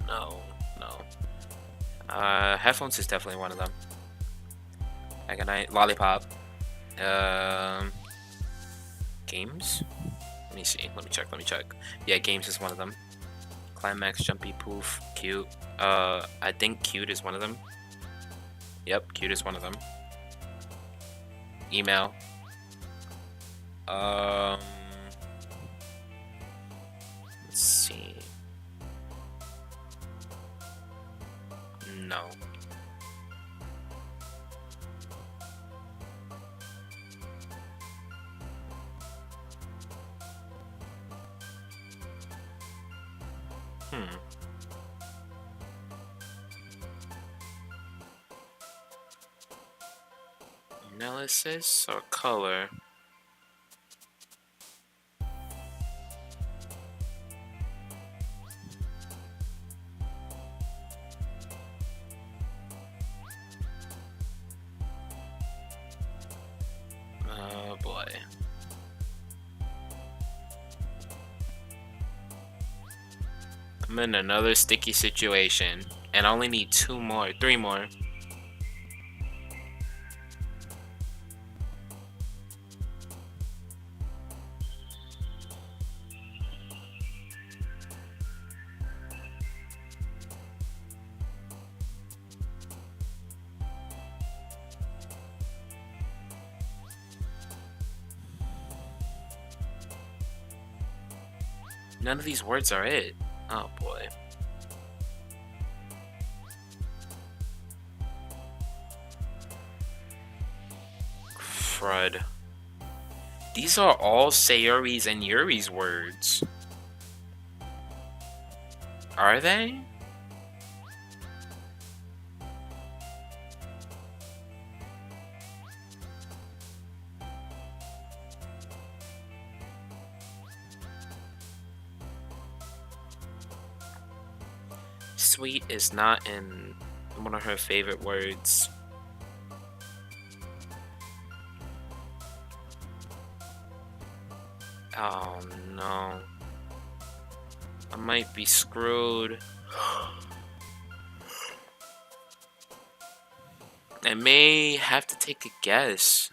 No, no. Headphones is definitely one of them. Agonite, lollipop. Games? Let me see. Let me check. Yeah, games is one of them. Climax, jumpy, poof, cute. I think cute is one of them. Yep, cute is one of them. Email. Let's see. No. Analysis or color? Oh boy. I'm in another sticky situation, and I only need 3 more. None of these words are it. Oh boy. Crud. These are all Sayuri's and Yuri's words. Are they? Sweet is not in one of her favorite words. Oh no. I might be screwed. I may have to take a guess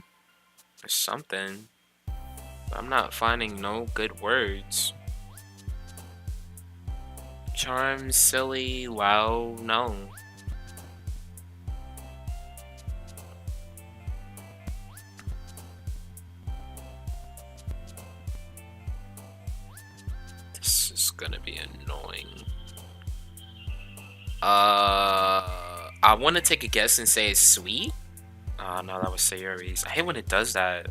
or something. But I'm not finding no good words. Charm, silly, wow, no. This is gonna be annoying. I want to take a guess and say it's sweet. Oh no, that was Sayuri's. I hate when it does that.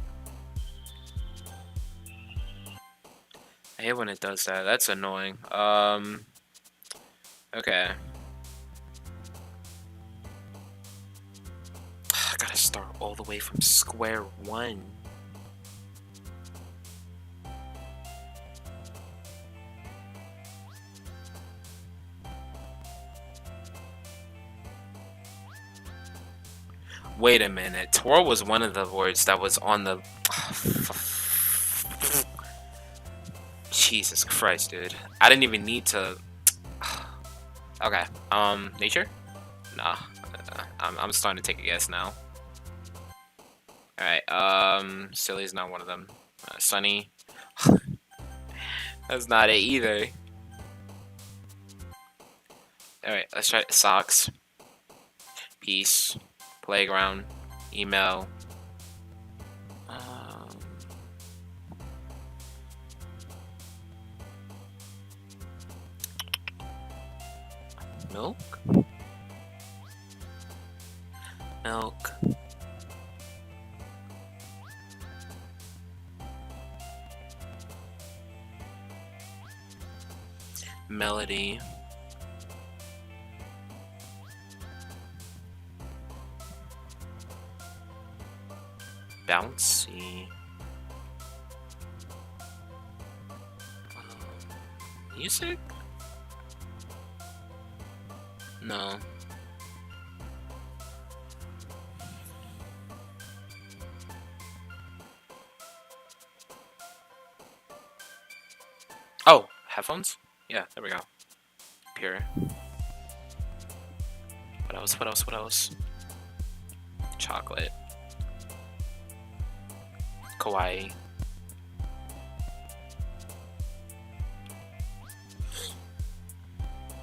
I hate when it does that. That's annoying. Okay. I gotta start all the way from square one. Wait a minute. Tor was one of the words that was on the... Jesus Christ, dude. I didn't even need to... Okay. Nature? Nah. I'm starting to take a guess now. Alright, Silly is not one of them. Sunny. That's not it either. Alright, let's try socks. Peace. Playground. Email. Milk? Milk. Melody. Bouncy. Music? No. Headphones? Yeah, there we go. Pure. What else? What else? What else? Chocolate. Kawaii.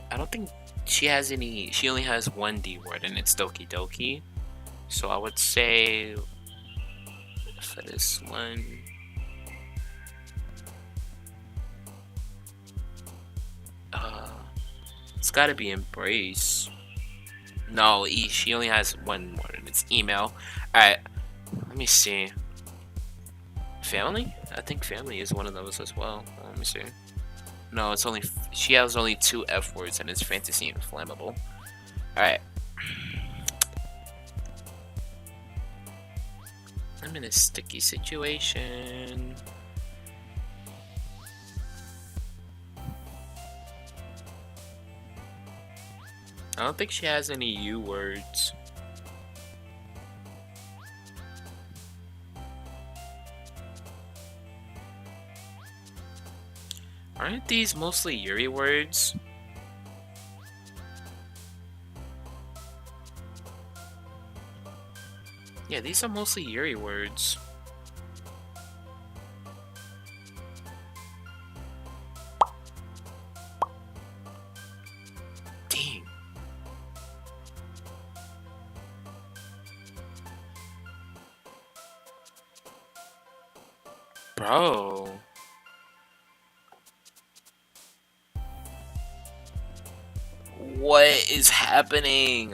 I don't think she has any. She only has one D word, and it's Doki-Doki. So I would say for this one, it's gotta be Embrace. No, she only has one word, and it's email. Alright, let me see. Family? I think family is one of those as well. Let me see. No, it's only. She has only 2 F words, and it's fantasy and flammable. Alright. I'm in a sticky situation. I don't think she has any U words. Aren't these mostly Yuri words? Yeah, these are mostly Yuri words. Dang. Bro. What is happening?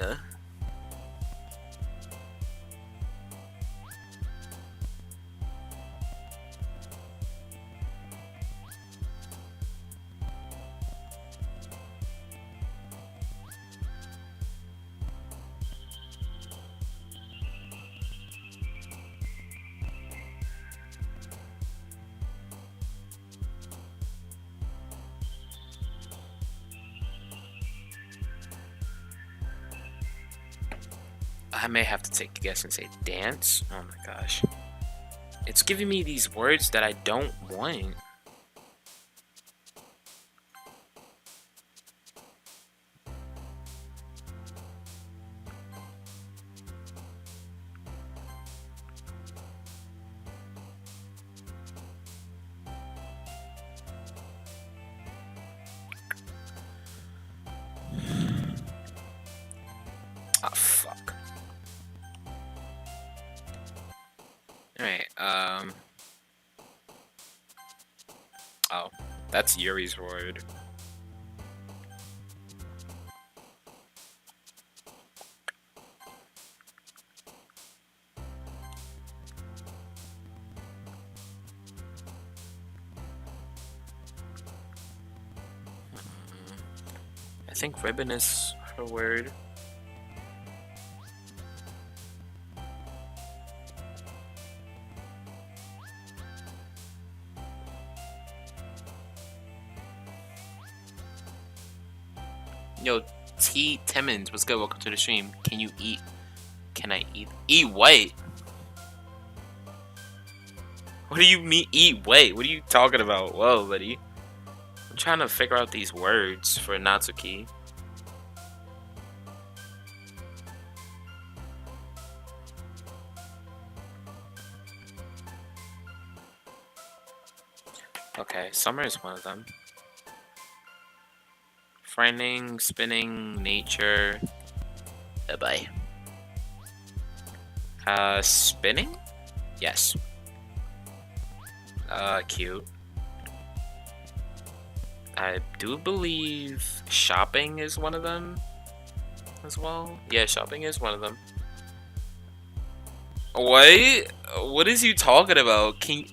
I may have to take a guess and say dance. Oh my gosh. It's giving me these words that I don't want. Oh, fuck. Alright, oh, that's Yuri's word. I think ribbon is her word. Yo, T. Timmons, what's good? Welcome to the stream. Can you eat? Can I eat? Eat what? What do you mean, eat what? What are you talking about? Whoa, buddy. I'm trying to figure out these words for Natsuki. Okay, summer is one of them. Frightening, spinning, nature. Bye. Spinning? Yes. Cute. I do believe shopping is one of them as well. Yeah, shopping is one of them. What? What is you talking about? Can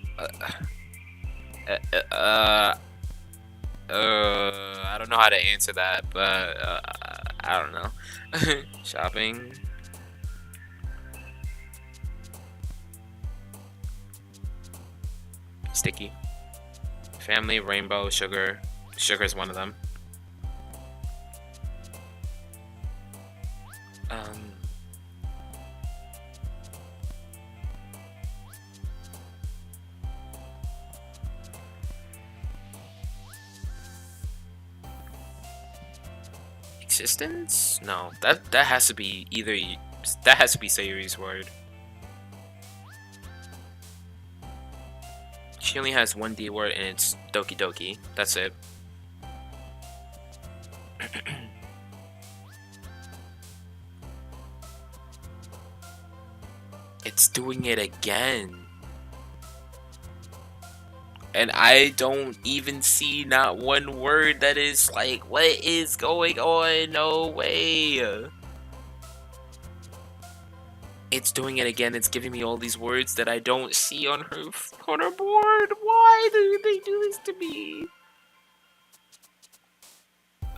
I don't know how to answer that, but I don't know. Shopping. Sticky. Family, rainbow, sugar. Sugar is one of them. Existence? No, that has to be either. That has to be Sayuri's word. She only has one D word, and it's Doki-Doki. That's it. It's doing it again. And I don't even see not one word that is like, what is going on? No way. It's doing it again. It's giving me all these words that I don't see on her board. Why do they do this to me?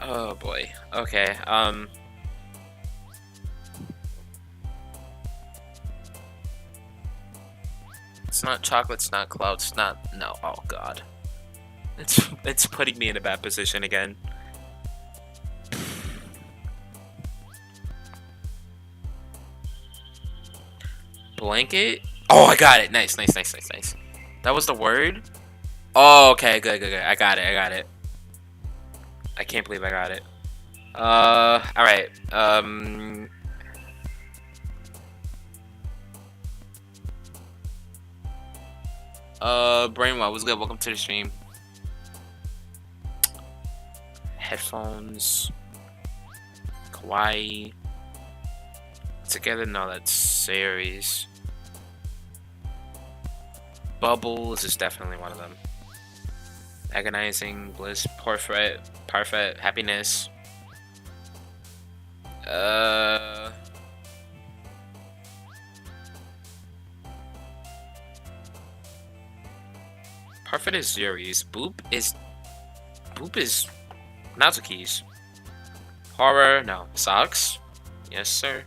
Oh boy. Okay. It's not chocolate. It's not cloud. It's not. No. Oh god. It's putting me in a bad position again. Blanket? Oh, I got it. Nice, nice, nice, nice, nice. That was the word? Oh, okay, good, good, good. I got it, I got it. I can't believe I got it. Alright. Brainwash, what's good? Welcome to the stream. Headphones. Kawaii. Together? No, that's series. Bubbles is definitely one of them. Agonizing, bliss, parfait, happiness. Parfait is Yuri's. Boop is Natsuki's. Horror, no. Socks? Yes, sir.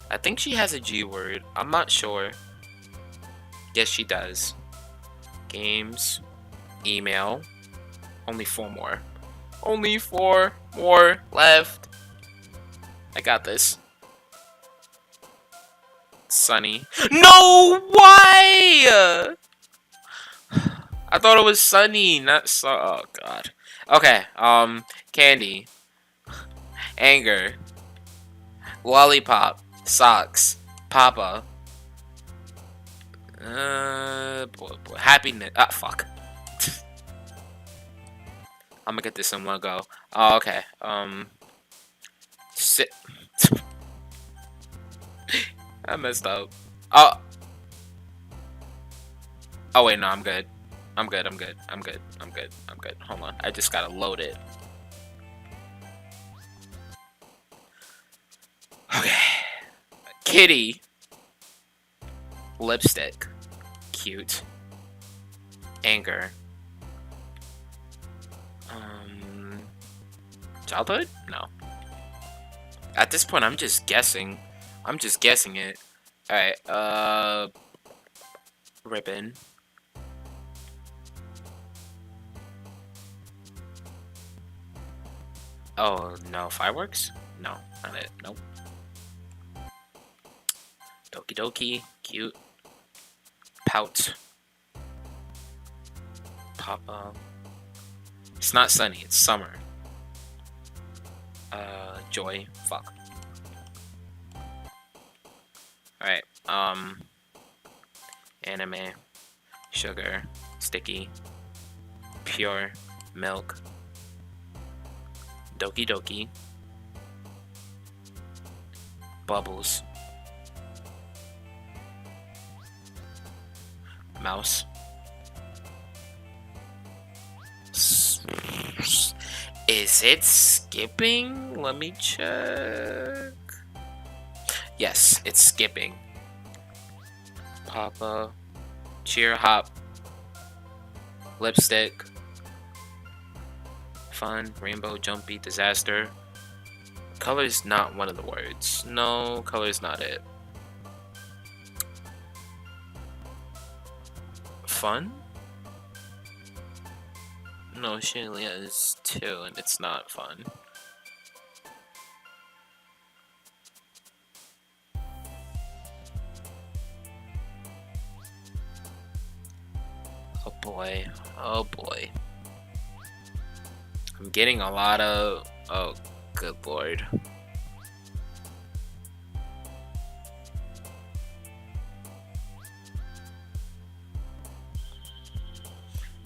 I think she has a G word. I'm not sure. Yes, she does. Games. Email. Only 4 more. Only 4 more left. I got this. Sunny. No! Why? I thought it was Sunny, not oh god. Okay, candy. Anger. Lollipop. Socks. Papa. Boy. Happiness. Ah, fuck. I'm gonna get this in one go. Oh, okay. Sit. I messed up. Oh. Oh wait, no, I'm good. I'm good. Hold on. I just gotta load it. Okay. Kitty. Lipstick. Cute. Anger. Childhood? No. At this point, I'm just guessing. I'm just guessing it. Alright, ribbon. Oh, no. Fireworks? No, not it. Nope. Doki-Doki. Cute. Pout. Papa. It's not sunny, it's summer. Joy. Fuck. Alright, anime. Sugar. Sticky. Pure. Milk. Doki-Doki. Bubbles. Mouse. Is it skipping? Let me check. Yes, it's skipping. Papa. Cheer hop. Lipstick. Fun. Rainbow. Jumpy. Disaster. Color is not one of the words. No, color is not it. Fun? No, she only has 2, and it's not fun. Oh boy. Oh boy. I'm getting a lot of... Oh, good lord.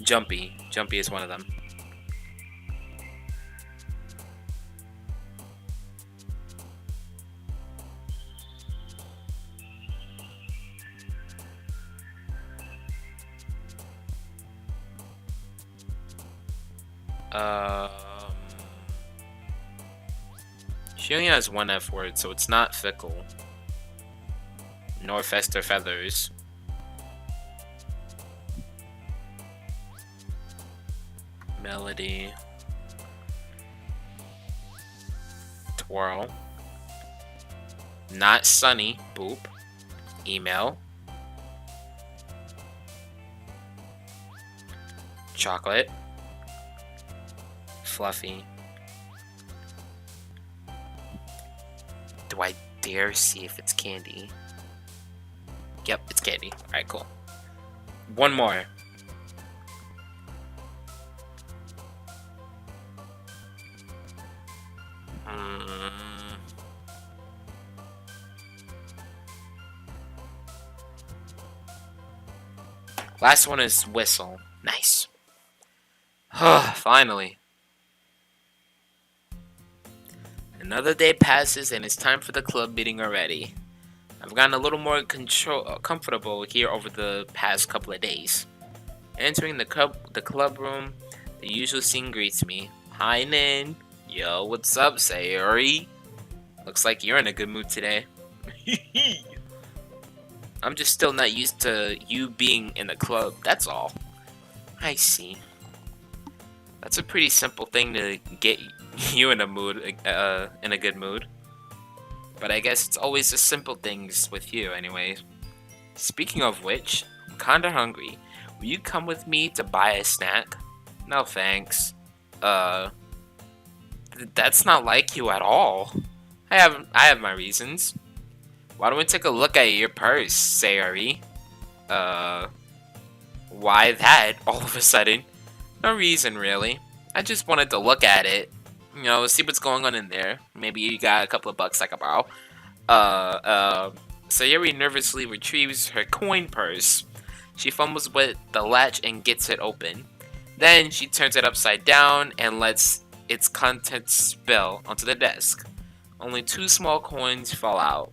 Jumpy. Jumpy is one of them. Um, she only has one F word, so it's not fickle. Nor fester feathers. Melody. Twirl. Not sunny. Boop. Email. Chocolate. Fluffy. Do I dare see if it's candy? Yep, it's candy. Alright, cool. One more. Last one is whistle. Nice. Finally. Another day passes and it's time for the club meeting already. I've gotten a little more comfortable here over the past couple of days. Entering the club room, the usual scene greets me. Hi, Nin. Yo, what's up, Sayori? Looks like you're in a good mood today. I'm just still not used to you being in the club, that's all. I see. That's a pretty simple thing to get you in a mood, in a good mood. But I guess it's always the simple things with you anyway. Speaking of which, I'm kinda hungry. Will you come with me to buy a snack? No thanks. That's not like you at all. I have my reasons. Why don't we take a look at your purse, Sayori? Why that all of a sudden? No reason really. I just wanted to look at it. You know, see what's going on in there. Maybe you got a couple of bucks I could borrow. Sayori nervously retrieves her coin purse. She fumbles with the latch and gets it open. Then she turns it upside down and lets its contents spill onto the desk. Only 2 small coins fall out.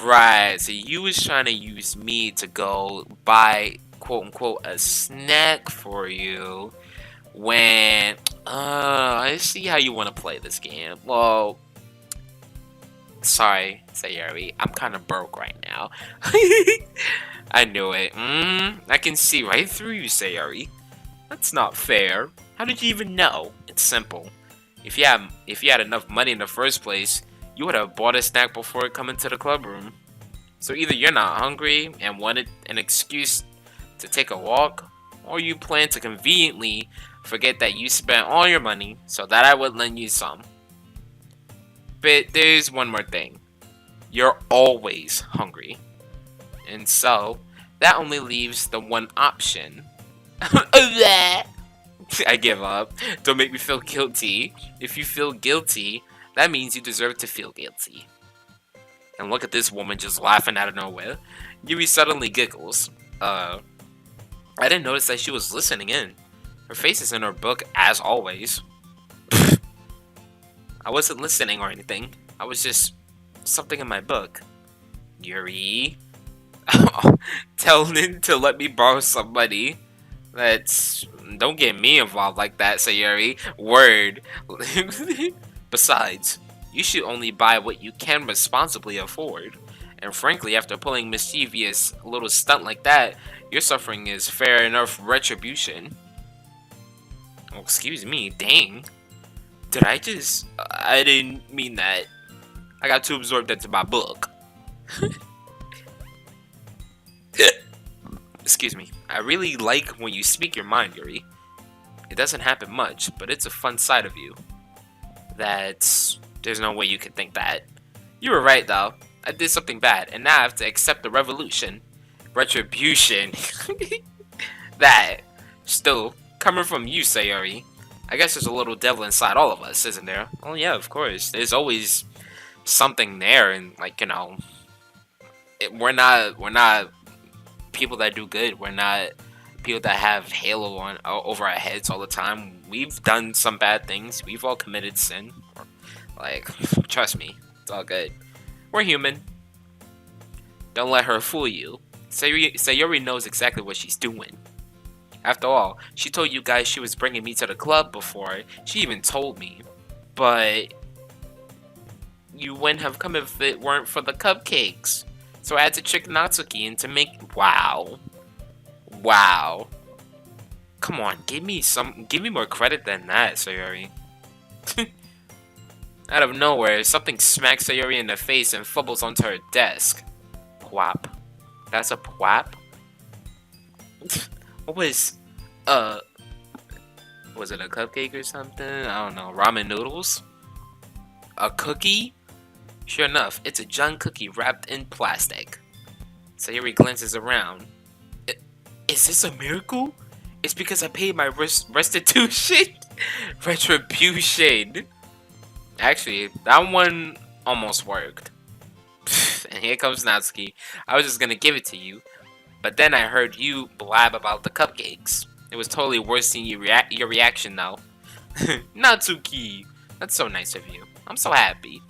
Right, so you was trying to use me to go buy, quote-unquote, a snack for you when... I see how you want to play this game. Well, sorry, Sayori, I'm kind of broke right now. I knew it. I can see right through you, Sayori. That's not fair. How did you even know? It's simple. If you had enough money in the first place, you would have bought a snack before coming to the club room. So either you're not hungry and wanted an excuse to take a walk, or you plan to conveniently forget that you spent all your money so that I would lend you some. But there's one more thing. You're always hungry. And so, that only leaves the one option. I give up. Don't make me feel guilty. If you feel guilty, that means you deserve to feel guilty. And look at this woman just laughing out of nowhere. Yuri suddenly giggles. I didn't notice that she was listening in. Her face is in her book as always. I wasn't listening or anything. I was just something in my book. Yuri? Tell Nin to let me borrow some money. Don't get me involved like that, Sayori. Word. Besides, you should only buy what you can responsibly afford. And frankly, after pulling mischievous little stunt like that, your suffering is fair enough retribution. Oh, excuse me, dang. I didn't mean that. I got too absorbed into my book. Excuse me. I really like when you speak your mind, Yuri. It doesn't happen much, but it's a fun side of you. There's no way you could think that. You were right, though. I did something bad, and now I have to accept the retribution. Still, coming from you, Sayori, I guess there's a little devil inside all of us, isn't there? Oh yeah, of course. There's always something there, and like we're not people that do good. We're not people that have halo on over our heads all the time. We've done some bad things. We've all committed sin. Like, trust me, it's all good. We're human. Don't let her fool you. Sayori knows exactly what she's doing. After all, she told you guys she was bringing me to the club before. She even told me. But you wouldn't have come if it weren't for the cupcakes. So I had to trick Natsuki into make. Wow. Wow. Come on, give me more credit than that, Sayori. Out of nowhere, something smacks Sayori in the face and fumbles onto her desk. Pwap. That's a pwap? What was it a cupcake or something? I don't know. Ramen noodles? A cookie? Sure enough, it's a giant cookie wrapped in plastic. Sayori glances around. Is this a miracle? It's because I paid my restitution? Retribution. Actually, that one almost worked. And here comes Natsuki. I was just gonna give it to you, but then I heard you blab about the cupcakes. It was totally worse than your reaction though. Natsuki! That's so nice of you. I'm so happy.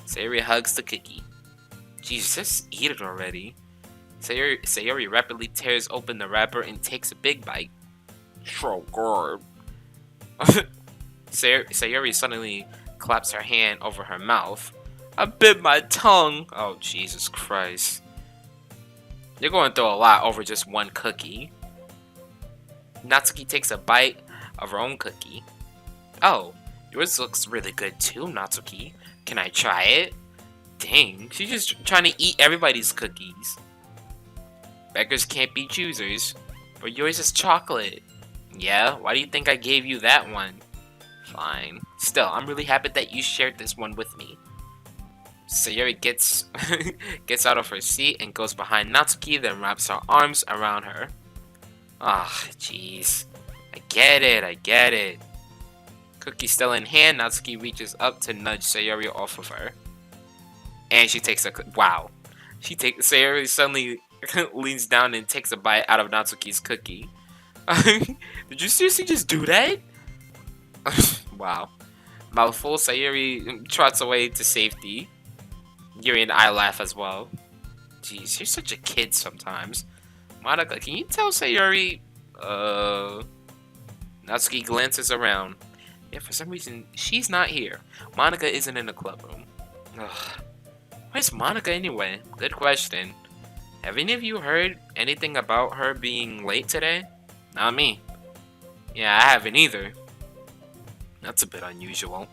Sayori hugs the cookie. Jeez, just eat it already. Sayori rapidly tears open the wrapper and takes a big bite. So good. Sayori suddenly claps her hand over her mouth. I bit my tongue. Oh, Jesus Christ. You're going through a lot over just one cookie. Natsuki takes a bite of her own cookie. Oh, yours looks really good too, Natsuki. Can I try it? Dang, she's just trying to eat everybody's cookies. Beggars can't be choosers, but yours is chocolate. Yeah, why do you think I gave you that one? Fine. Still, I'm really happy that you shared this one with me. Sayori gets out of her seat and goes behind Natsuki, then wraps her arms around her. Ah, jeez. I get it. Cookie still in hand, Natsuki reaches up to nudge Sayori off of her. And she takes a... Wow. Sayori suddenly leans down and takes a bite out of Natsuki's cookie. Did you seriously just do that? Wow. Mouthful, Sayori trots away to safety. Yuri and I laugh as well. Jeez, you're such a kid sometimes. Monica, can you tell Sayori? Natsuki glances around. Yeah, for some reason, she's not here. Monica isn't in the club room. Ugh. Where's Monica anyway? Good question. Have any of you heard anything about her being late today? Not me. Yeah, I haven't either. That's a bit unusual.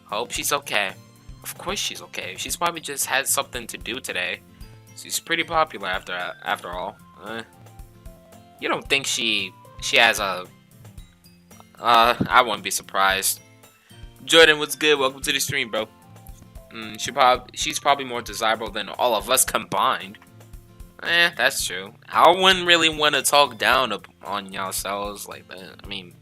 Hope she's okay. Of course she's okay. She's probably just had something to do today. She's pretty popular after all. You don't think she has a... I wouldn't be surprised. Jordan, what's good? Welcome to the stream, bro. She's probably more desirable than all of us combined. That's true. I wouldn't really want to talk down on yourselves like that. I mean,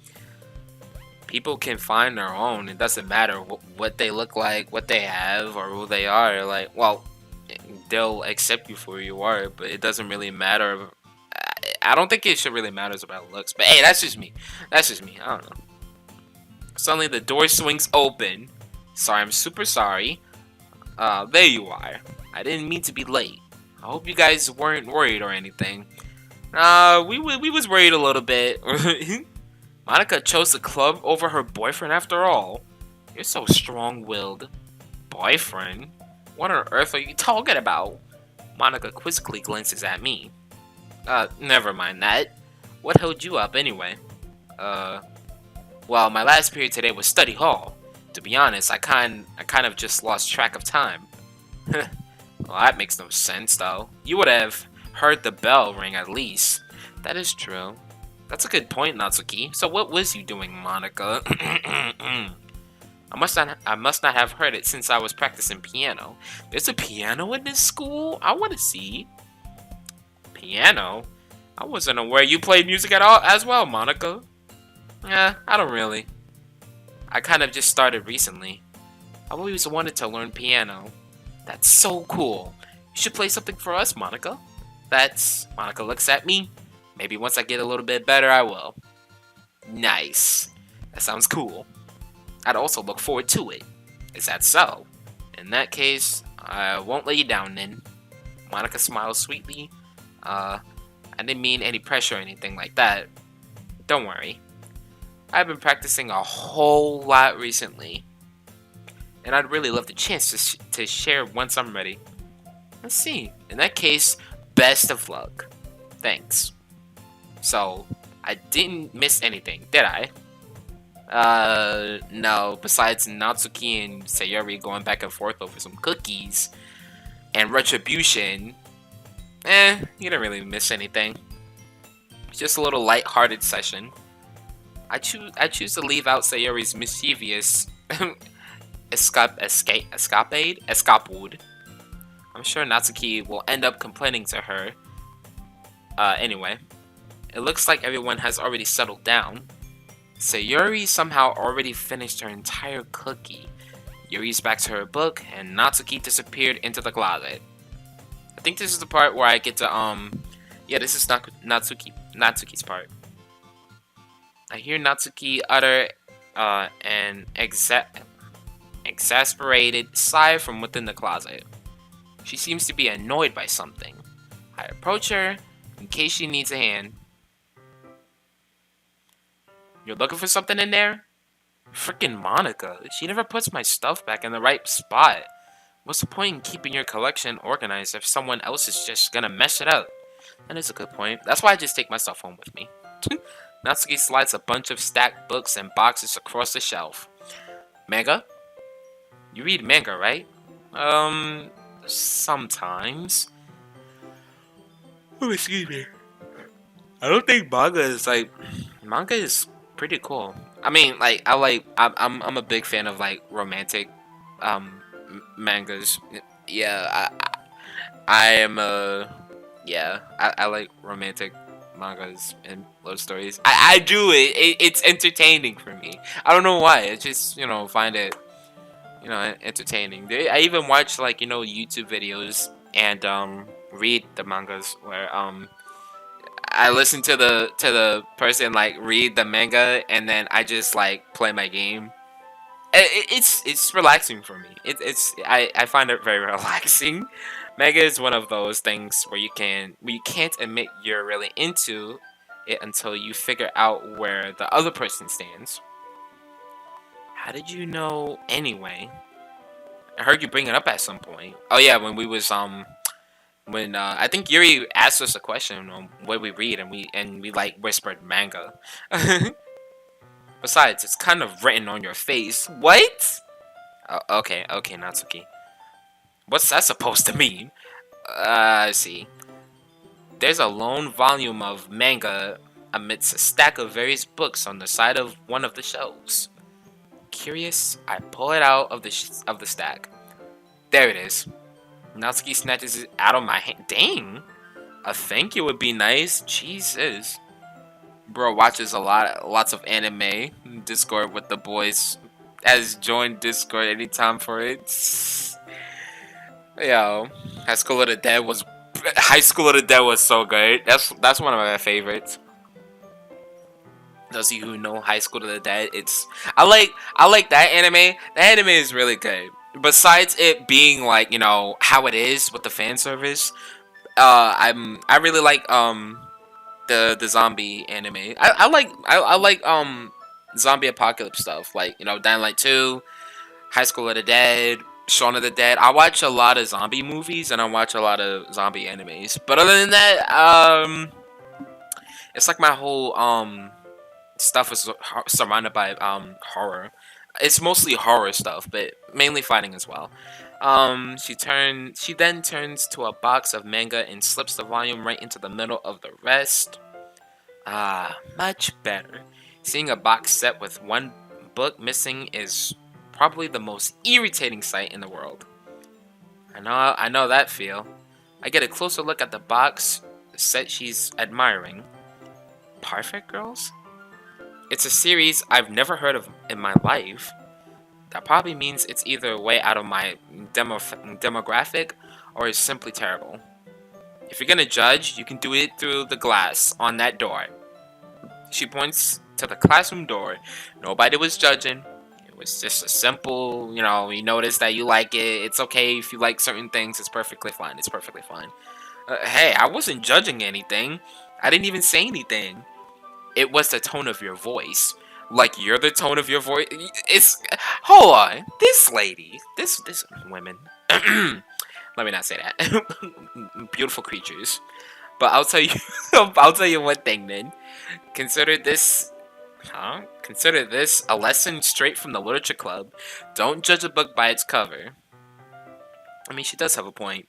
people can find their own. It doesn't matter what they look like, what they have, or who they are. Like, well, they'll accept you for who you are, but it doesn't really matter. I don't think it should really matter about looks. But hey, that's just me. I don't know. Suddenly the door swings open. Sorry, I'm super sorry. There you are. I didn't mean to be late. I hope you guys weren't worried or anything. We was worried a little bit. Monica chose the club over her boyfriend after all. You're so strong-willed. Boyfriend? What on earth are you talking about? Monica quizzically glances at me. Never mind that. What held you up anyway? Well, my last period today was study hall. To be honest, I kind of just lost track of time. Well, that makes no sense, though. You would have heard the bell ring at least. That is true. That's a good point, Natsuki. So what was you doing, Monica? I must not have heard it since I was practicing piano. There's a piano in this school? I want to see. Piano? I wasn't aware you played music at all as well, Monica. I don't really. I kind of just started recently. I've always wanted to learn piano. That's so cool. You should play something for us, Monica. Monica looks at me. Maybe once I get a little bit better, I will. Nice. That sounds cool. I'd also look forward to it. Is that so? In that case, I won't let you down then. Monica smiles sweetly. I didn't mean any pressure or anything like that. Don't worry. I've been practicing a whole lot recently. And I'd really love the chance to share once I'm ready. Let's see. In that case, best of luck. Thanks. So, I didn't miss anything, did I? No. Besides Natsuki and Sayori going back and forth over some cookies and retribution, you didn't really miss anything. It's just a little light-hearted session. I choose to leave out Sayori's mischievous escapade. I'm sure Natsuki will end up complaining to her. Anyway, it looks like everyone has already settled down. Sayori somehow already finished her entire cookie. Yuri's back to her book, and Natsuki disappeared into the closet. I think this is the part where I get to, yeah, this is Natsuki's part. I hear Natsuki utter, an exasperated sigh from within the closet. She seems to be annoyed by something. I approach her, in case she needs a hand. You're looking for something in there? Frickin' Monica, she never puts my stuff back in the right spot. What's the point in keeping your collection organized if someone else is just gonna mess it up? That is a good point. That's why I just take my stuff home with me. Natsuki slides a bunch of stacked books and boxes across the shelf. Manga? You read manga, right? Sometimes. Oh, excuse me. I don't think manga is pretty cool. I mean, like, I'm a big fan of, like, romantic, mangas. Yeah, I am yeah, I like romantic mangas and love stories. I do it. It's entertaining for me. I don't know why. It's just, find it, entertaining. I even watch, like, YouTube videos and read the mangas where I listen to the person, like, read the manga, and then I just, like, play my game. It's relaxing for me. I find it very relaxing. Manga is one of those things where you can't admit you're really into it until you figure out where the other person stands. How did you know anyway? I heard you bring it up at some point. Oh yeah, when we was when I think Yuri asked us a question on what we read, and we like whispered manga. Besides, it's kind of written on your face. What? Okay, Natsuki. What's that supposed to mean? I see. There's a lone volume of manga amidst a stack of various books on the side of one of the shelves. Curious, I pull it out of the stack. There it is. Natsuki snatches it out of my hand. Dang! A thank you would be nice. Jesus. Bro watches lots of anime. Discord with the boys. Has joined Discord anytime for it. Yo, High School of the Dead was so good. That's one of my favorites. Those of you who know High School of the Dead, I like that anime. That anime is really good. Besides it being like, how it is with the fan service, I really like the zombie anime. I like zombie apocalypse stuff, like, Dying Light 2, High School of the Dead, Shaun of the Dead. I watch a lot of zombie movies and I watch a lot of zombie animes. But other than that, it's like my whole stuff is surrounded by horror. It's mostly horror stuff, but mainly fighting as well. She then turns to a box of manga and slips the volume right into the middle of the rest. Ah, much better. Seeing a box set with one book missing is probably the most irritating sight in the world. I know that feel. I get a closer look at the box set she's admiring. Perfect Girls? It's a series I've never heard of in my life. That probably means it's either way out of my demographic or is simply terrible. If you're gonna judge, you can do it through the glass on that door. She points to the classroom door. Nobody was judging. It was just a simple, you notice that you like it. It's okay if you like certain things. It's perfectly fine. It's perfectly fine. Hey, I wasn't judging anything. I didn't even say anything. It was the tone of your voice. Like you're the tone of your voice. It's hold on. This lady, this women. Let me not say that. Beautiful creatures. But I'll tell you, I'll tell you one thing, then. Consider this, Consider this a lesson straight from the literature club. Don't judge a book by its cover. I mean, she does have a point.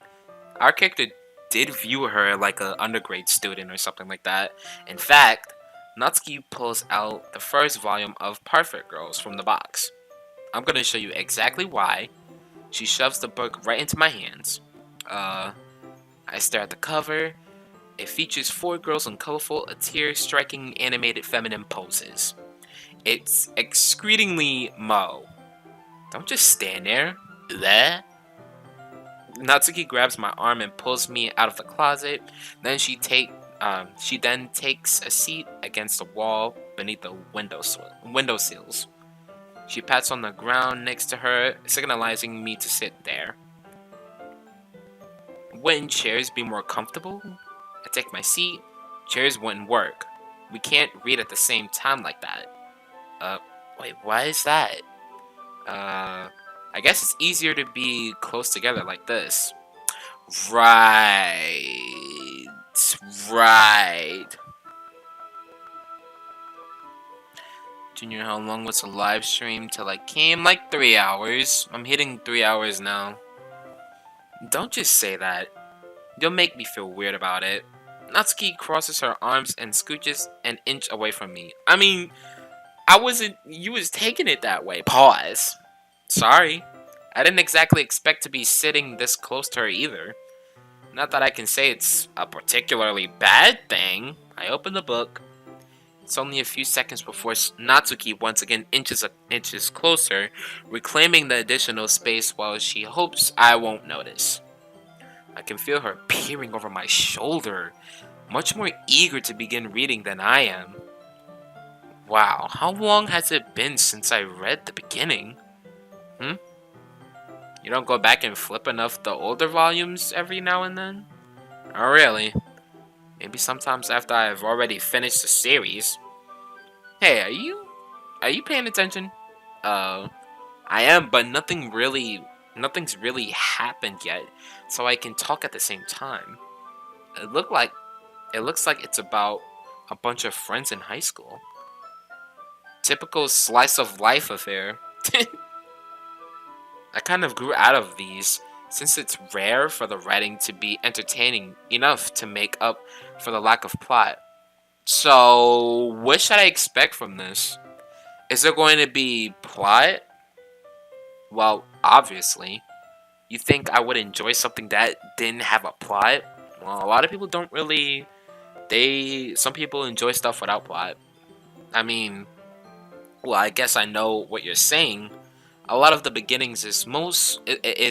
Our character did view her like an undergrad student or something like that. In fact, Natsuki pulls out the first volume of Perfect Girls from the box. I'm gonna show you exactly why. She shoves the book right into my hands. I stare at the cover. It features 4 girls in colorful, tear-striking animated feminine poses. It's excretingly Mo. Don't just stand there. There. Natsuki grabs my arm and pulls me out of the closet. Then she then takes a seat against the wall beneath the window sills. She pats on the ground next to her, signalizing me to sit there. Wouldn't chairs be more comfortable? I take my seat. Chairs wouldn't work. We can't read at the same time like that. Wait, why is that? I guess it's easier to be close together like this. Right. Right. Junior, how long was the live stream till I came? Like 3 hours. I'm hitting 3 hours now. Don't just say that. You'll make me feel weird about it. Natsuki crosses her arms and scooches an inch away from me. I mean, you was taking it that way. Pause. Sorry. I didn't exactly expect to be sitting this close to her either. Not that I can say it's a particularly bad thing. I open the book. It's only a few seconds before Natsuki once again inches closer, reclaiming the additional space while she hopes I won't notice. I can feel her peering over my shoulder, much more eager to begin reading than I am. Wow, how long has it been since I read the beginning? You don't go back and flip enough the older volumes every now and then? Oh, really? Maybe sometimes after I've already finished the series. Hey, are you paying attention? I am, but nothing's really happened yet, so I can talk at the same time. It looks like it's about a bunch of friends in high school. Typical slice of life affair. I kind of grew out of these, since it's rare for the writing to be entertaining enough to make up for the lack of plot. So, what should I expect from this? Is there going to be plot? Well, obviously. You think I would enjoy something that didn't have a plot? Well, a lot of people don't really. Some people enjoy stuff without plot. I mean, well, I guess I know what you're saying. A lot of the beginnings is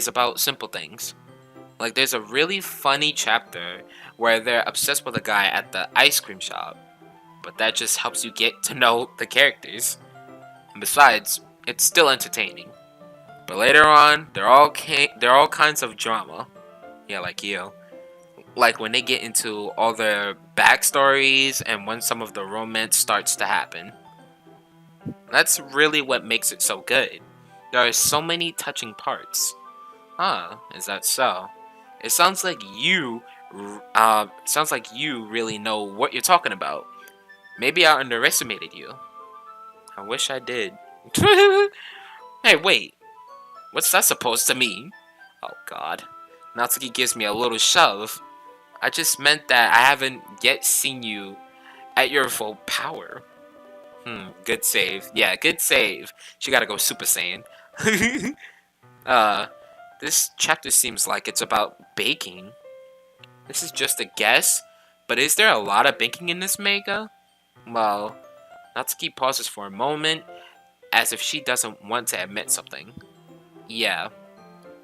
about simple things. Like there's a really funny chapter where they're obsessed with a guy at the ice cream shop, but that just helps you get to know the characters. And besides, it's still entertaining. But later on, they're all kinds of drama. Yeah, like you. Like when they get into all their backstories and when some of the romance starts to happen. That's really what makes it so good. There are so many touching parts. Huh, is that so? It sounds like you really know what you're talking about. Maybe I underestimated you. I wish I did. Hey, wait. What's that supposed to mean? Oh god. Natsuki gives me a little shove. I just meant that I haven't yet seen you at your full power. Good save. Yeah, good save. She gotta go Super Saiyan. This chapter seems like it's about baking. This is just a guess, but is there a lot of baking in this manga? Well, Natsuki pauses for a moment, as if she doesn't want to admit something. Yeah,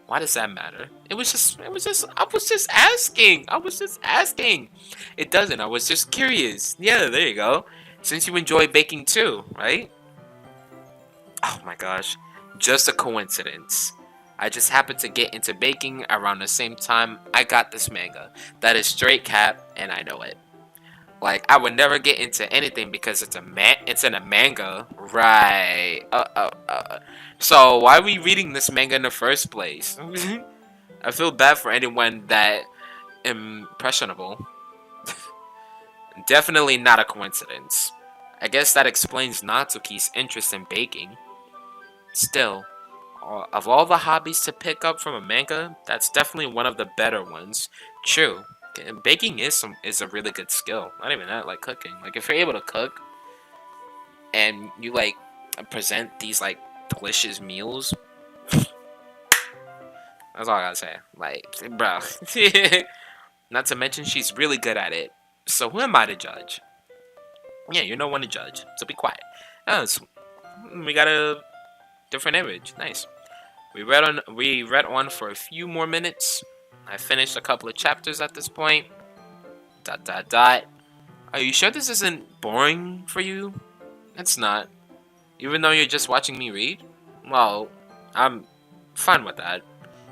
why does that matter? I was just asking. I was just asking. It doesn't, I was just curious. Yeah, there you go. Since you enjoy baking too, right? Oh my gosh, just a coincidence. I just happened to get into baking around the same time I got this manga. That is straight cap, and I know it. Like, I would never get into anything because it's in a manga, right? So why are we reading this manga in the first place? I feel bad for anyone that impressionable. Definitely not a coincidence. I guess that explains Natsuki's interest in baking. Still, of all the hobbies to pick up from a manga, that's definitely one of the better ones. True, baking is a really good skill. Not even that, like cooking. Like if you're able to cook and you like present these like delicious meals, that's all I gotta say. Like, bro. Not to mention she's really good at it. So who am I to judge? Yeah, you're no one to judge. So be quiet. Oh, we got a different image. Nice. We read on for a few more minutes. I finished a couple of chapters at this point. Dot dot dot. Are you sure this isn't boring for you? It's not. Even though you're just watching me read? Well, I'm fine with that.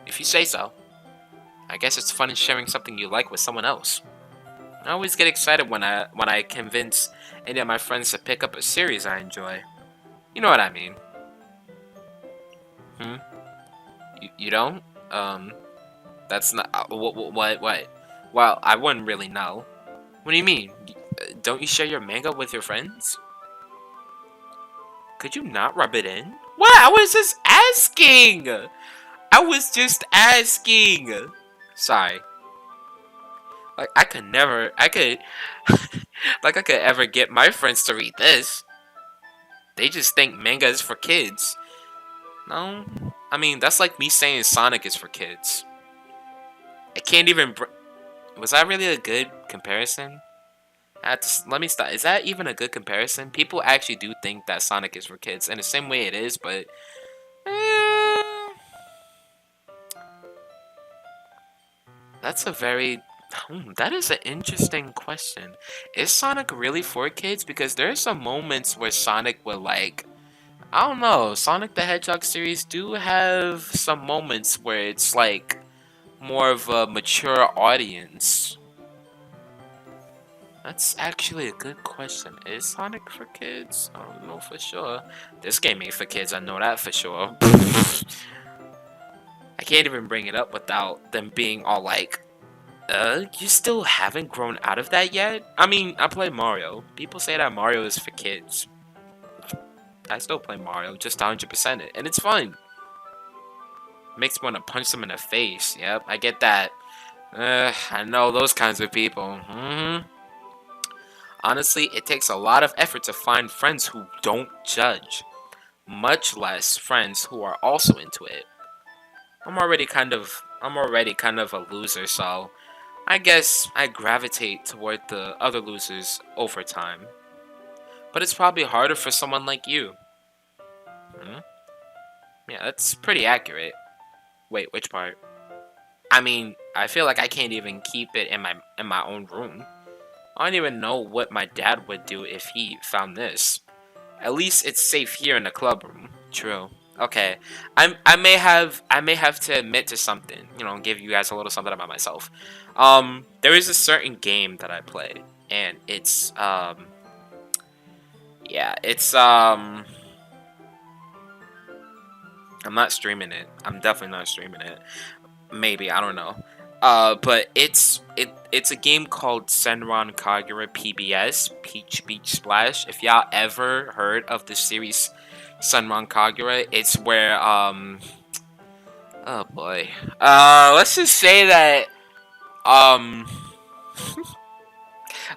If you say so. I guess it's fun sharing something you like with someone else. I always get excited when I convince any of my friends to pick up a series I enjoy. You know what I mean? Hmm? You don't? That's not. What? Well, I wouldn't really know. What do you mean? Don't you share your manga with your friends? Could you not rub it in? What? I was just asking! I was just asking! Sorry. Like, I could, like, I could ever get my friends to read this. They just think manga is for kids. No? I mean, that's like me saying Sonic is for kids. I can't even. Was that really a good comparison? Let me stop. Is that even a good comparison? People actually do think that Sonic is for kids, in the same way it is, but eh, that's a very. That is an interesting question. Is Sonic really for kids? Because there are some moments where Sonic would like. I don't know. Sonic the Hedgehog series do have some moments where it's like more of a mature audience. That's actually a good question. Is Sonic for kids? I don't know for sure. This game ain't for kids, I know that for sure. I can't even bring it up without them being all like, you still haven't grown out of that yet? I mean, I play Mario. People say that Mario is for kids. I still play Mario, just 100% it, and it's fun. Makes me want to punch them in the face. Yep, I get that. I know those kinds of people. Honestly, it takes a lot of effort to find friends who don't judge, much less friends who are also into it. I'm already kind of a loser, so I guess I gravitate toward the other losers over time. But it's probably harder for someone like you. Hmm? Yeah, that's pretty accurate. Wait, which part? I mean, I feel like I can't even keep it in my own room. I don't even know what my dad would do if he found this. At least it's safe here in the club room. True. Okay. I may have to admit to something. You know, give you guys a little something about myself. There is a certain game that I play, and it's yeah, it's I'm not streaming it. I'm definitely not streaming it. Maybe, I don't know. But it's a game called Senran Kagura PBS, Peach Beach Splash. If y'all ever heard of the series Senran Kagura, it's where oh boy. Let's just say that um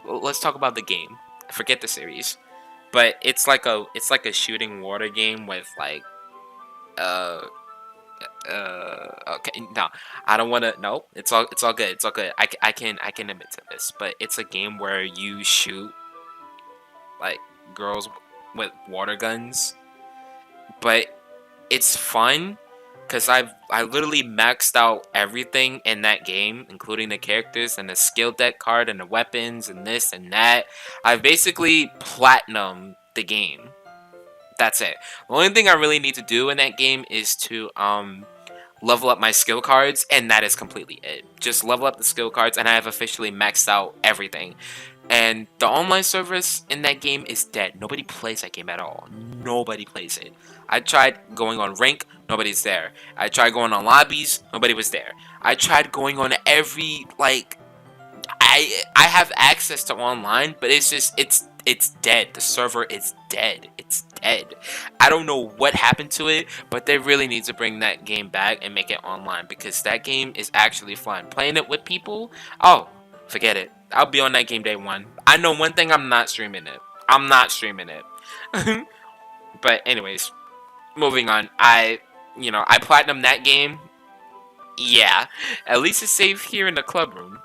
let's talk about the game. Forget the series. But it's like a shooting water game with like uh okay, no, I don't want to. No, it's all good. It's all good. I can admit to this, but it's a game where you shoot like girls. with water guns, but it's fun because I literally maxed out everything in that game, including the characters and the skill deck card and the weapons and this and that. I've basically platinumed the game. That's it. The only thing I really need to do in that game is to level up my skill cards, and that is completely it. Just level up the skill cards, and I have officially maxed out everything. And the online service in that game is dead. Nobody plays that game at all. Nobody plays it. I tried going on rank, nobody's there. I tried going on lobbies, nobody was there. I tried going on every, like, I have access to online, but it's just it's dead. The server is dead. It's dead. I don't know what happened to it, but they really need to bring that game back and make it online because that game is actually fun. Playing it with people, oh, forget it. I'll be on that game day one. I know one thing, I'm not streaming it. I'm not streaming it. But anyways, moving on. I platinum that game. Yeah, at least it's safe here in the club room.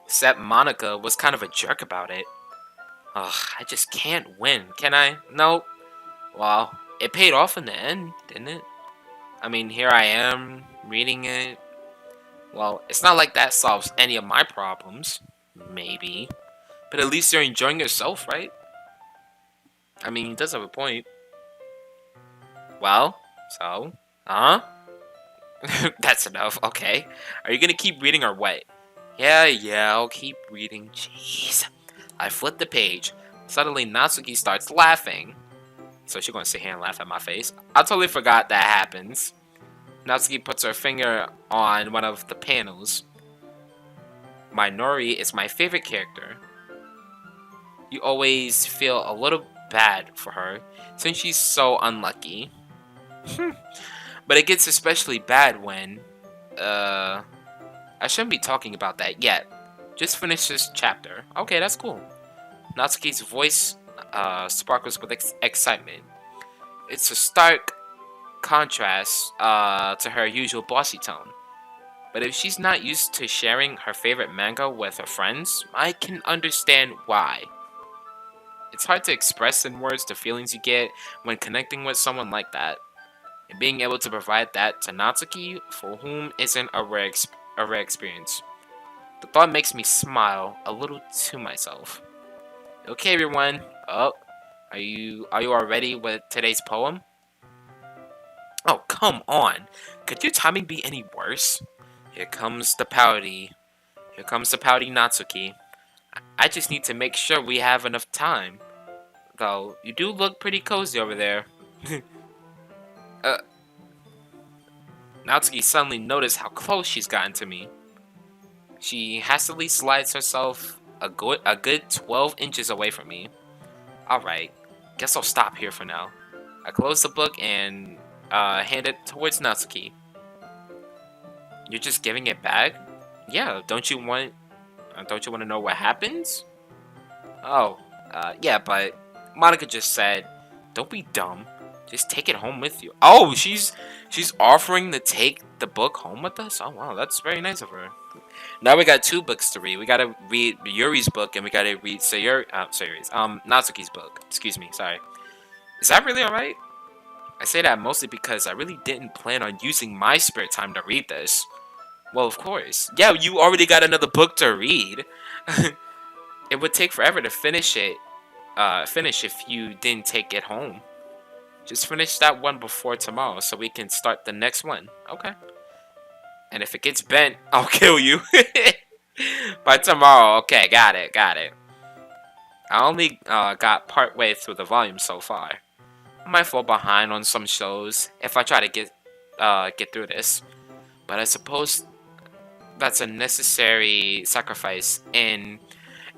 Except Monica was kind of a jerk about it. Ugh, I just can't win, can I? Nope. Well, it paid off in the end, didn't it? I mean, here I am, reading it. Well, it's not like that solves any of my problems. Maybe. But at least you're enjoying yourself, right? I mean, he does have a point. Well, so? Huh? That's enough, okay. Are you gonna keep reading or what? Yeah, I'll keep reading. Jeez. I flip the page. Suddenly, Natsuki starts laughing. So she's gonna sit here and laugh at my face. I totally forgot that happens. Natsuki puts her finger on one of the panels. Nori is my favorite character. You always feel a little bad for her, since she's so unlucky. But it gets especially bad when, I shouldn't be talking about that yet. Just finish this chapter. Okay, that's cool. Natsuki's voice sparkles with excitement. It's a stark contrast to her usual bossy tone. But if she's not used to sharing her favorite manga with her friends, I can understand why. It's hard to express in words the feelings you get when connecting with someone like that. And being able to provide that to Natsuki, for whom isn't a rare experience. The thought makes me smile a little to myself. Okay, everyone. Oh, are you all ready with today's poem? Oh, come on. Could your timing be any worse? Here comes the pouty. Here comes the pouty Natsuki. I just need to make sure we have enough time. Though, you do look pretty cozy over there. Natsuki suddenly noticed how close she's gotten to me. She hastily slides herself a good 12 inches away from me. Alright, guess I'll stop here for now. I close the book and hand it towards Natsuki. You're just giving it back? Yeah, don't you want to know what happens? Oh, yeah, but Monica just said, don't be dumb. Just take it home with you. Oh, she's offering to take the book home with us? Oh, wow, that's very nice of her. Now we got 2 books to read. We gotta read Yuri's book, and we gotta read Natsuki's book. Excuse me, sorry. Is that really alright? I say that mostly because I really didn't plan on using my spare time to read this. Well, of course. Yeah, you already got another book to read. It would take forever to finish it. Finish if you didn't take it home. Just finish that one before tomorrow so we can start the next one. Okay. And if it gets bent, I'll kill you. By tomorrow. Okay, got it. I only got part way through the volume so far. I might fall behind on some shows if I try to get through this. But I suppose that's a necessary sacrifice in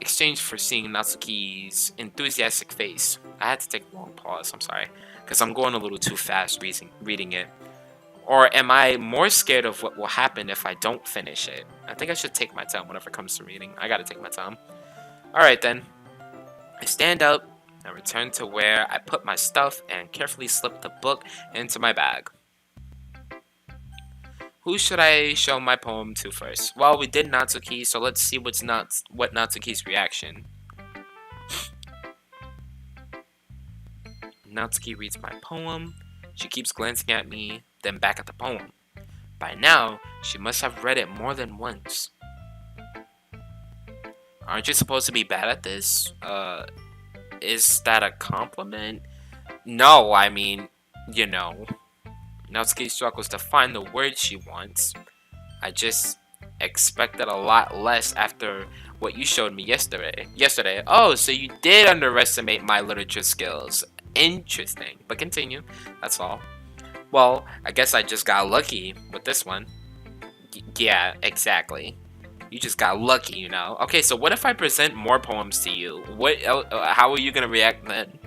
exchange for seeing Natsuki's enthusiastic face. I had to take a long pause, I'm sorry, because I'm going a little too fast reading it. Or am I more scared of what will happen if I don't finish it? I think I should take my time whenever it comes to reading. I gotta take my time. Alright then. I stand up and return to where I put my stuff and carefully slip the book into my bag. Who should I show my poem to first? Well, we did Natsuki, so let's see what Natsuki's reaction. Natsuki reads my poem. She keeps glancing at me, then back at the poem. By now, she must have read it more than once. Aren't you supposed to be bad at this? Is that a compliment? No, I mean, you know. Natsuki struggles to find the words she wants. I just expected a lot less after what you showed me yesterday. Oh, so you did underestimate my literature skills. Interesting. But continue. That's all. Well, I guess I just got lucky with this one. Yeah, exactly. You just got lucky, you know. Okay, so what if I present more poems to you? How are you gonna react then?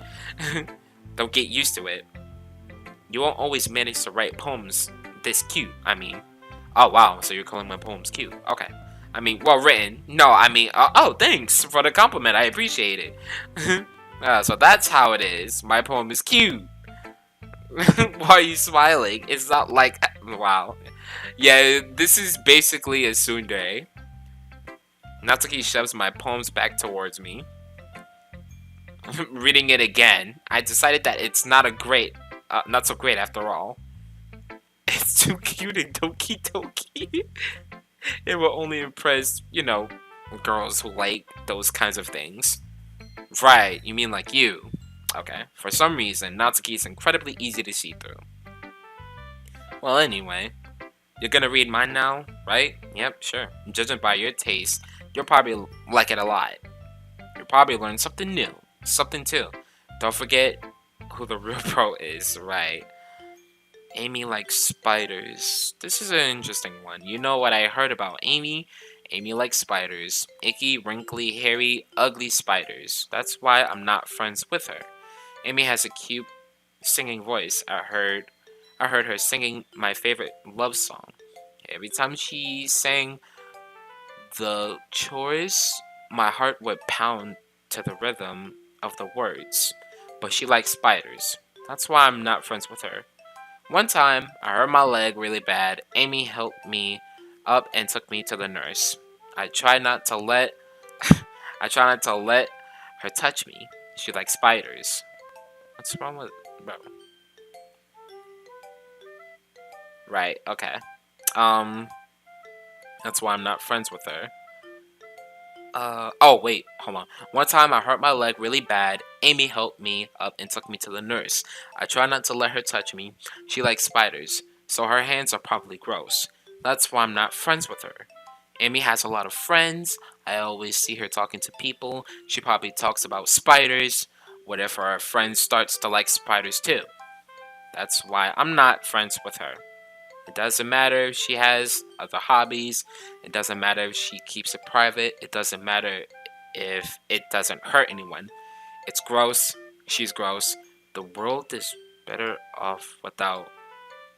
Don't get used to it. You won't always manage to write poems this cute. I mean, oh wow, so you're calling my poems cute? Okay. I mean, well written. No, I mean, oh, thanks for the compliment. I appreciate it. So that's how it is. My poem is cute. Why are you smiling? It's not like, wow. Yeah, this is basically a tsundere. Natsuki shoves my poems back towards me. Reading it again, I decided that it's not so great after all. It's too cute in Doki-Doki. It will only impress, girls who like those kinds of things. Right, you mean like you. Okay, for some reason, Natsuki is incredibly easy to see through. Well, anyway, you're gonna read mine now, right? Yep, sure. Judging by your taste, you'll probably like it a lot. You'll probably learn something new. Something too. Don't forget who the real pro is, right? Amy likes spiders. This is an interesting one. You know what I heard about Amy? Amy likes spiders. Icky, wrinkly, hairy, ugly spiders. That's why I'm not friends with her. Amy has a cute singing voice. I heard her singing my favorite love song. Every time she sang the chorus, my heart would pound to the rhythm of the words. But she likes spiders. That's why I'm not friends with her. One time, I hurt my leg really bad. Amy helped me up and took me to the nurse. I try not to let her touch me. She likes spiders. What's wrong with bro? Right, okay. That's why I'm not friends with her. Oh wait, hold on. One time I hurt my leg really bad. Amy helped me up and took me to the nurse. I try not to let her touch me. She likes spiders, so her hands are probably gross. That's why I'm not friends with her. Amy has a lot of friends. I always see her talking to people. She probably talks about spiders. What if our friend starts to like spiders too? That's why I'm not friends with her. It doesn't matter if she has other hobbies. It doesn't matter if she keeps it private. It doesn't matter if it doesn't hurt anyone. It's gross. She's gross. The world is better off without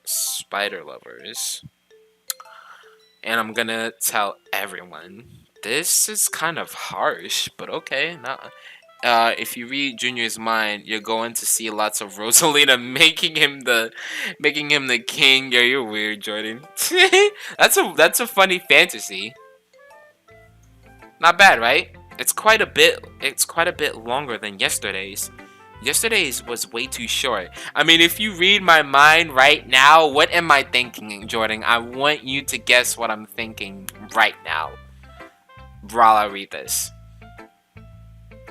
spider lovers. And I'm gonna tell everyone. This is kind of harsh, but okay. If you read Junior's mind, you're going to see lots of Rosalina making him the king. Yeah, you're weird, Jordan. that's a funny fantasy. Not bad, right? It's quite a bit longer than yesterday's. Yesterday's was way too short. I mean, if you read my mind right now, what am I thinking, Jordan? I want you to guess what I'm thinking right now. While I read this.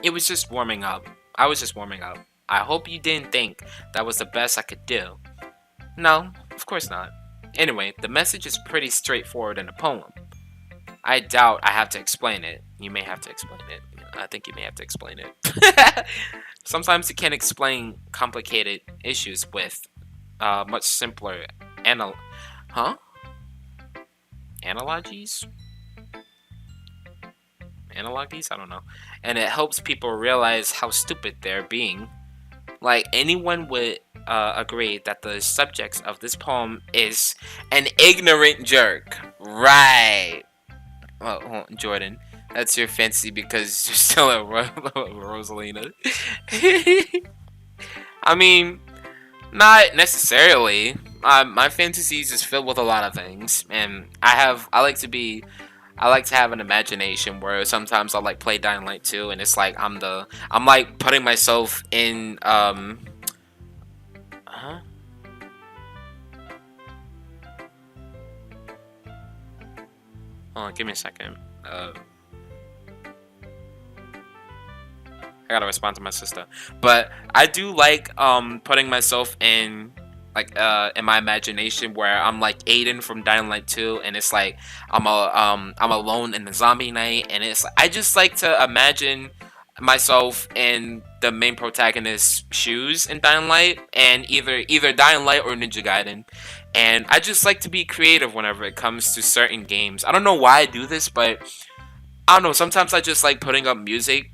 It was just warming up. I was just warming up. I hope you didn't think that was the best I could do. No, of course not. Anyway, the message is pretty straightforward in the poem. I doubt I have to explain it. You may have to explain it. I think you may have to explain it. Sometimes you can't explain complicated issues with much simpler analogies? Analogies? I don't know. And it helps people realize how stupid they're being. Like, anyone would agree that the subject of this poem is an ignorant jerk. Right. Well, Jordan, that's your fantasy because you're still a Rosalina. I mean, not necessarily. My fantasies is filled with a lot of things, and I like to have an imagination where sometimes I'll like play Dying Light 2 and it's like I'm like putting myself in Hold on, give me a second. I gotta respond to my sister. But I do like putting myself in like in my imagination where I'm like Aiden from Dying Light 2 and it's like I'm alone in the zombie night and it's I just like to imagine myself in the main protagonist's shoes in Dying Light and either Dying Light or Ninja Gaiden. And I just like to be creative whenever it comes to certain games. I don't know why I do this, but I don't know, sometimes I just like putting up music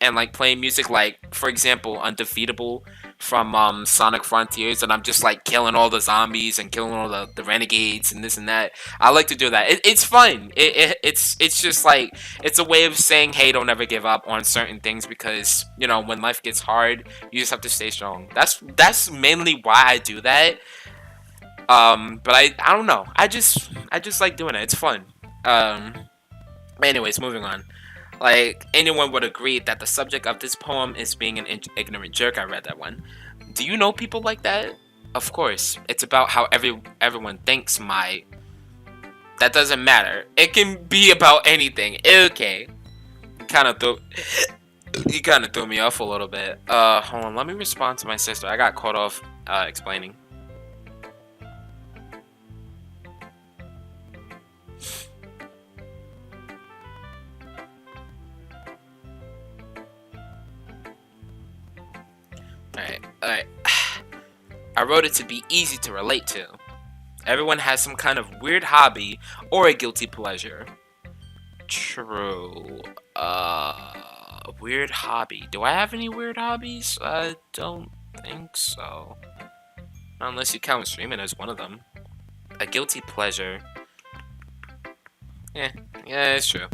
and like playing music like for example Undefeatable from Sonic Frontiers and I'm just like killing all the zombies and killing all the renegades and this and that. I like to do that. It's fun. It's just like it's a way of saying hey, don't ever give up on certain things because you know when life gets hard you just have to stay strong. That's mainly why I do that. But I don't know, I just like doing it. It's fun. Anyways, moving on. Like, anyone would agree that the subject of this poem is being an ignorant jerk. I read that one. Do you know people like that? Of course. It's about how everyone thinks my... That doesn't matter. It can be about anything. Okay. Kind of threw... You kind of threw me off a little bit. Hold on. Let me respond to my sister. I got caught off explaining. Alright. I wrote it to be easy to relate to. Everyone has some kind of weird hobby or a guilty pleasure. True. Weird hobby. Do I have any weird hobbies? I don't think so. Unless you count streaming as one of them. A guilty pleasure. Yeah, it's true.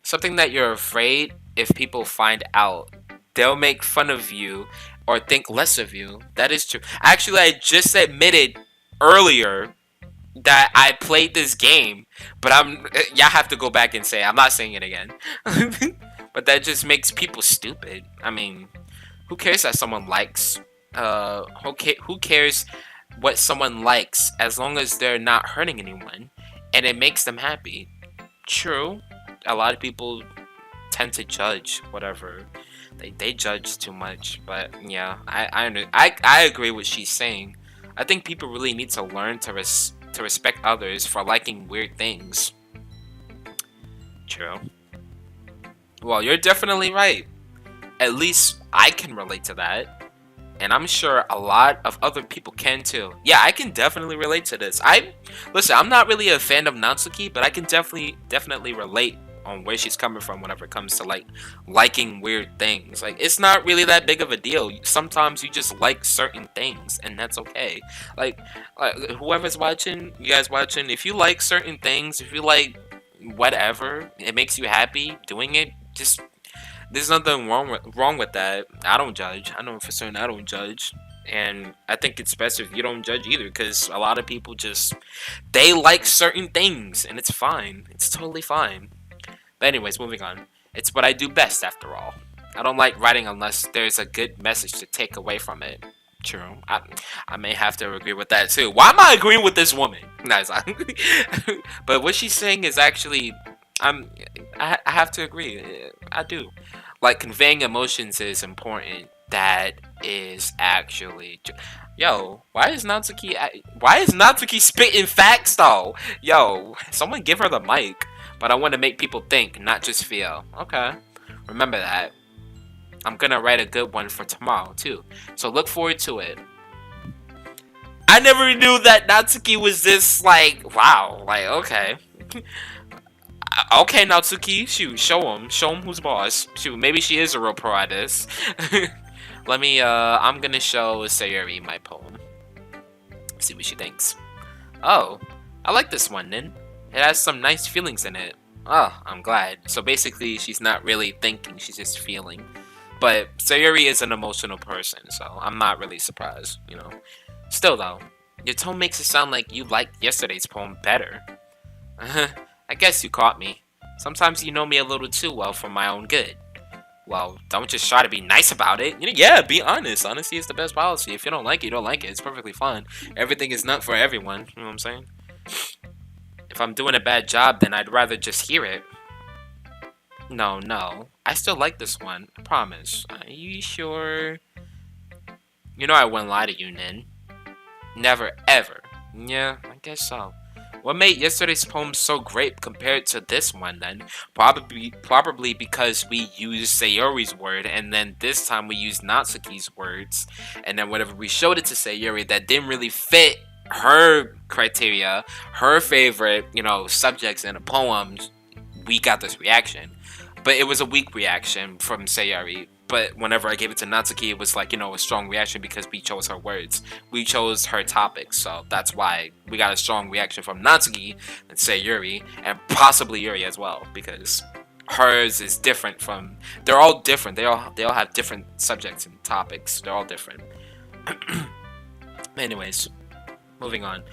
Something that you're afraid if people find out, they'll make fun of you or think less of you. That is true. Actually, I just admitted earlier that I played this game, but y'all have to go back and say I'm not saying it again. But that just makes people stupid. I mean, who cares that someone likes? Who cares what someone likes as long as they're not hurting anyone and it makes them happy? True. A lot of people tend to judge whatever. They judge too much, but yeah, I agree with what she's saying. I think people really need to learn to respect others for liking weird things. True. Well, you're definitely right. At least I can relate to that. And I'm sure a lot of other people can too. Yeah, I can definitely relate to this. Listen, I'm not really a fan of Natsuki, but I can definitely relate on where she's coming from whenever it comes to like liking weird things. Like it's not really that big of a deal. Sometimes you just like certain things and that's okay. Like whoever's watching, you guys watching, if you like certain things, if you like whatever, it makes you happy doing it, just there's nothing wrong with that. I don't judge. I know for certain I don't judge. And I think it's best if you don't judge either, because a lot of people just, they like certain things, and it's fine. It's totally fine. But anyways, moving on. It's what I do best, after all. I don't like writing unless there's a good message to take away from it. True. I may have to agree with that, too. Why am I agreeing with this woman? No, it's not. But what she's saying is actually, I have to agree. I do. Like, conveying emotions is important. That is actually... Yo, why is Natsuki spitting facts, though? Yo, someone give her the mic. But I want to make people think, not just feel. Okay. Remember that. I'm gonna write a good one for tomorrow, too. So look forward to it. I never knew that Natsuki was this, like, wow. Like, okay. Okay, Natsuki. Shoot, show him who's boss. Shoot, maybe she is a real pro at this. Let me, I'm gonna show Sayuri my poem. See what she thinks. Oh, I like this one, then. It has some nice feelings in it. Oh, I'm glad. So basically, she's not really thinking, she's just feeling. But Sayuri is an emotional person, so I'm not really surprised, you know. Still, though, your tone makes it sound like you liked yesterday's poem better. I guess you caught me. Sometimes you know me a little too well for my own good. Well, don't just try to be nice about it. You know, yeah, be honest. Honesty is the best policy. If you don't like it, you don't like it. It's perfectly fine. Everything is not for everyone. You know what I'm saying? If I'm doing a bad job, then I'd rather just hear it. No, no. I still like this one. I promise. Are you sure? You know I wouldn't lie to you, Nin. Never, ever. Yeah, I guess so. What made yesterday's poem so great compared to this one then? Probably because we used Sayori's word, and then this time we used Natsuki's words, and then whenever we showed it to Sayori that didn't really fit her criteria, her favorite, subjects in a poem, we got this reaction. But it was a weak reaction from Sayori. But whenever I gave it to Natsuki, it was like, a strong reaction because we chose her words. We chose her topics. So that's why we got a strong reaction from Natsuki and Sayori, and possibly Yuri as well. Because hers is different from... They're all different. They all have different subjects and topics. They're all different. Anyways, moving on.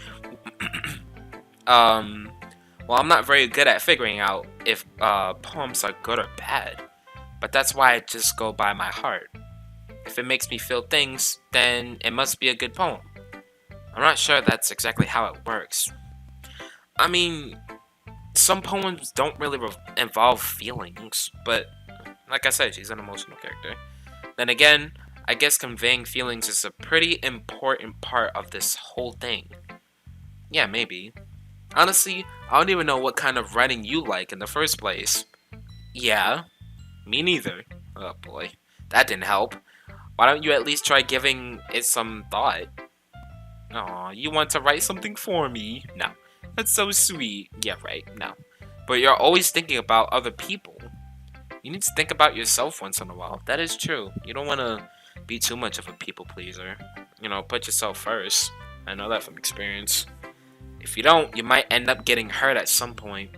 Well, I'm not very good at figuring out if poems are good or bad, but that's why I just go by my heart. If it makes me feel things, then it must be a good poem. I'm not sure that's exactly how it works. I mean, some poems don't really involve feelings, but like I said, she's an emotional character. Then again, I guess conveying feelings is a pretty important part of this whole thing. Yeah, maybe. Honestly, I don't even know what kind of writing you like in the first place. Yeah, me neither. Oh boy, that didn't help. Why don't you at least try giving it some thought? Aw, you want to write something for me? No. That's so sweet. Yeah, right, no. But you're always thinking about other people. You need to think about yourself once in a while. That is true. You don't want to be too much of a people pleaser. Put yourself first. I know that from experience. If you don't, you might end up getting hurt at some point.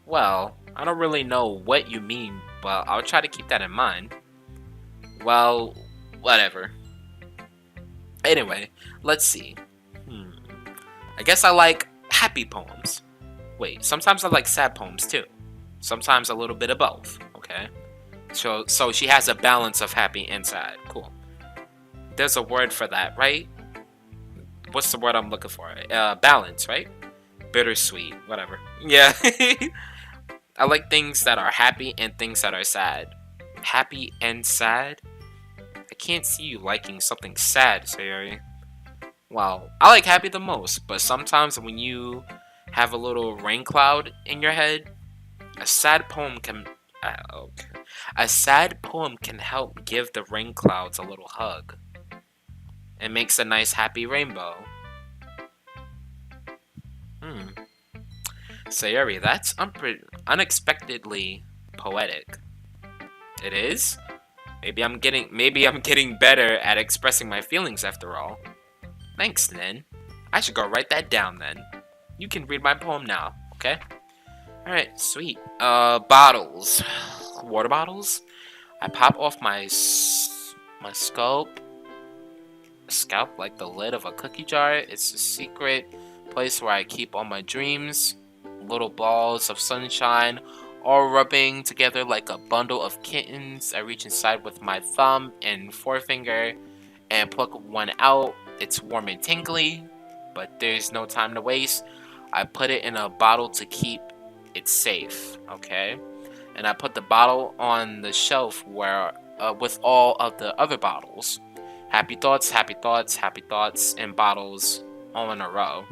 Well, I don't really know what you mean, but I'll try to keep that in mind. Well, whatever. Anyway, let's see. I guess I like happy poems. Wait, sometimes I like sad poems too. Sometimes a little bit of both, okay? So she has a balance of happy and sad. Cool. There's a word for that, right? What's the word I'm looking for? Balance, right? Bittersweet, whatever. Yeah. I like things that are happy and things that are sad. Happy and sad? I can't see you liking something sad, Sayori. Well, I like happy the most, but sometimes when you have a little rain cloud in your head, a sad poem can... okay. A sad poem can help give the rain clouds a little hug. It makes a nice happy rainbow. Sayori, that's unexpectedly poetic. It is? Maybe I'm getting better at expressing my feelings after all. Thanks, then. I should go write that down then. You can read my poem now, okay? Alright, sweet. Bottles. Water bottles? I pop off my scalp like the lid of a cookie jar. It's a secret place where I keep all my dreams. Little balls of sunshine, all rubbing together like a bundle of kittens. I reach inside with my thumb and forefinger and pluck one out. It's warm and tingly, but there's no time to waste. I put it in a bottle to keep it safe, okay? And I put the bottle on the shelf where with all of the other bottles. Happy thoughts, happy thoughts, happy thoughts, and bottles all in a row.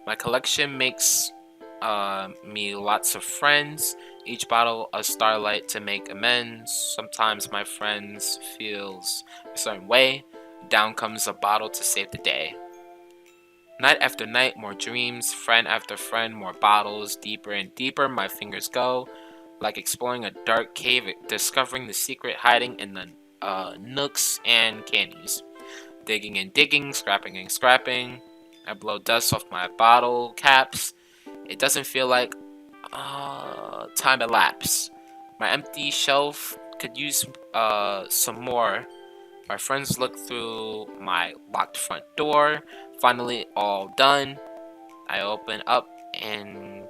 My collection makes me lots of friends. Each bottle a starlight to make amends. Sometimes my friends feels a certain way. Down comes a bottle to save the day. Night after night, more dreams. Friend after friend, more bottles. Deeper and deeper my fingers go. Like exploring a dark cave, discovering the secret hiding in the nooks and candies. Digging and digging, scrapping and scrapping. I blow dust off my bottle caps. It doesn't feel like time elapsed. My empty shelf could use some more. My friends look through my locked front door. Finally, all done. I open up and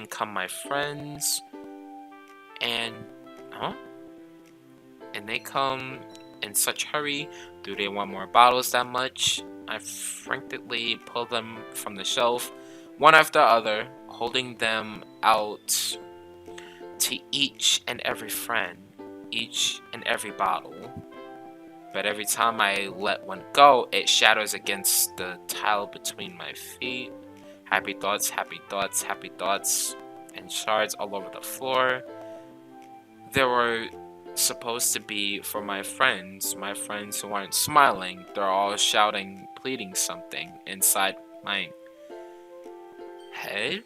come my friends. And they come in such hurry? Do they want more bottles that much? I frantically pull them from the shelf, one after the other, holding them out to each and every friend, each and every bottle. But every time I let one go, it shatters against the tile between my feet. Happy thoughts, happy thoughts, happy thoughts, and shards all over the floor. They were supposed to be for my friends who aren't smiling. They're all shouting, pleading something inside my head.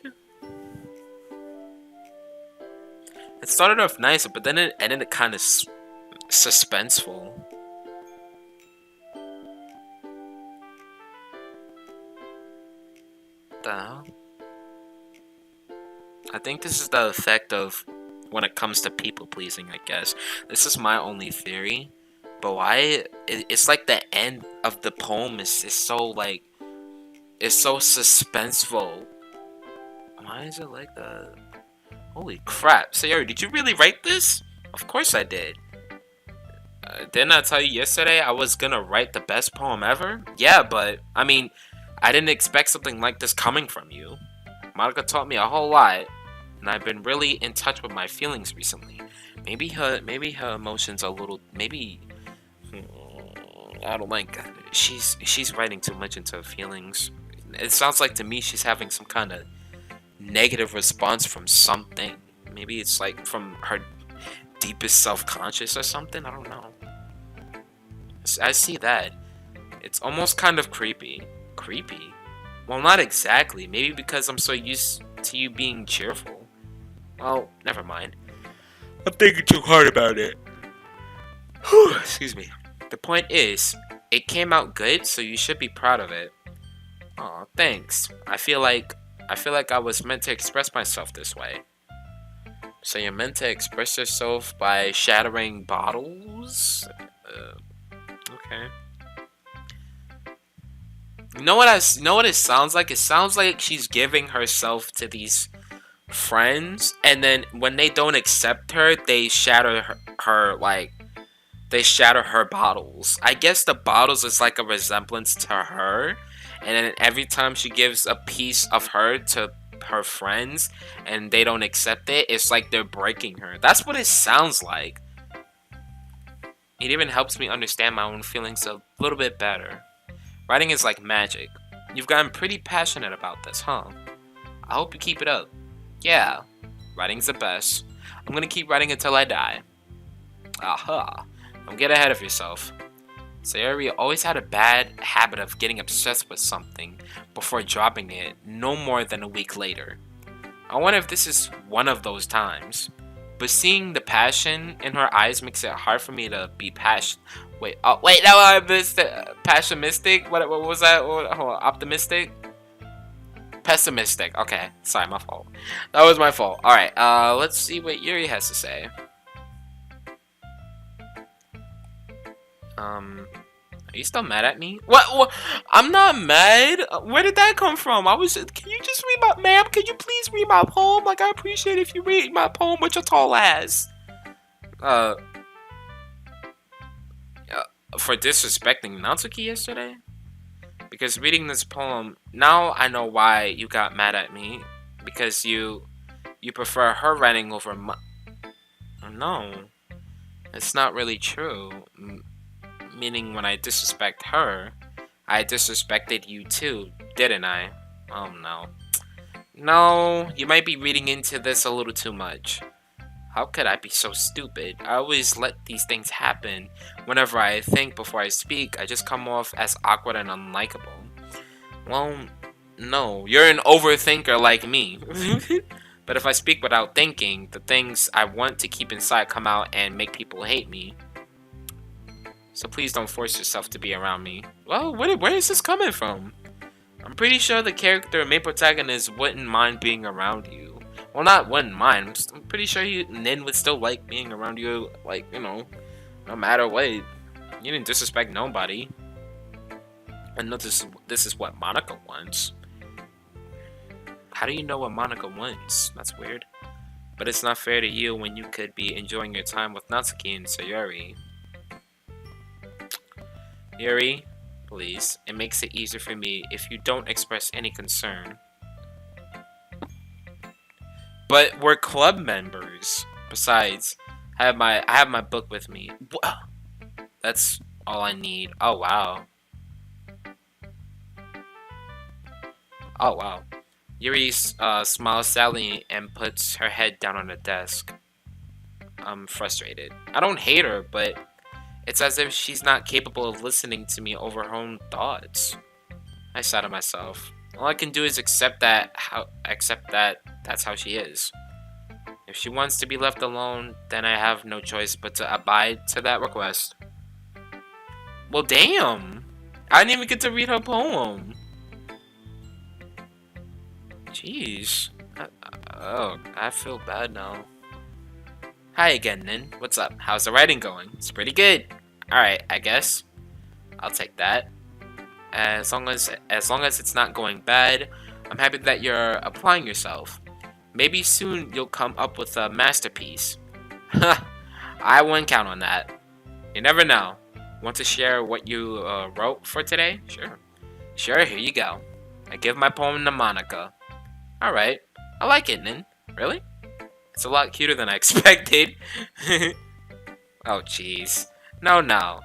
It started off nice, but then it ended kind of suspenseful. The hell? I think this is the effect of when it comes to people pleasing, I guess. This is my only theory. But why? It's like the end of the poem is so like, it's so suspenseful. Why is it like that? Holy crap. Sayori, did you really write this? Of course I did. Didn't I tell you yesterday I was gonna write the best poem ever? Yeah, but, I mean, I didn't expect something like this coming from you. Monica taught me a whole lot, and I've been really in touch with my feelings recently. Maybe her emotions are a little, maybe, I don't like, she's writing too much into her feelings. It sounds like to me she's having some kind of negative response from something. Maybe it's like from her deepest self-conscious or something, I don't know. I see that. It's almost kind of creepy. Creepy? Well, not exactly. Maybe because I'm so used to you being cheerful. Well, never mind. I'm thinking too hard about it. Whew, excuse me. The point is, it came out good, so you should be proud of it. Aw, thanks. I feel like I was meant to express myself this way. So you're meant to express yourself by shattering bottles? Okay. You know what it sounds like? It sounds like she's giving herself to these friends, and then when they don't accept her, they shatter her bottles. I guess the bottles is like a resemblance to her, and then every time she gives a piece of her to her friends and they don't accept it, it's like they're breaking her. That's what it sounds like. It even helps me understand my own feelings a little bit better. Writing is like magic. You've gotten pretty passionate about this, huh? I hope you keep it up. Yeah, writing's the best. I'm gonna keep writing until I die. Aha. Don't get ahead of yourself. Sayori always had a bad habit of getting obsessed with something before dropping it no more than a week later. I wonder if this is one of those times. But seeing the passion in her eyes makes it hard for me to be passionate. Wait, no, I missed it. Pessimistic? What was that? Hold on, optimistic? Pessimistic. Okay, sorry, my fault. That was my fault. Alright, let's see what Yuri has to say. Are you still mad at me? What? I'm not mad. Where did that come from? Can you just read my, ma'am, can you please read my poem? Like, I appreciate if you read my poem with your tall ass. For disrespecting Natsuki yesterday? Because reading this poem, now I know why you got mad at me. Because you prefer her writing over my... No. It's not really true. Meaning when I disrespect her, I disrespected you too, didn't I? Oh no. No, you might be reading into this a little too much. How could I be so stupid? I always let these things happen. Whenever I think before I speak, I just come off as awkward and unlikable. Well, no, you're an overthinker like me. But if I speak without thinking, the things I want to keep inside come out and make people hate me. So please don't force yourself to be around me. Well, where is this coming from? I'm pretty sure the character, main protagonist, wouldn't mind being around you. Well, not wouldn't mind. I'm pretty sure Nin would still like being around you, like, you know, no matter what. You didn't disrespect nobody. And this is what Monica wants. How do you know what Monica wants? That's weird. But it's not fair to you when you could be enjoying your time with Natsuki and Sayori. Yuri, please. It makes it easier for me if you don't express any concern. But we're club members. Besides, I have my book with me. That's all I need. Oh wow. Oh wow. Yuri smiles sadly and puts her head down on the desk. I'm frustrated. I don't hate her, but it's as if she's not capable of listening to me over her own thoughts. I sigh to myself. All I can do is accept that that's how she is. If she wants to be left alone, then I have no choice but to abide to that request. Well, damn! I didn't even get to read her poem. Jeez. I feel bad now. Hi again, Nin. What's up? How's the writing going? It's pretty good. Alright, I guess. I'll take that. As long as it's not going bad, I'm happy that you're applying yourself. Maybe soon you'll come up with a masterpiece. I wouldn't count on that. You never know. Want to share what you wrote for today? Sure. Sure, here you go. I give my poem to Monica. Alright. I like it, Nin. Really? It's a lot cuter than I expected. Oh, jeez. No.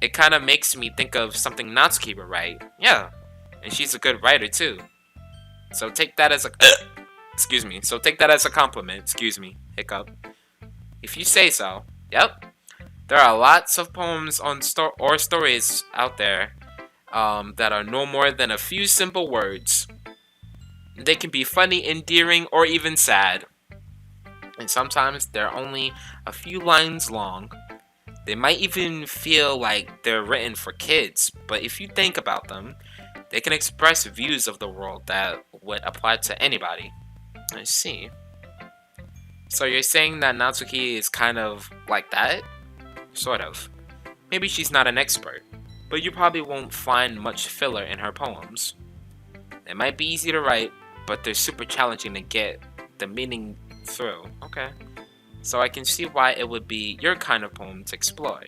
It kind of makes me think of something Natsuki would write. Yeah. And she's a good writer, too. So take that as a... excuse me. So take that as a compliment. Excuse me. Hiccup. If you say so. Yep. There are lots of poems on stories out there that are no more than a few simple words. They can be funny, endearing, or even sad. And sometimes they're only a few lines long. They might even feel like they're written for kids, but if you think about them, they can express views of the world that would apply to anybody. I see. So you're saying that Natsuki is kind of like that? Sort of. Maybe she's not an expert, but you probably won't find much filler in her poems. They might be easy to write, but they're super challenging to get the meaning through. Okay. So I can see why it would be your kind of poem to explore.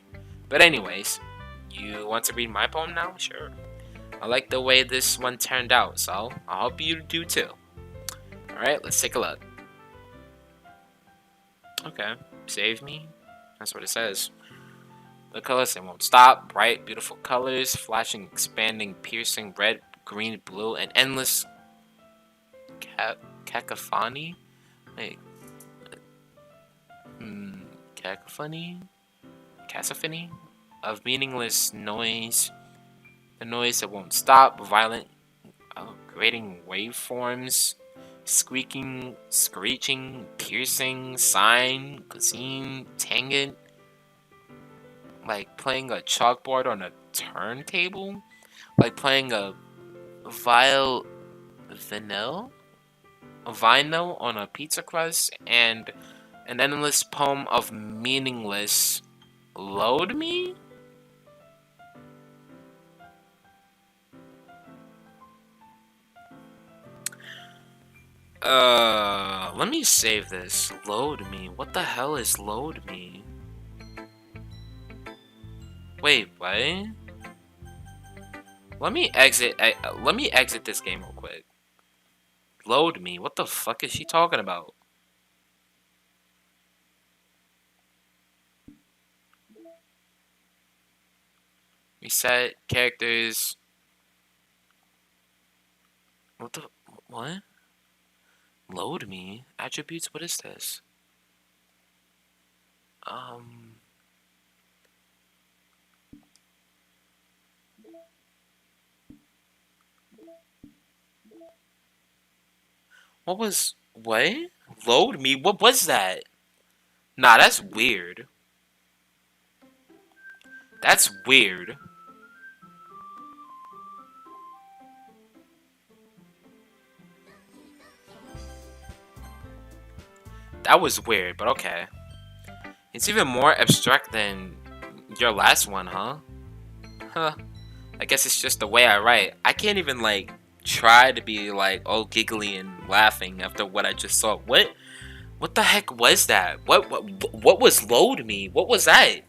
But anyways, you want to read my poem now? Sure. I like the way this one turned out, so I hope you do too. Alright, let's take a look. Okay. Save me? That's what it says. The colors, they won't stop. Bright, beautiful colors, flashing, expanding, piercing, red, green, blue, and endless cacophony? Wait. Cacophony? Of meaningless noise. The noise that won't stop. Violent, grating waveforms. Squeaking, screeching, piercing, sighing, glazing, tangent. Like playing a chalkboard on a turntable? Like playing a vinyl on a pizza crust, and an endless poem of meaningless load me? Let me save this. Load me. What the hell is load me? Wait, what? Let me exit this game real quick. Load me. What the fuck is she talking about? Reset characters. What? Load me? Attributes? What is this? What? Load me? What was that? Nah, that's weird. That's weird. That was weird, but okay. It's even more abstract than your last one, huh? Huh. I guess it's just the way I write. I can't even, like, try to be, like, all giggly and laughing after what I just saw. What the heck was that? What was load me? What was that?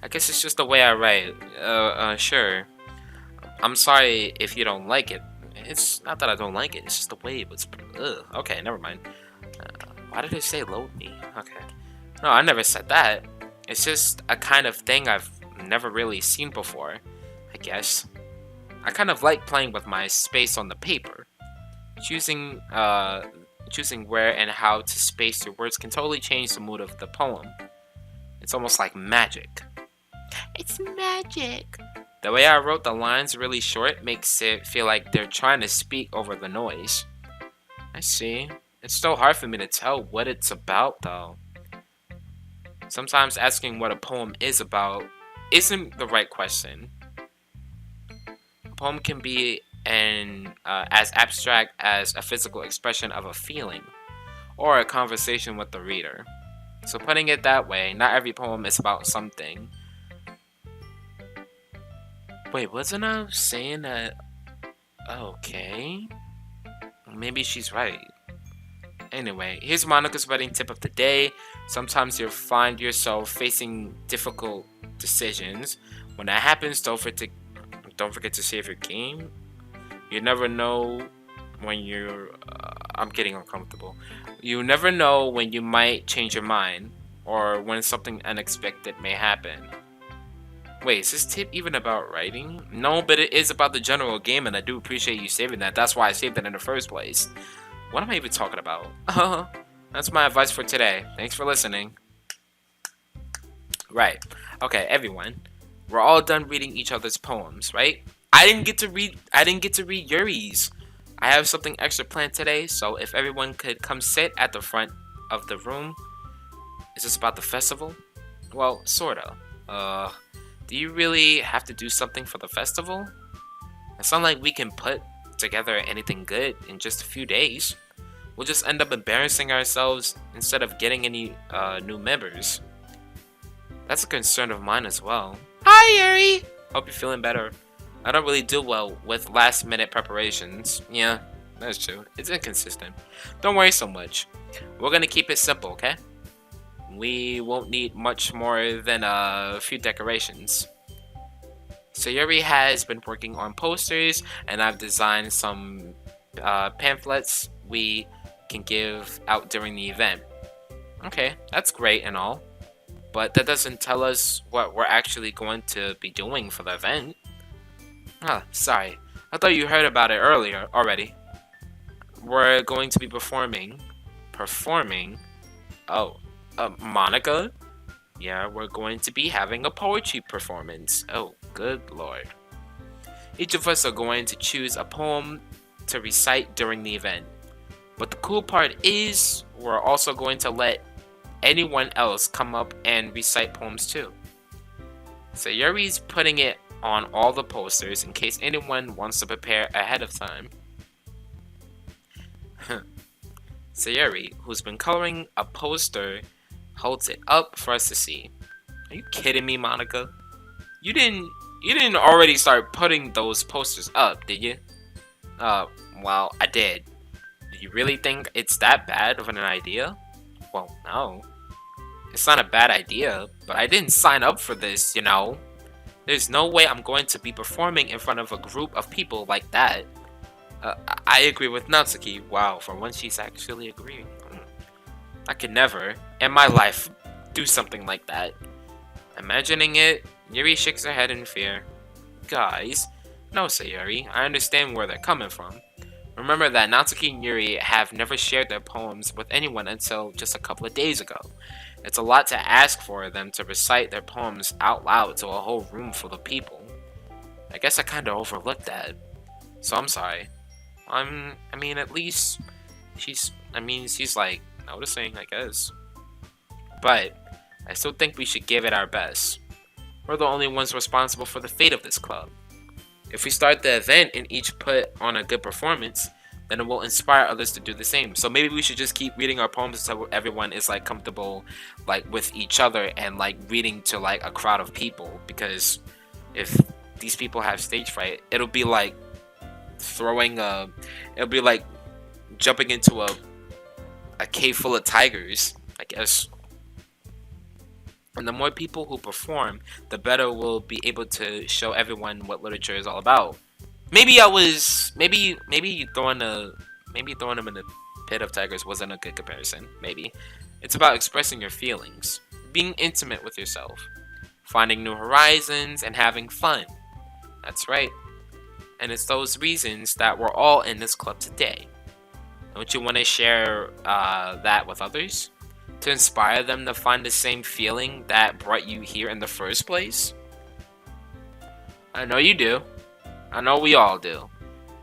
I guess it's just the way I write. Sure. I'm sorry if you don't like it. It's not that I don't like it. It's just the way it was. Ugh. Okay, never mind. Why did it say load me? Okay. No, I never said that. It's just a kind of thing I've never really seen before, I guess. I kind of like playing with my space on the paper. Choosing, choosing where and how to space your words can totally change the mood of the poem. It's almost like magic. It's magic. The way I wrote the lines really short makes it feel like they're trying to speak over the noise. I see. It's still hard for me to tell what it's about, though. Sometimes asking what a poem is about isn't the right question. A poem can be as abstract as a physical expression of a feeling or a conversation with the reader. So putting it that way, not every poem is about something. Wait, wasn't I saying that? Okay. Maybe she's right. Anyway, here's Monica's writing tip of the day. Sometimes you'll find yourself facing difficult decisions. When that happens, don't forget to save your game. You never know when you're. I'm getting uncomfortable. You never know when you might change your mind or when something unexpected may happen. Wait, is this tip even about writing? No, but it is about the general game, and I do appreciate you saving that. That's why I saved it in the first place. What am I even talking about? That's my advice for today. Thanks for listening. Right. Okay, everyone. We're all done reading each other's poems, right? I didn't get to read Yuri's. I have something extra planned today, so if everyone could come sit at the front of the room. Is this about the festival? Well, sorta. Do you really have to do something for the festival? It's not like we can put together anything good in just a few days. We'll just end up embarrassing ourselves instead of getting any new members. That's a concern of mine as well. Hi, Yuri! Hope you're feeling better. I don't really do well with last minute preparations. Yeah, that's true. It's inconsistent. Don't worry so much. We're gonna keep it simple, okay? We won't need much more than a few decorations. Sayuri has been working on posters, and I've designed some pamphlets we can give out during the event. Okay, that's great and all, but that doesn't tell us what we're actually going to be doing for the event. Sorry. I thought you heard about it earlier already. We're going to be performing. Performing? Oh, Monica? Yeah, we're going to be having a poetry performance. Oh, good lord. Each of us are going to choose a poem to recite during the event. But the cool part is, we're also going to let anyone else come up and recite poems too. So Yuri's putting it on all the posters in case anyone wants to prepare ahead of time. Sayuri, who's been coloring a poster, holds it up for us to see. Are you kidding me, Monica? You didn't already start putting those posters up, did you? Well, I did. Do you really think it's that bad of an idea? Well, no. It's not a bad idea, but I didn't sign up for this, you know. There's no way I'm going to be performing in front of a group of people like that. I agree with Natsuki. Wow, for once she's actually agreeing. I could never, in my life, do something like that. Imagining it, Yuri shakes her head in fear. Guys, no, Sayuri, I understand where they're coming from. Remember that Natsuki and Yuri have never shared their poems with anyone until just a couple of days ago. It's a lot to ask for them to recite their poems out loud to a whole room full of people. I guess I kinda overlooked that. So I'm sorry. At least she's like noticing, I guess. But I still think we should give it our best. We're the only ones responsible for the fate of this club. If we start the event and each put on a good performance, then it will inspire others to do the same. So maybe we should just keep reading our poems until everyone is like comfortable like with each other and like reading to like a crowd of people, because if these people have stage fright, it'll be like jumping into a cave full of tigers, I guess. And the more people who perform, the better we'll be able to show everyone what literature is all about. Maybe throwing them in the pit of tigers wasn't a good comparison. Maybe. It's about expressing your feelings, being intimate with yourself, finding new horizons, and having fun. That's right. And it's those reasons that we're all in this club today. Don't you want to share that with others? To inspire them to find the same feeling that brought you here in the first place? I know you do. I know we all do.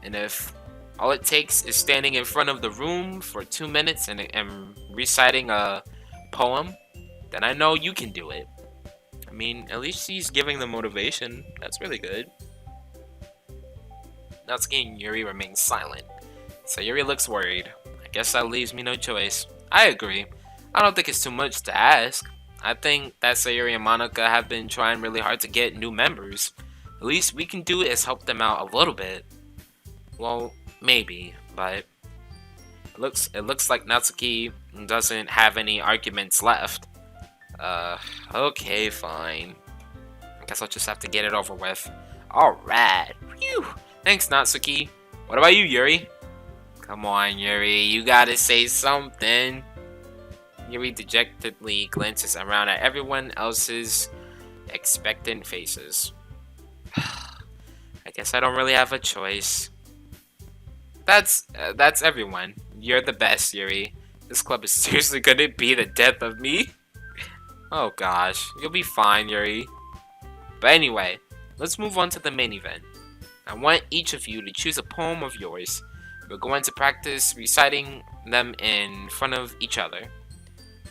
And if all it takes is standing in front of the room for 2 minutes and reciting a poem, then I know you can do it. I mean, at least she's giving them motivation. That's really good. Natsuki and Yuri remain silent. Sayuri looks worried. I guess that leaves me no choice. I agree. I don't think it's too much to ask. I think that Sayuri and Monica have been trying really hard to get new members. The least we can do is help them out a little bit. Well, maybe, but it looks like Natsuki doesn't have any arguments left. Okay, fine. I guess I'll just have to get it over with. Alright. Phew. Thanks, Natsuki. What about you, Yuri? Come on, Yuri. You gotta say something. Yuri dejectedly glances around at everyone else's expectant faces. I guess I don't really have a choice. That's everyone. You're the best, Yuri. This club is seriously gonna be the death of me. Oh gosh, you'll be fine, Yuri. But anyway, let's move on to the main event. I want each of you to choose a poem of yours. We're going to practice reciting them in front of each other.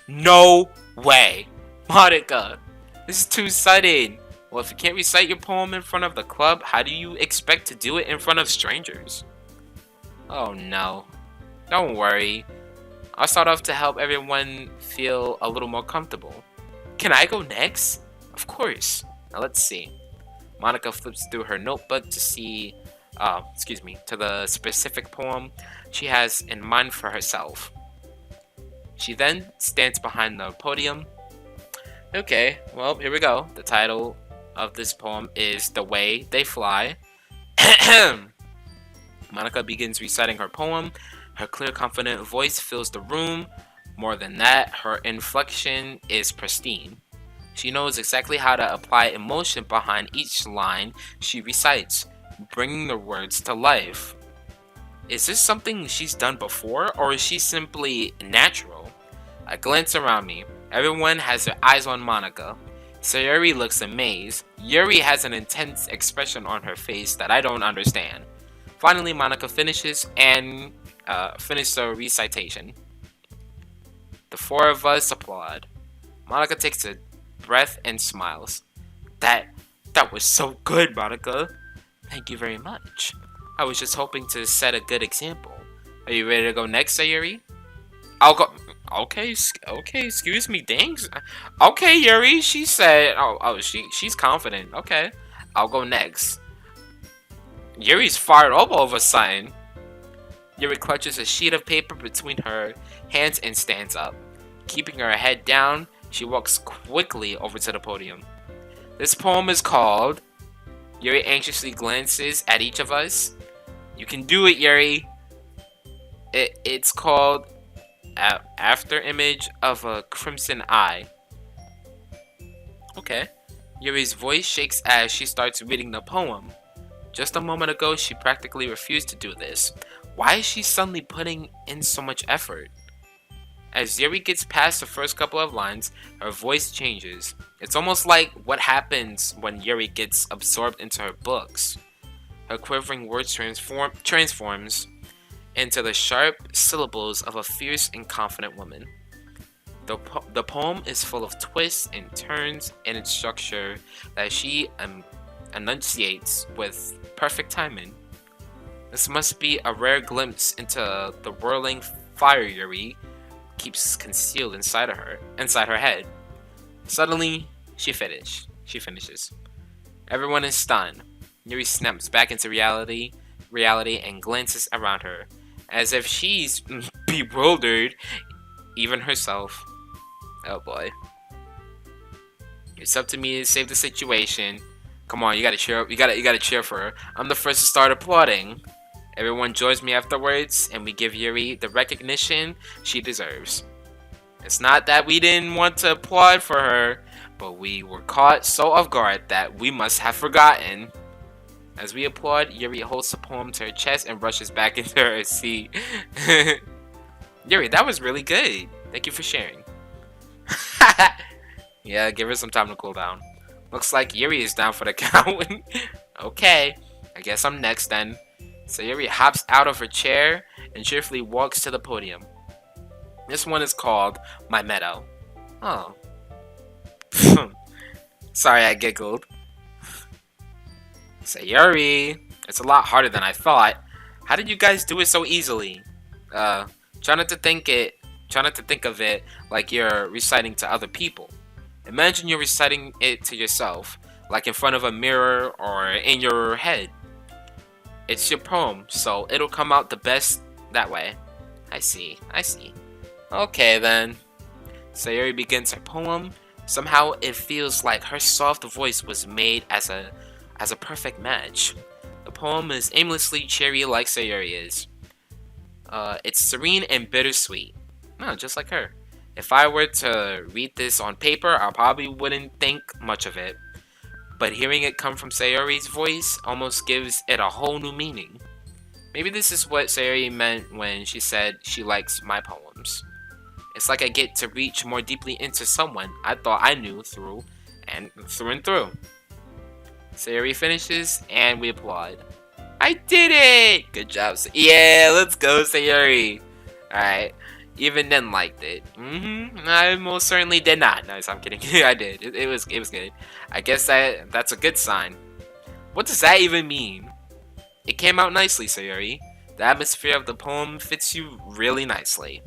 No way! Monica! This is too sudden! Well, if you can't recite your poem in front of the club, how do you expect to do it in front of strangers? Oh no. Don't worry. I'll start off to help everyone feel a little more comfortable. Can I go next? Of course. Now let's see. Monica flips through her notebook to see, to the specific poem she has in mind for herself. She then stands behind the podium. Okay, well, here we go. The title of this poem is The Way They Fly. Monica begins reciting her poem. Her clear, confident voice fills the room. More than that, her inflection is pristine. She knows exactly how to apply emotion behind each line she recites, bringing the words to life. Is this something she's done before, or is she simply natural? I glance around me. Everyone has their eyes on Monica. Sayuri looks amazed. Yuri has an intense expression on her face that I don't understand. Finally, Monica finishes the recitation. The four of us applaud. Monica takes a breath and smiles. That was so good, Monica. Thank you very much. I was just hoping to set a good example. Are you ready to go next, Sayuri? I'll go. Okay, excuse me, thanks. Okay, Yuri, she said. She's confident. Okay, I'll go next. Yuri's fired up all of a sudden. Yuri clutches a sheet of paper between her hands and stands up. Keeping her head down, she walks quickly over to the podium. This poem is called... Yuri anxiously glances at each of us. You can do it, Yuri. It's called After Image of a Crimson Eye. Okay. Yuri's voice shakes as she starts reading the poem. Just a moment ago, she practically refused to do this. Why is she suddenly putting in so much effort? As Yuri gets past the first couple of lines, her voice changes. It's almost like what happens when Yuri gets absorbed into her books. Her quivering words transforms into the sharp syllables of a fierce and confident woman. The poem is full of twists and turns in its structure that she enunciates with perfect timing. This must be a rare glimpse into the whirling fire Yuri keeps concealed inside her head. Suddenly, she finishes. Everyone is stunned. Yuri snaps back into reality and glances around her, as if she's bewildered, even herself. Oh boy. It's up to me to save the situation. Come on, you gotta cheer up. You gotta cheer for her. I'm the first to start applauding. Everyone joins me afterwards, and we give Yuri the recognition she deserves. It's not that we didn't want to applaud for her, but we were caught so off guard that we must have forgotten. As we applaud, Yuri holds the poem to her chest and rushes back into her seat. Yuri, that was really good. Thank you for sharing. Yeah, give her some time to cool down. Looks like Yuri is down for the count. Okay, I guess I'm next then. So Yuri hops out of her chair and cheerfully walks to the podium. This one is called My Meadow. Oh. Sorry I giggled. Sayuri, it's a lot harder than I thought. How did you guys do it so easily? Try not to think of it like you're reciting to other people. Imagine you're reciting it to yourself, like in front of a mirror or in your head. It's your poem, so it'll come out the best that way. I see. Okay then. Sayuri begins her poem. Somehow it feels like her soft voice was made as a perfect match. The poem is aimlessly cheery like Sayuri is. It's serene and bittersweet. No, just like her. If I were to read this on paper, I probably wouldn't think much of it. But hearing it come from Sayori's voice almost gives it a whole new meaning. Maybe this is what Sayori meant when she said she likes my poems. It's like I get to reach more deeply into someone I thought I knew through and through. Sayori finishes and we applaud. I did it! Good job. Yeah, let's go, Sayori. Alright. Even then liked it. I most certainly did not. No, I'm kidding. I did. It was good. I guess that's a good sign. What does that even mean? It came out nicely, Sayori. The atmosphere of the poem fits you really nicely.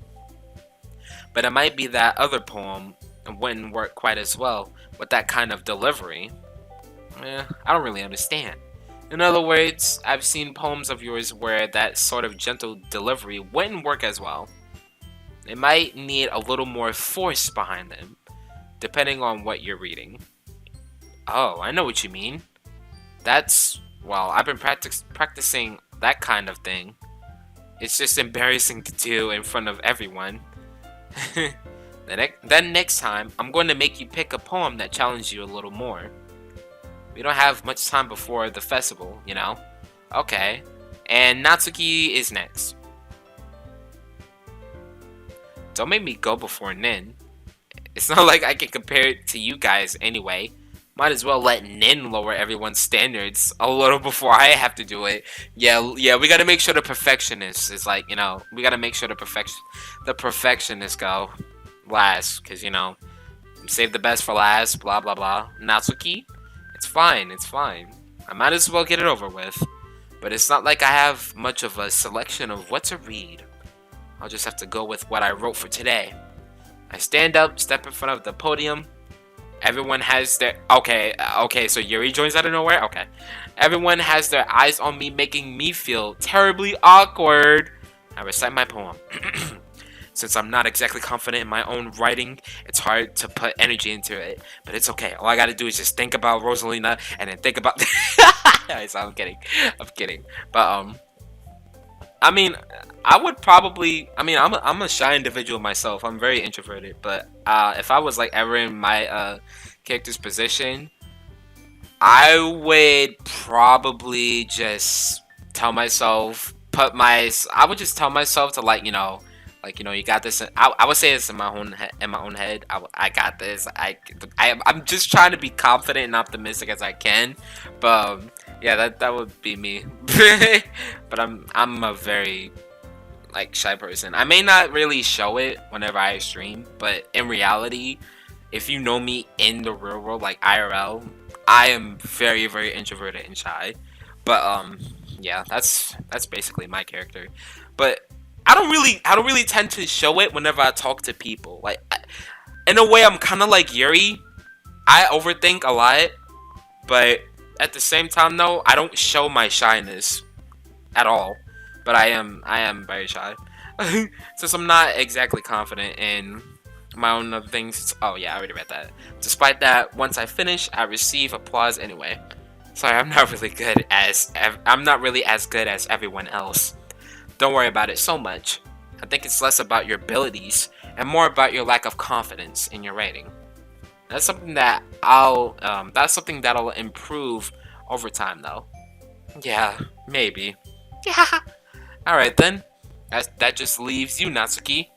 But it might be that other poem wouldn't work quite as well with that kind of delivery. I don't really understand. In other words, I've seen poems of yours where that sort of gentle delivery wouldn't work as well. It might need a little more force behind them, depending on what you're reading. Oh, I know what you mean. Well, I've been practicing that kind of thing. It's just embarrassing to do in front of everyone. Then next time, I'm going to make you pick a poem that challenges you a little more. We don't have much time before the festival, you know? Okay. And Natsuki is next. Don't make me go before Nin. It's not like I can compare it to you guys anyway. Might as well let Nin lower everyone's standards a little before I have to do it. Yeah, we gotta make sure the perfectionist is like, we gotta make sure the perfectionists go last. Cause, save the best for last, blah, blah, blah. Natsuki? It's fine. I might as well get it over with. But it's not like I have much of a selection of what to read. I'll just have to go with what I wrote for today. I stand up, step in front of the podium. Everyone has their... Okay, so Yuri joins out of nowhere? Okay. Everyone has their eyes on me, making me feel terribly awkward. I recite my poem. Since I'm not exactly confident in my own writing, it's hard to put energy into it. But it's okay. All I gotta do is just think about Rosalina and then think about... So I'm kidding. But, I mean, I would probably... I mean, I'm a shy individual myself. I'm very introverted. But if I was, like, ever in my character's position, I would probably just tell myself... I would just tell myself to, like, you got this. I would say this in my own head. I got this. I'm just trying to be confident and optimistic as I can. But yeah, that would be me. But I'm a very shy person. I may not really show it whenever I stream, but in reality, if you know me in the real world, like IRL, I am very, very introverted and shy. But yeah, that's basically my character. But I don't really tend to show it whenever I talk to people. Like, in a way, I'm kind of like Yuri. I overthink a lot, but at the same time, though, I don't show my shyness at all. But I am very shy, since I'm not exactly confident in my own other things. Oh yeah, I already read that. Despite that, once I finish, I receive applause anyway. Sorry, I'm not really as good as everyone else. Don't worry about it so much. I think it's less about your abilities and more about your lack of confidence in your writing. That's something that'll improve over time though. Yeah, maybe. Yeah. Alright then. That just leaves you, Natsuki.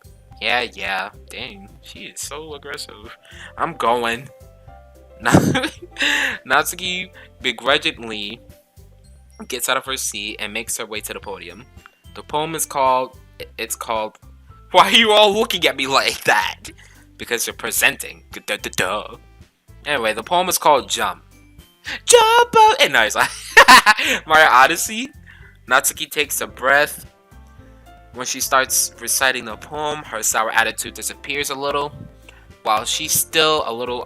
Yeah, yeah. Dang, she is so aggressive. I'm going. Natsuki begrudgingly gets out of her seat and makes her way to the podium. The poem is called. It's called. Why are you all looking at me like that? Because you're presenting. Duh, duh, duh. Anyway, the poem is called Jump. Jump up! And nice. Mario Odyssey. Natsuki takes a breath. When she starts reciting the poem, her sour attitude disappears a little. While she's still a little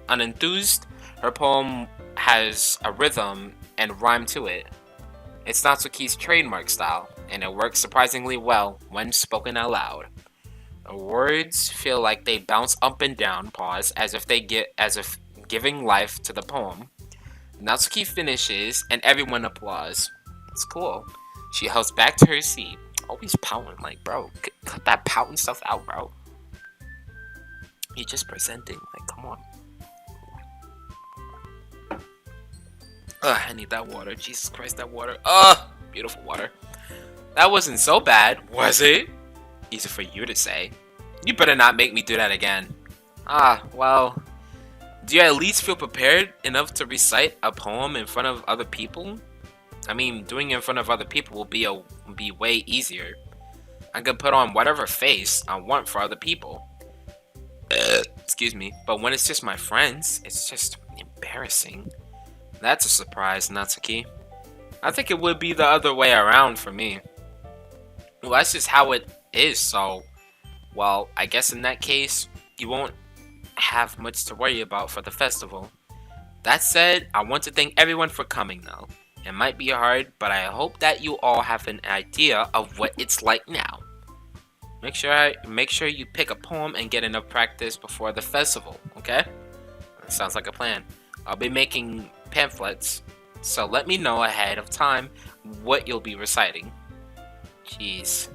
unenthused, her poem has a rhythm and rhyme to it. It's Natsuki's trademark style, and it works surprisingly well when spoken out loud. The words feel like they bounce up and down, pause, as if giving life to the poem. Natsuki finishes, and everyone applauds. It's cool. She heads back to her seat. Always pouting, like, bro, cut that pouting stuff out, bro. You're just presenting, like, come on. Ugh, I need that water. Jesus Christ, that water. Ugh, beautiful water. That wasn't so bad, was it? Easy for you to say. You better not make me do that again. Ah, well, do you at least feel prepared enough to recite a poem in front of other people? I mean, doing it in front of other people will be way easier. I could put on whatever face I want for other people. Excuse me, but when it's just my friends, it's just embarrassing. That's a surprise, Natsuki. I think it would be the other way around for me. Well, that's just how it is, so... Well, I guess in that case, you won't have much to worry about for the festival. That said, I want to thank everyone for coming though. It might be hard, but I hope that you all have an idea of what it's like now. Make sure you pick a poem and get enough practice before the festival, okay? That sounds like a plan. I'll be making pamphlets, so let me know ahead of time what you'll be reciting. Jeez.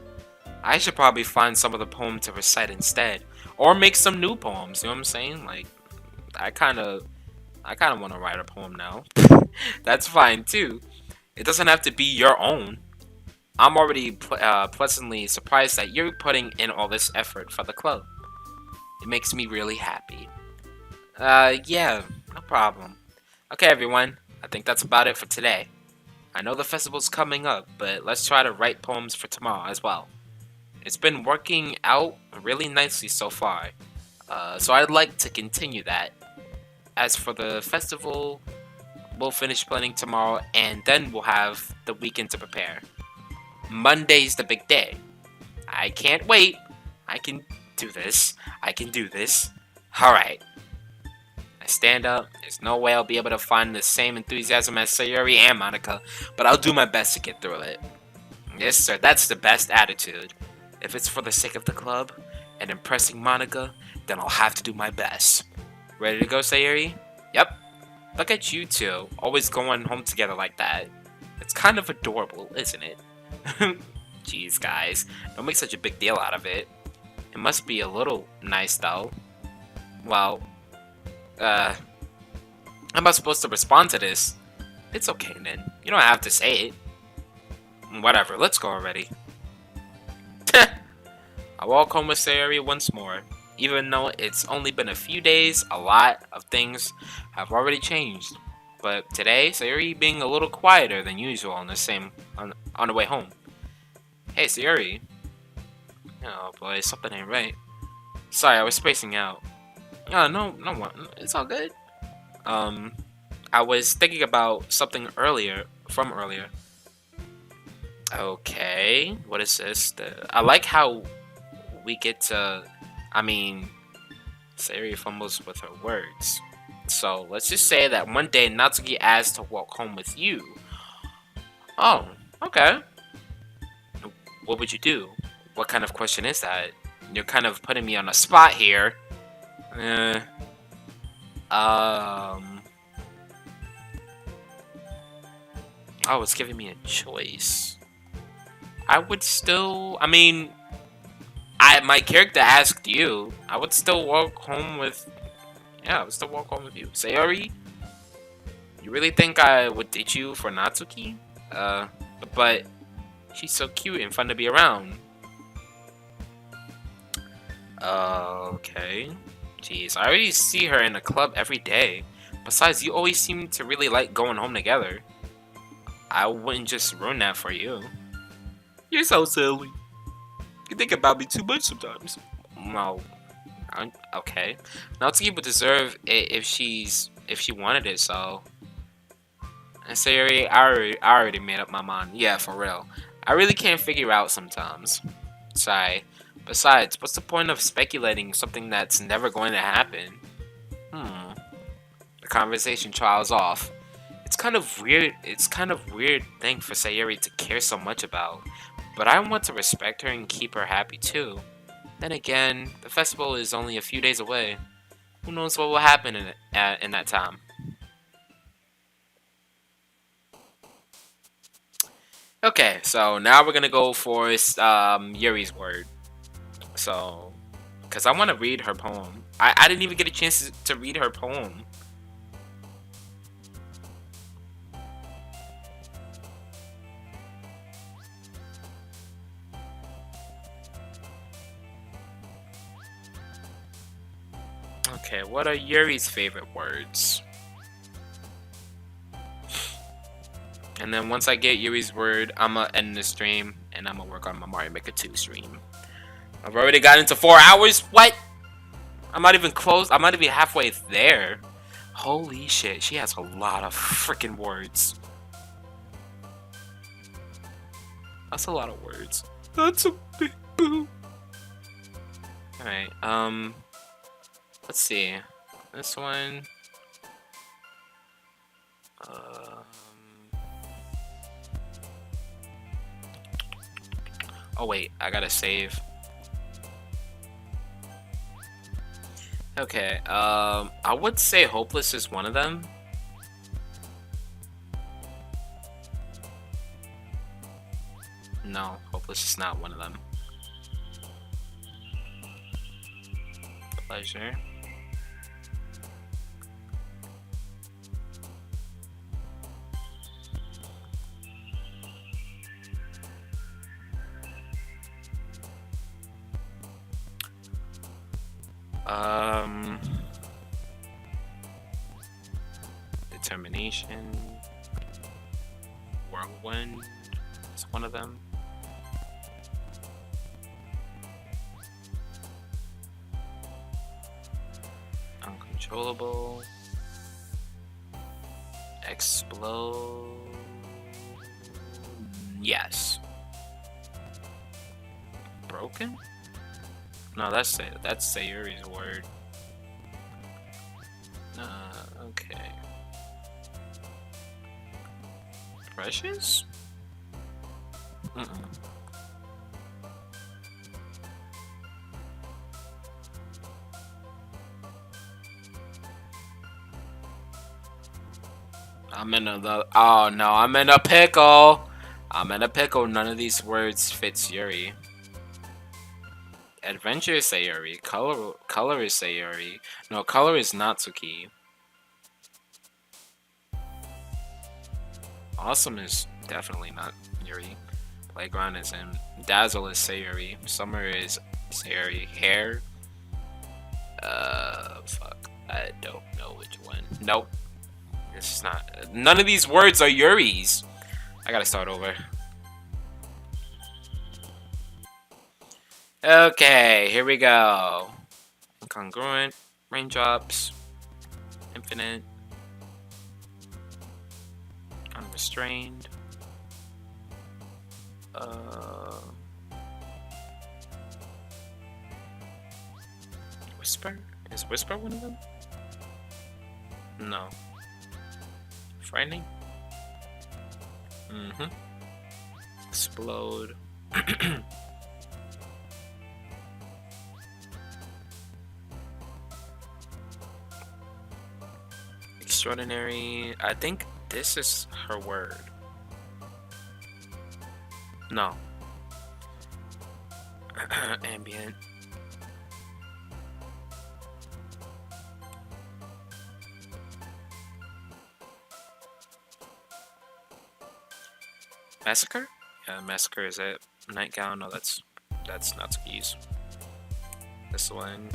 I should probably find some of the poem to recite instead. Or make some new poems, you know what I'm saying? Like, I kinda want to write a poem now. That's fine too. It doesn't have to be your own. I'm already pleasantly surprised that you're putting in all this effort for the club. It makes me really happy. Yeah, no problem. Okay, everyone. I think that's about it for today. I know the festival's coming up, but let's try to write poems for tomorrow as well. It's been working out really nicely so far, so I'd like to continue that. As for the festival, we'll finish planning tomorrow, and then we'll have the weekend to prepare. Monday's the big day. I can't wait. I can do this. I can do this. Alright. I stand up. There's no way I'll be able to find the same enthusiasm as Sayuri and Monica, but I'll do my best to get through it. Yes, sir, that's the best attitude. If it's for the sake of the club and impressing Monica, then I'll have to do my best. Ready to go, Sayuri? Yep. Look at you two, always going home together like that. It's kind of adorable, isn't it? Jeez, guys, don't make such a big deal out of it. It must be a little nice, though. Well, how am I supposed to respond to this? It's okay, then. You don't have to say it. Whatever, let's go already. I walk home with Sayuri once more. Even though it's only been a few days, a lot of things have already changed. But today, Sayuri being a little quieter than usual on the way home. Hey, Sayuri. Oh boy, something ain't right. Sorry, I was spacing out. No, it's all good. I was thinking about something from earlier. Okay, what is this? I like how we get to, Sayuri fumbles with her words. So, let's just say that one day Natsuki asked to walk home with you. Oh, okay. What would you do? What kind of question is that? You're kind of putting me on a spot here. Eh, um. Oh, it's giving me a choice. I would still. I mean, my character asked you. I would still walk home with. Yeah, I would still walk home with you. Sayori, you really think I would ditch you for Natsuki? Uh, but she's so cute and fun to be around. Okay. Jeez, I already see her in the club every day. Besides, you always seem to really like going home together. I wouldn't just ruin that for you. You're so silly. You think about me too much sometimes. Well, okay. Natsuki would deserve it if she wanted it. So, and Sayori, I already made up my mind. Yeah, for real. I really can't figure out sometimes. Sigh. Besides, what's the point of speculating something that's never going to happen? The conversation trials off. It's kind of weird. It's kind of weird thing for Sayori to care so much about, but I want to respect her and keep her happy too. Then again, the festival is only a few days away. Who knows what will happen in that time? Okay, so now we're gonna go for Yuri's word. So, because I want to read her poem. I didn't even get a chance to read her poem. Okay, what are Yuri's favorite words? And then once I get Yuri's word, I'm gonna end the stream and I'm gonna work on my Mario Maker 2 stream. I've already got into 4 hours? What? I'm not even close. I'm not even halfway there. Holy shit, she has a lot of freaking words. That's a lot of words. That's a big boo. Alright, let's see. This one. Oh wait, I gotta save. Okay, I would say Hopeless is one of them. No, Hopeless is not one of them. Pleasure. Determination. Whirlwind is one of them. Uncontrollable. Explode. Yes. Broken? No, that's Sayuri's word. Okay. Precious? Oh no, I'm in a pickle. I'm in a pickle. None of these words fits Yuri. Adventure is Sayuri. Color is Sayuri. No, color is Natsuki. Awesome is definitely not Yuri. Playground is him. Dazzle is Sayuri. Summer is Sayuri. Hair. Fuck. I don't know which one. Nope. This is not. None of these words are Yuri's. I gotta start over. Okay, here we go. Incongruent. Raindrops. Infinite. Unrestrained. Whisper? Is Whisper one of them? No. Frightening? Explode. Extraordinary. I think this is her word. No. Ambient. Massacre? Yeah, massacre is it. Nightgown? No, that's Natsuki's. This one.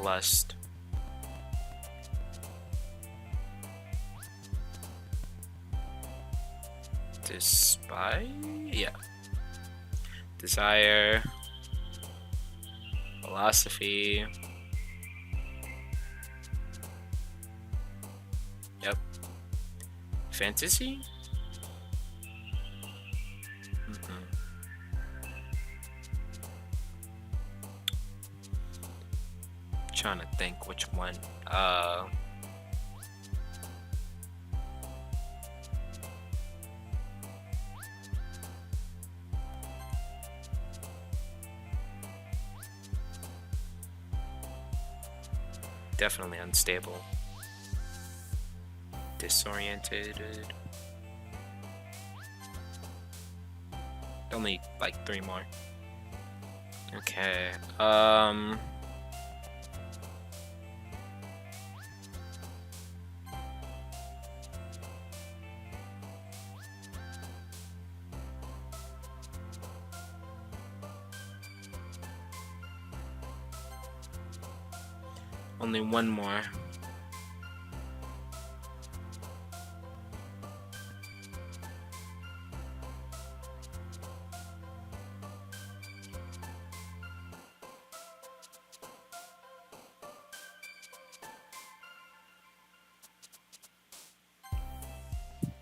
Lust. Despite? Yeah. Desire. Philosophy. Yep. Fantasy? Trying to think which one. Definitely unstable. Disoriented. Only like 3 more. Okay. Only 1 more.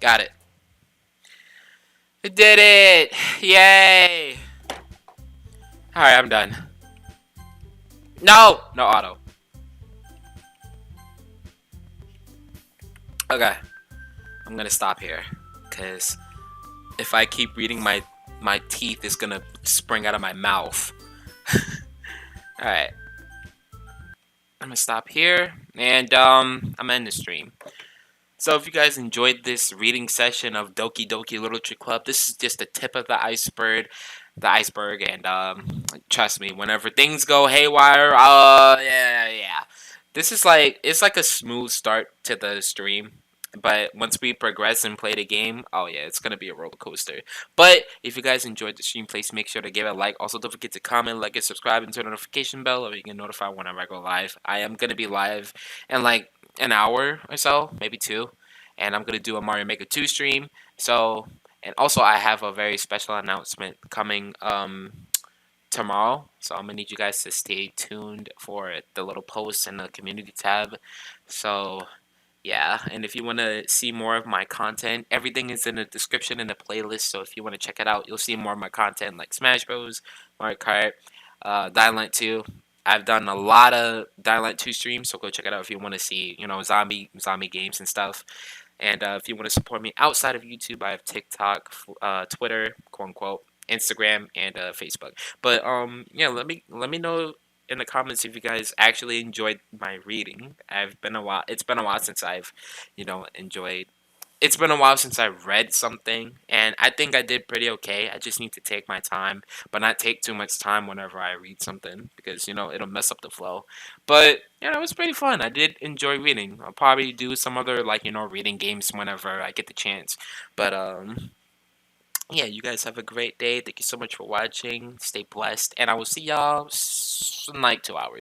Got it. I did it! Yay! Alright, I'm done. No! No auto. Okay. I'm gonna stop here. Because if I keep reading, my teeth is gonna spring out of my mouth. Alright. I'm gonna stop here. And, I'm gonna end the stream. So if you guys enjoyed this reading session of Doki-Doki Literature Club, this is just the tip of the iceberg. And trust me, whenever things go haywire, yeah. This is like it's like a smooth start to the stream. But once we progress and play the game, oh yeah, it's gonna be a roller coaster. But if you guys enjoyed the stream, please make sure to give it a like. Also, don't forget to comment, like, and subscribe, and turn the notification bell, or you get notified whenever I go live. I am gonna be live in like an hour or so, maybe 2, and I'm gonna do a Mario Maker 2 stream. So, and also I have a very special announcement coming tomorrow. So I'm gonna need you guys to stay tuned for the little post in the community tab. So yeah, and if you want to see more of my content, everything is in the description in the playlist. So if you want to check it out, you'll see more of my content like Smash Bros, Mario Kart, Dying Light 2. I've done a lot of Dying Light 2 streams, so go check it out if you want to see, zombie games and stuff. And if you want to support me outside of YouTube, I have TikTok, Twitter, quote unquote, Instagram, and Facebook. But yeah, let me know in the comments if you guys actually enjoyed my reading. It's been a while since I've, enjoyed. It's been a while since I read something, and I think I did pretty okay. I just need to take my time, but not take too much time whenever I read something because it'll mess up the flow. But it was pretty fun. I did enjoy reading. I'll probably do some other reading games whenever I get the chance. But yeah, you guys have a great day. Thank you so much for watching. Stay blessed, and I will see y'all in like 2 hours.